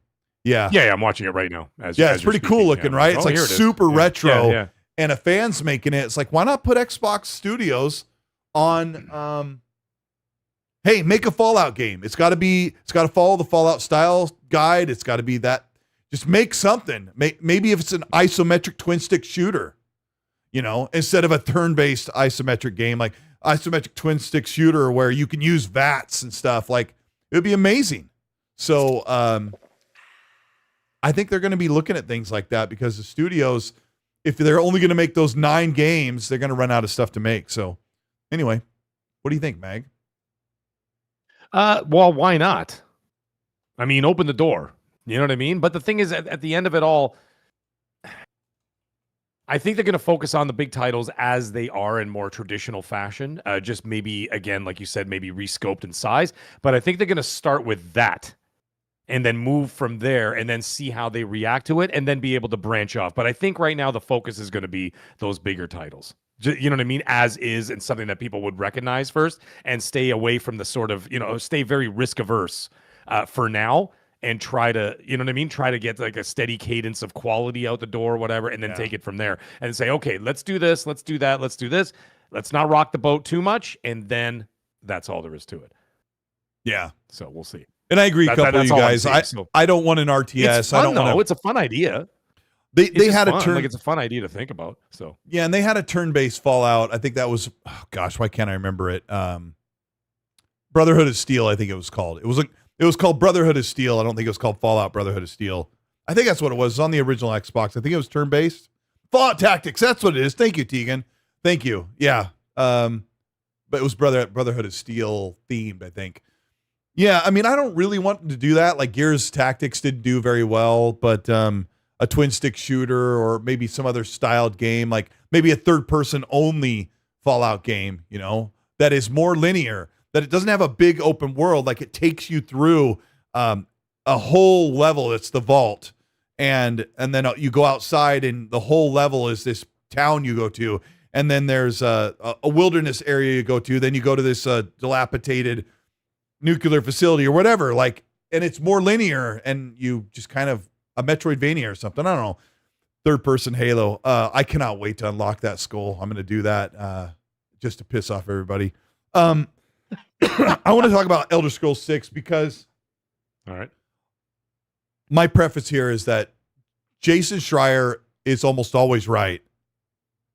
Yeah, I'm watching it right now. It's pretty cool looking, right? It's like super retro, and a fan's making it. It's like, why not put Xbox Studios on, hey, make a Fallout game. It's got to follow the Fallout style guide. It's got to be that. Just make something. Maybe if it's an isometric twin stick shooter, you know, instead of a turn-based isometric game, like isometric twin stick shooter where you can use VATs and stuff. Like, it would be amazing. So I think they're going to be looking at things like that because the studios, if they're only going to make those 9 games, they're going to run out of stuff to make. So anyway, what do you think, Mag? Well, why not? I mean, open the door. You know what I mean? But the thing is, at the end of it all, I think they're going to focus on the big titles as they are in more traditional fashion. Just maybe, again, like you said, maybe rescoped in size. But I think they're going to start with that and then move from there and then see how they react to it and then be able to branch off. But I think right now the focus is going to be those bigger titles. You know what I mean? As is, and something that people would recognize first and stay away from the sort of, you know, stay very risk averse for now. And try to, you know what I mean? Try to get like a steady cadence of quality out the door or whatever, and then take it from there and say, okay, let's do this, let's do that, let's do this. Let's not rock the boat too much. And then that's all there is to it. Yeah. So we'll see. And I agree, a couple of you guys. I don't want an RTS. It's fun, I don't want it's a fun idea. They had a turn. Like, it's a fun idea to think about. So yeah, and they had a turn-based Fallout. I think that was, oh gosh, why can't I remember it? Brotherhood of Steel, I think it was called. It was called Brotherhood of Steel. I don't think it was called Fallout Brotherhood of Steel. I think that's what it was. It was on the original Xbox. I think it was turn-based. Fallout Tactics, that's what it is. Thank you, Tegan. Thank you. Yeah. But it was Brotherhood of Steel themed, I think. Yeah, I mean, I don't really want to do that. Like Gears Tactics didn't do very well, but a twin-stick shooter or maybe some other styled game, like maybe a third-person only Fallout game, you know, that is more linear, that it doesn't have a big open world. Like it takes you through a whole level. It's the vault. And then you go outside and the whole level is this town you go to. And then there's a wilderness area you go to. Then you go to this dilapidated nuclear facility or whatever. Like, and it's more linear and you just kind of a Metroidvania or something. I don't know. Third person Halo. I cannot wait to unlock that skull. I'm going to do that just to piss off everybody. I want to talk about Elder Scrolls 6 because all right. My preface here is that Jason Schreier is almost always right.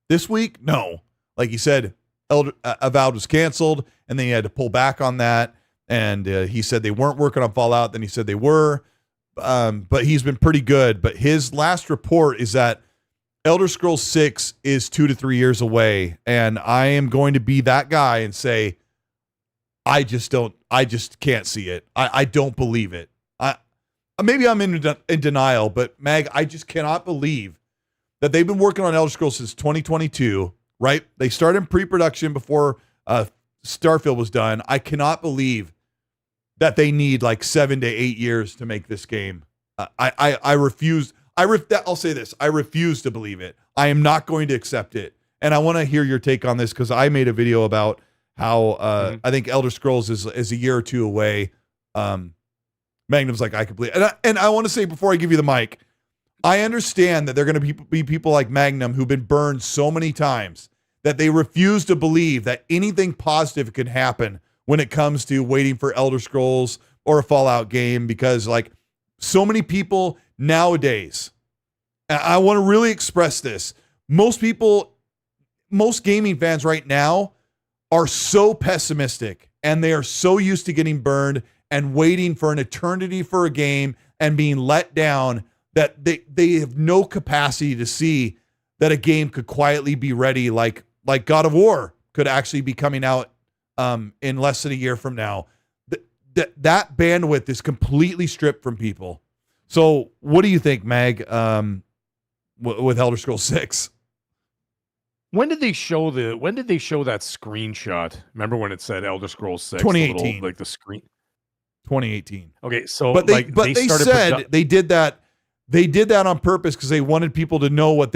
This week, no. Like he said, Avowed was canceled, and then he had to pull back on that. And he said they weren't working on Fallout. Then he said they were. But he's been pretty good. But his last report is that Elder Scrolls 6 is 2 to 3 years away. And I am going to be that guy and say, I just can't see it. I don't believe it. Maybe I'm in denial, but Mag, I just cannot believe that they've been working on Elder Scrolls since 2022, right? They started in pre-production before Starfield was done. I cannot believe that they need like 7 to 8 years to make this game. I refuse. I'll say this. I refuse to believe it. I am not going to accept it. And I want to hear your take on this because I made a video about how I think Elder Scrolls is a year or two away. Magnum's like, I could believe it. And I want to say before I give you the mic, I understand that there are going to be people like Magnum who've been burned so many times that they refuse to believe that anything positive can happen when it comes to waiting for Elder Scrolls or a Fallout game, because like so many people nowadays, and I want to really express this, most gaming fans right now are so pessimistic, and they are so used to getting burned and waiting for an eternity for a game and being let down that they have no capacity to see that a game could quietly be ready, like God of War could actually be coming out in less than a year from now. That bandwidth is completely stripped from people. So what do you think, Mag, with Elder Scrolls 6? When did they show that screenshot? Remember when it said Elder Scrolls 6? 2018. Like the screen. 2018. Okay, so but they said they did that on purpose because they wanted people to know what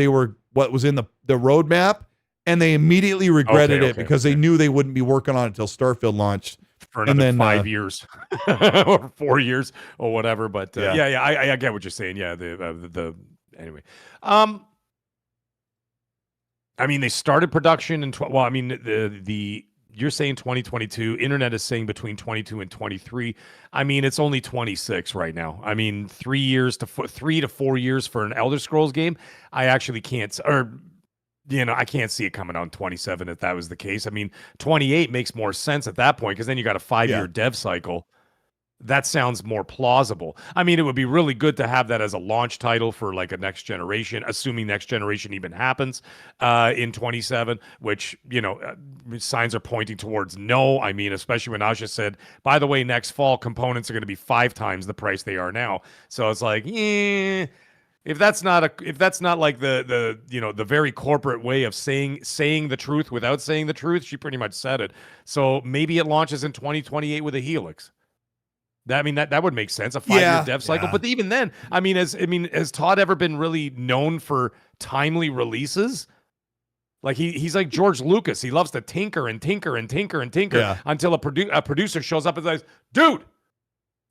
was in the roadmap, and they immediately regretted it because they knew they wouldn't be working on it until Starfield launched for another 5 years or 4 years or whatever. But I get what you're saying. Yeah, anyway. I mean, they started production in you're saying 2022. Internet is saying between 22 and 23. I mean, it's only 26 right now. I mean, 3 to 4 years for an Elder Scrolls game. I actually can't, I can't see it coming out in 27 if that was the case. I mean, 28 makes more sense at that point because then you got a 5-year dev cycle. That sounds more plausible. I mean, it would be really good to have that as a launch title for like a next generation, assuming next generation even happens in 27, which, signs are pointing towards no. I mean, especially when Asha said, by the way, next fall components are going to be 5 times the price they are now. So it's like, if that's not like the very corporate way of saying the truth without saying the truth, she pretty much said it. So maybe it launches in 2028 with a Helix. That would make sense, a 5-year dev cycle. But even then, has Todd ever been really known for timely releases? Like he's like George Lucas. He loves to tinker and tinker and tinker and tinker until a producer shows up and says, "Dude,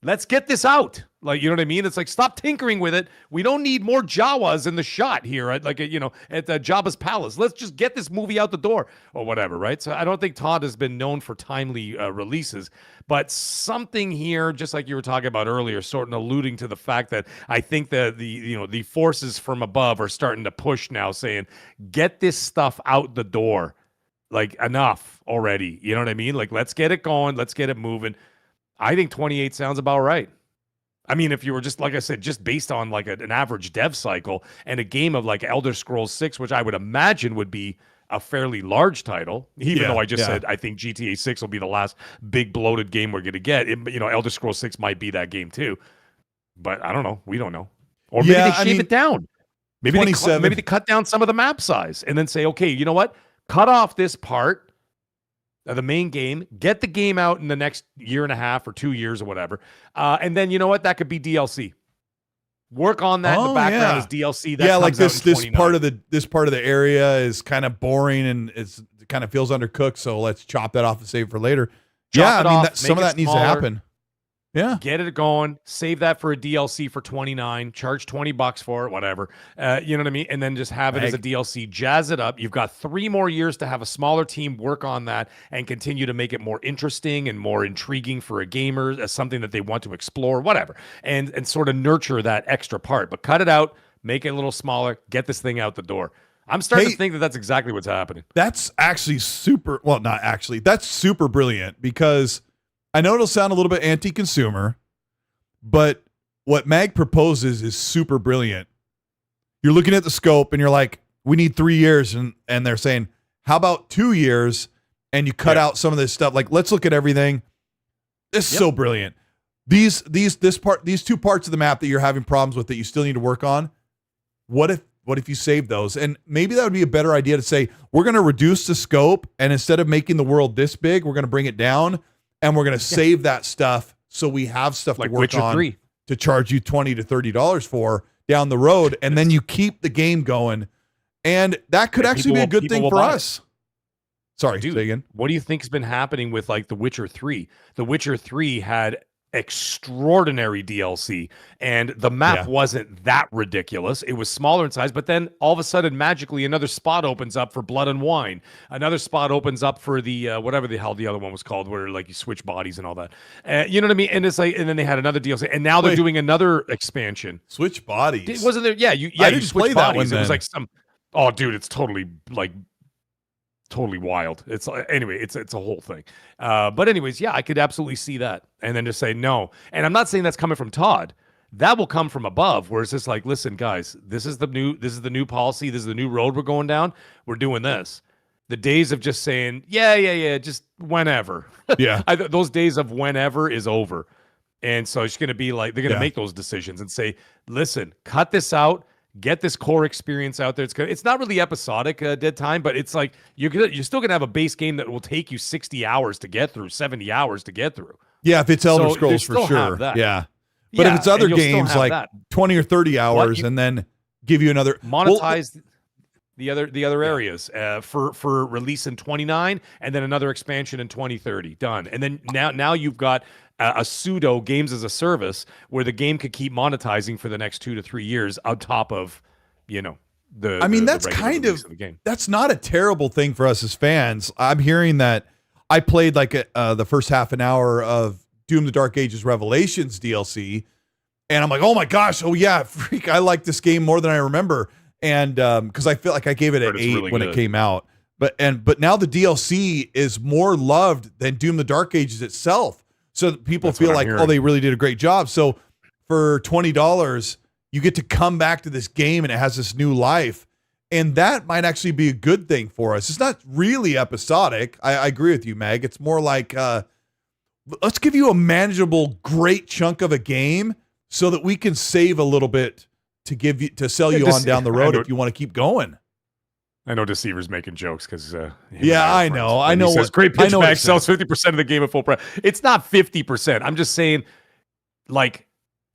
let's get this out." Like, you know what I mean? It's like, stop tinkering with it. We don't need more Jawas in the shot here at Jabba's palace. Let's just get this movie out the door or whatever, right? So I don't think Todd has been known for timely releases, but something here, just like you were talking about earlier, sort of alluding to the fact that I think that the forces from above are starting to push now, saying, get this stuff out the door. Like, enough already. You know what I mean? Like, let's get it going. Let's get it moving. I think 28 sounds about right. I mean, if you were just, like I said, just based on like an average dev cycle and a game of like Elder Scrolls 6, which I would imagine would be a fairly large title, even though I just said I think GTA 6 will be the last big bloated game we're going to get. Elder Scrolls 6 might be that game too. But I don't know. We don't know. Or maybe they shave it down. Maybe they cut down some of the map size and then say, okay, you know what? Cut off this part of the main game, get the game out in the next year and a half or 2 years or whatever. And then, you know what? That could be DLC. Work on that in the background as DLC. That like this part of the area is kind of boring and it kind of feels undercooked. So let's chop that off and save for later. Some of that needs to happen. Yeah. Get it going. Save that for a DLC for $29. Charge $20 for it, whatever. You know what I mean? And then just have it as a DLC. Jazz it up. You've got 3 more years to have a smaller team work on that and continue to make it more interesting and more intriguing for a gamer as something that they want to explore, whatever. And sort of nurture that extra part. But cut it out. Make it a little smaller. Get this thing out the door. I'm starting to think that that's exactly what's happening. That's actually that's super brilliant because I know it'll sound a little bit anti-consumer, but what Mag proposes is super brilliant. You're looking at the scope and you're like, we need 3 years. And they're saying, how about 2 years? And you cut out some of this stuff. Like, let's look at everything. This is so brilliant. These 2 parts of the map that you're having problems with that you still need to work on. What if you save those? And maybe that would be a better idea to say, we're going to reduce the scope. And instead of making the world this big, we're going to bring it down. And we're going to save that stuff so we have stuff like to work Witcher on 3. To charge you $20 to $30 for down the road. And then you keep the game going. And that could actually be a good thing for us. Sorry, dude, say again. What do you think has been happening with like The Witcher 3? The Witcher 3 had extraordinary DLC, and the map wasn't that ridiculous. It was smaller in size, but then all of a sudden, magically, another spot opens up for Blood and Wine. Another spot opens up for the whatever the hell the other one was called, where like you switch bodies and all that. You know what I mean? And it's like, and then they had another DLC, and now they're doing another expansion. Switch bodies? Wasn't there? Yeah, you switch bodies. It was like some. Oh, dude, it's totally wild. It's anyway, it's a whole thing. But anyways, yeah, I could absolutely see that, and then just say no. And I'm not saying that's coming from Todd. That will come from above, where it's just like, listen, guys, this is the new policy. This is the new road we're going down. We're doing this. The days of just saying, yeah, just whenever. Yeah, those days of whenever is over. And so it's going to be like, they're going to make those decisions and say, listen, cut this out. Get this core experience out there. It's not really episodic dead time, but it's like you're still gonna have a base game that will take you 60 hours to get through, 70 hours to get through. Yeah, if it's Elder Scrolls for sure. Yeah. But if it's other games like 20 or 30 hours and then give you another monetize the other areas for release in 29 and then another expansion in 2030. Done. And then now you've got a pseudo games as a service where the game could keep monetizing for the next 2 to 3 years on top of, that's kind of the game. That's not a terrible thing for us as fans. I'm hearing that I played like the first half an hour of Doom the Dark Ages Revelations DLC, and I'm like, oh my gosh, oh yeah, freak, I like this game more than I remember. And because I feel like I gave it an 8 really when it came out. But now the DLC is more loved than Doom the Dark Ages itself. So people feel like, oh, they really did a great job. So for $20, you get to come back to this game and it has this new life. And that might actually be a good thing for us. It's not really episodic. I agree with you, Meg. It's more like, let's give you a manageable, great chunk of a game so that we can save a little bit to sell you on down the road if you want to keep going. I know Deceiver's making jokes because I know. He says, great pitchback sells 50% of the game at full price. It's not 50%. I'm just saying like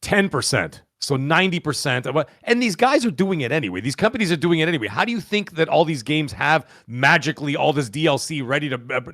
10%. So 90% of and these guys are doing it anyway. These companies are doing it anyway. How do you think that all these games have magically all this DLC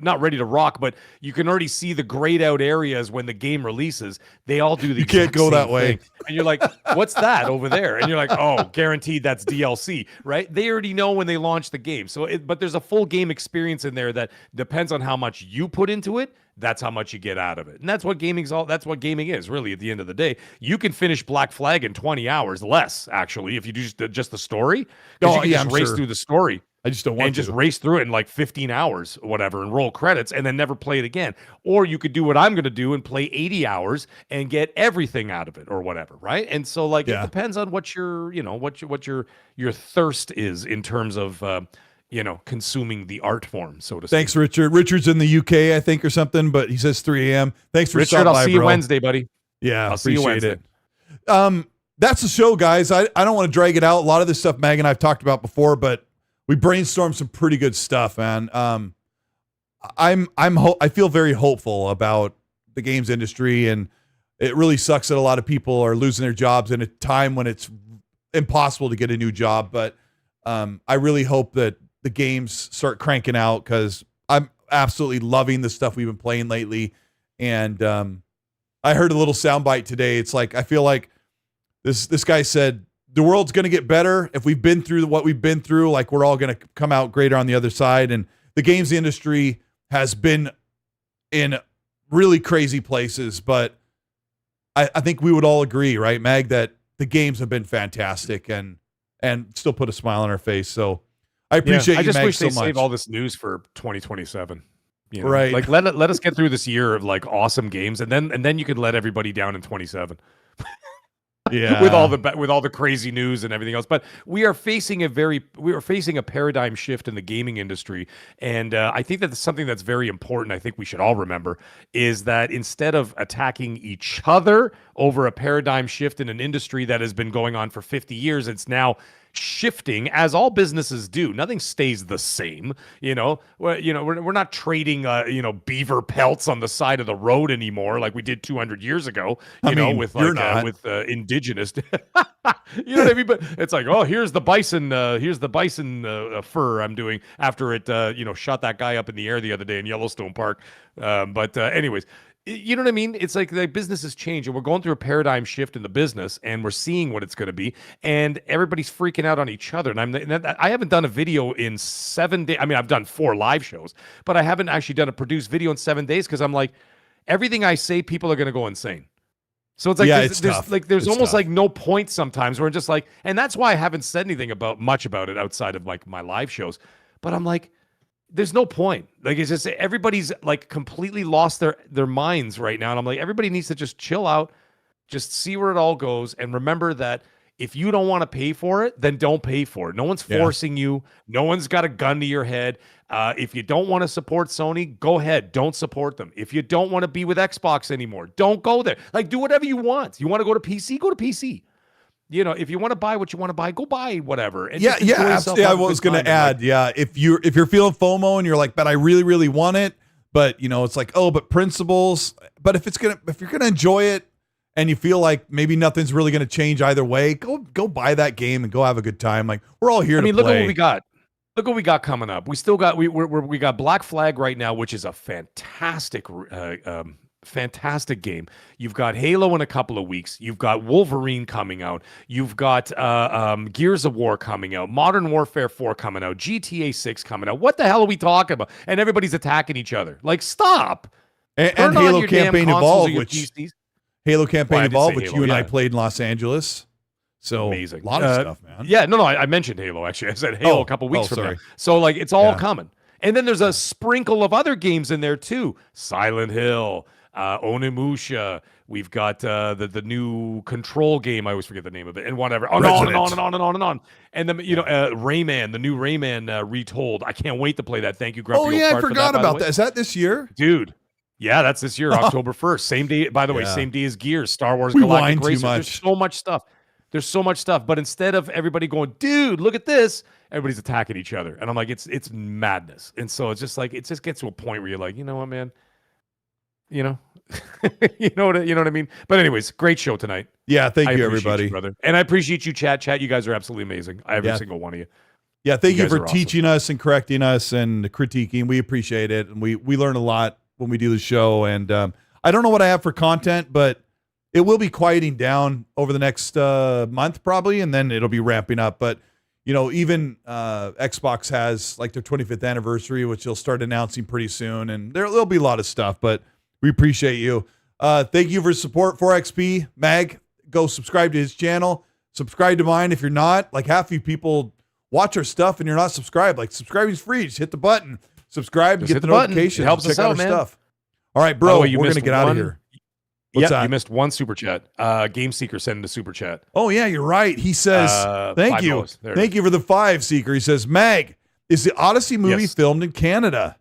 not ready to rock, but you can already see the grayed out areas when the game releases. They all do the You can't go that way. And you're like, what's that over there? And you're like, oh, guaranteed that's DLC, right? They already know when they launch the game. But there's a full game experience in there that depends on how much you put into it. That's how much you get out of it. And that's what gaming is, really, at the end of the day. You can finish Black Flag in 20 hours, less, actually, if you do just the story. Oh, you can just race through the story. I just don't want and just race through it in like 15 hours or whatever and roll credits and then never play it again. Or you could do what I'm going to do and play 80 hours and get everything out of it or whatever, right? And so like it depends on what your thirst is in terms of consuming the art form, so to speak. Thanks, Richard. Richard's in the UK, I think, or something, but he says 3 a.m. Thanks for Richard, I'll see you Wednesday, buddy. Yeah, I'll see you Wednesday. It. That's the show, guys. I don't want to drag it out. A lot of this stuff Mag and I've talked about before, but we brainstormed some pretty good stuff, man. I feel very hopeful about the games industry, and it really sucks that a lot of people are losing their jobs in a time when it's impossible to get a new job. But I really hope that the games start cranking out, because I'm absolutely loving the stuff we've been playing lately. And I heard a little soundbite today. It's like, I feel like this guy said, the world's going to get better if we've been through what we've been through. Like, we're all going to come out greater on the other side. And the games industry has been in really crazy places, but I think we would all agree, right, Mag, that the games have been fantastic and still put a smile on our face. So I appreciate you, Mag, so much. I just wish they save all this news for 2027. Right. Like let us get through this year of like awesome games, and then you could let everybody down in 27. Yeah. with all the crazy news and everything else. But we are facing a paradigm shift in the gaming industry, and I think that's something that's very important. I think we should all remember is that instead of attacking each other over a paradigm shift in an industry that has been going on for 50 years, it's now shifting, as all businesses do. Nothing stays the same. We're not trading beaver pelts on the side of the road anymore like we did 200 years ago. With indigenous. You know what I mean? But it's like, oh, here's the bison fur I'm doing after it shot that guy up in the air the other day in Yellowstone Park. Anyways, You know what I mean? It's like the business has changed, and we're going through a paradigm shift in the business, and we're seeing what it's going to be, and everybody's freaking out on each other. And I haven't done a video in 7 days. I mean, I've done 4 live shows, but I haven't actually done a produced video in 7 days because I'm like, everything I say, people are going to go insane. So it's like there's almost tough. like no point sometimes where I'm just like, and that's why I haven't said anything much about it outside of like my live shows. But I'm like, there's no point. Like, it's just everybody's like completely lost their minds right now. And I'm like, everybody needs to just chill out, just see where it all goes. And remember that if you don't want to pay for it, then don't pay for it. No one's forcing you. No one's got a gun to your head. If you don't want to support Sony, go ahead. Don't support them. If you don't want to be with Xbox anymore, don't go there. Like, do whatever you want. You want to go to PC? Go to PC. You know, if you want to buy what you want to buy, go buy whatever. And absolutely. I was going to add, if you're feeling FOMO and you're like, but I really, really want it, but you know, it's like, oh, but principles. But if you're gonna enjoy it, and you feel like maybe nothing's really gonna change either way, go buy that game and go have a good time. Like, we're all here. Look at what we got. Look what we got coming up. We still got we got Black Flag right now, which is a fantastic fantastic game. You've got Halo in a couple of weeks. You've got Wolverine coming out. You've got Gears of War coming out. Modern Warfare 4 coming out. GTA 6 coming out. What the hell are we talking about? And everybody's attacking each other. Like, stop. And Halo Campaign Evolved, which Halo Campaign Evolved, which you and I played in Los Angeles. So amazing. A lot of stuff, man. Yeah, no, I mentioned Halo, actually. I said Halo a couple weeks from now. So, like, it's all coming. And then there's a sprinkle of other games in there, too. Silent Hill, Onimusha. We've got the new Control game. I always forget the name of it. And whatever. On and on and on and on and on. And then, Rayman, the new Rayman Retold. I can't wait to play that. Thank you, Grumpy. Oh, yeah, I forgot about that. Is that this year? Dude. Yeah, that's this year, October 1st. Same day, by the way, same day as Gears, Star Wars Galactic Racer. There's so much stuff. There's so much stuff. But instead of everybody going, dude, look at this, everybody's attacking each other. And I'm like, it's madness. And so it's just like, it just gets to a point where you're like, you know what, man? You know? you know what I mean? But anyways, great show tonight. Yeah, thank you, everybody. Brother. And I appreciate you, chat. Chat, you guys are absolutely amazing. Every single one of you. Yeah, thank you for teaching us and correcting us and critiquing. We appreciate it. And we learn a lot when we do the show. And I don't know what I have for content, but it will be quieting down over the next month probably, and then it'll be ramping up. But, you know, even Xbox has like their 25th anniversary, which they'll start announcing pretty soon. And there'll be a lot of stuff, but we appreciate you. Thank you for support for XP. Mag, go subscribe to his channel. Subscribe to mine if you're not. Like, half of you people watch our stuff and you're not subscribed. Like, subscribing is free. Just hit the button. Subscribe and get the notifications. It helps us out, man. Stuff. All right, bro, we're going to get out of here. Yeah, you missed one super chat. Game Seeker sent in a super chat. Oh, yeah, you're right. He says, thank you. Thank you for the 5, Seeker. He says, Mag, is the Odyssey movie filmed in Canada?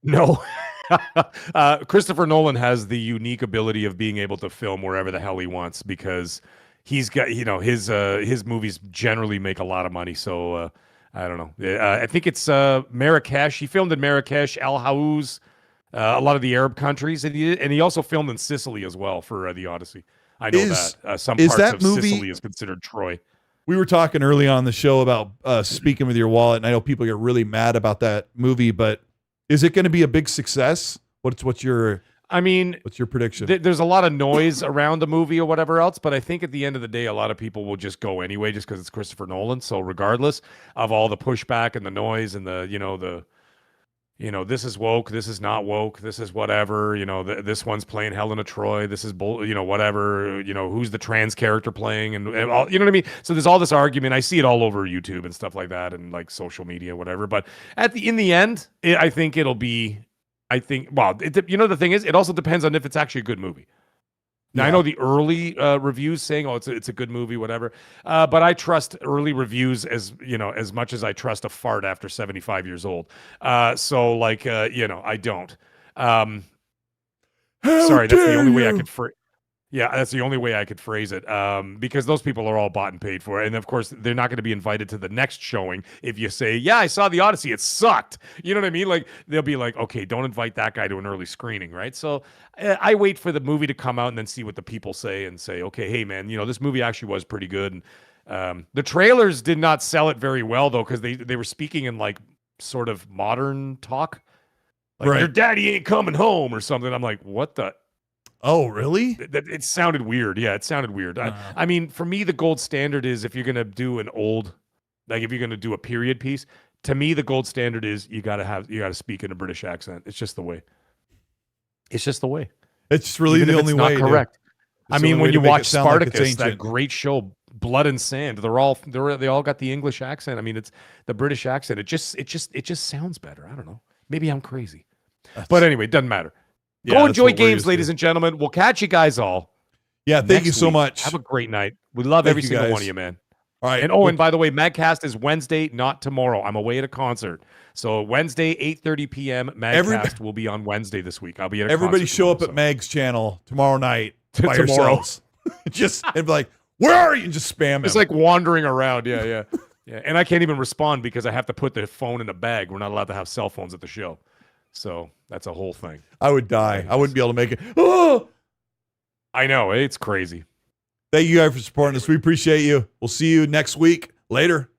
No. Christopher Nolan has the unique ability of being able to film wherever the hell he wants because he's got, his movies generally make a lot of money. So I don't know. I think it's Marrakesh. He filmed in Marrakesh, Al Haouz, a lot of the Arab countries, and he also filmed in Sicily as well for the Odyssey. I know that some parts of Sicily is considered Troy. We were talking early on the show about speaking with your wallet, and I know people get really mad about that movie, but is it going to be a big success? What's your prediction? There's a lot of noise around the movie or whatever else, but I think at the end of the day, a lot of people will just go anyway, just because it's Christopher Nolan. So regardless of all the pushback and the noise and this is woke, this is not woke, this is whatever, this one's playing Helena Troy, this is whatever, who's the trans character playing and all, you know what I mean? So there's all this argument. I see it all over YouTube and stuff like that and like social media, whatever. But in the end, I think it'll be, the thing is, it also depends on if it's actually a good movie. Now, I know the early reviews saying, it's a good movie, whatever. But I trust early reviews as much as I trust a fart after 75 years old. I don't. Sorry, that's the only way I could that's the only way I could phrase it. Because those people are all bought and paid for. And of course, they're not going to be invited to the next showing if you say, yeah, I saw the Odyssey, it sucked. You know what I mean? Like, they'll be like, okay, don't invite that guy to an early screening, right? So I wait for the movie to come out and then see what the people say and say, okay, hey, man, this movie actually was pretty good. And the trailers did not sell it very well, though, because they were speaking in, like, sort of modern talk. Like, your daddy ain't coming home or something. I'm like, what the... Oh, really? It sounded weird. Yeah, it sounded weird. I mean, for me, the gold standard is if you're gonna do an old, like if you're gonna do a period piece. To me, the gold standard is you gotta speak in a British accent. It's just the way. It's just the way. It's really Even the if only it's not way. correct. I mean, when you watch Spartacus, like that great show, Blood and Sand, they all got the English accent. I mean, it's the British accent. It just sounds better. I don't know. Maybe I'm crazy. But anyway, it doesn't matter. Go enjoy games, ladies and gentlemen. We'll catch you guys all. Yeah, thank you so much. Have a great night. We love every single one of you, man. All right. And by the way, Magcast is Wednesday, not tomorrow. I'm away at a concert. So Wednesday, 8:30 p.m. Magcast will be on Wednesday this week. I'll be at a everybody concert show up at Mag's channel tomorrow night by tomorrow. yourselves. And be like, where are you? And just spam It's him. like wandering around. Yeah. And I can't even respond because I have to put the phone in a bag. We're not allowed to have cell phones at the show. So that's a whole thing. I would die. I wouldn't be able to make it. Oh! I know. It's crazy. Thank you guys for supporting us. We appreciate you. We'll see you next week. Later.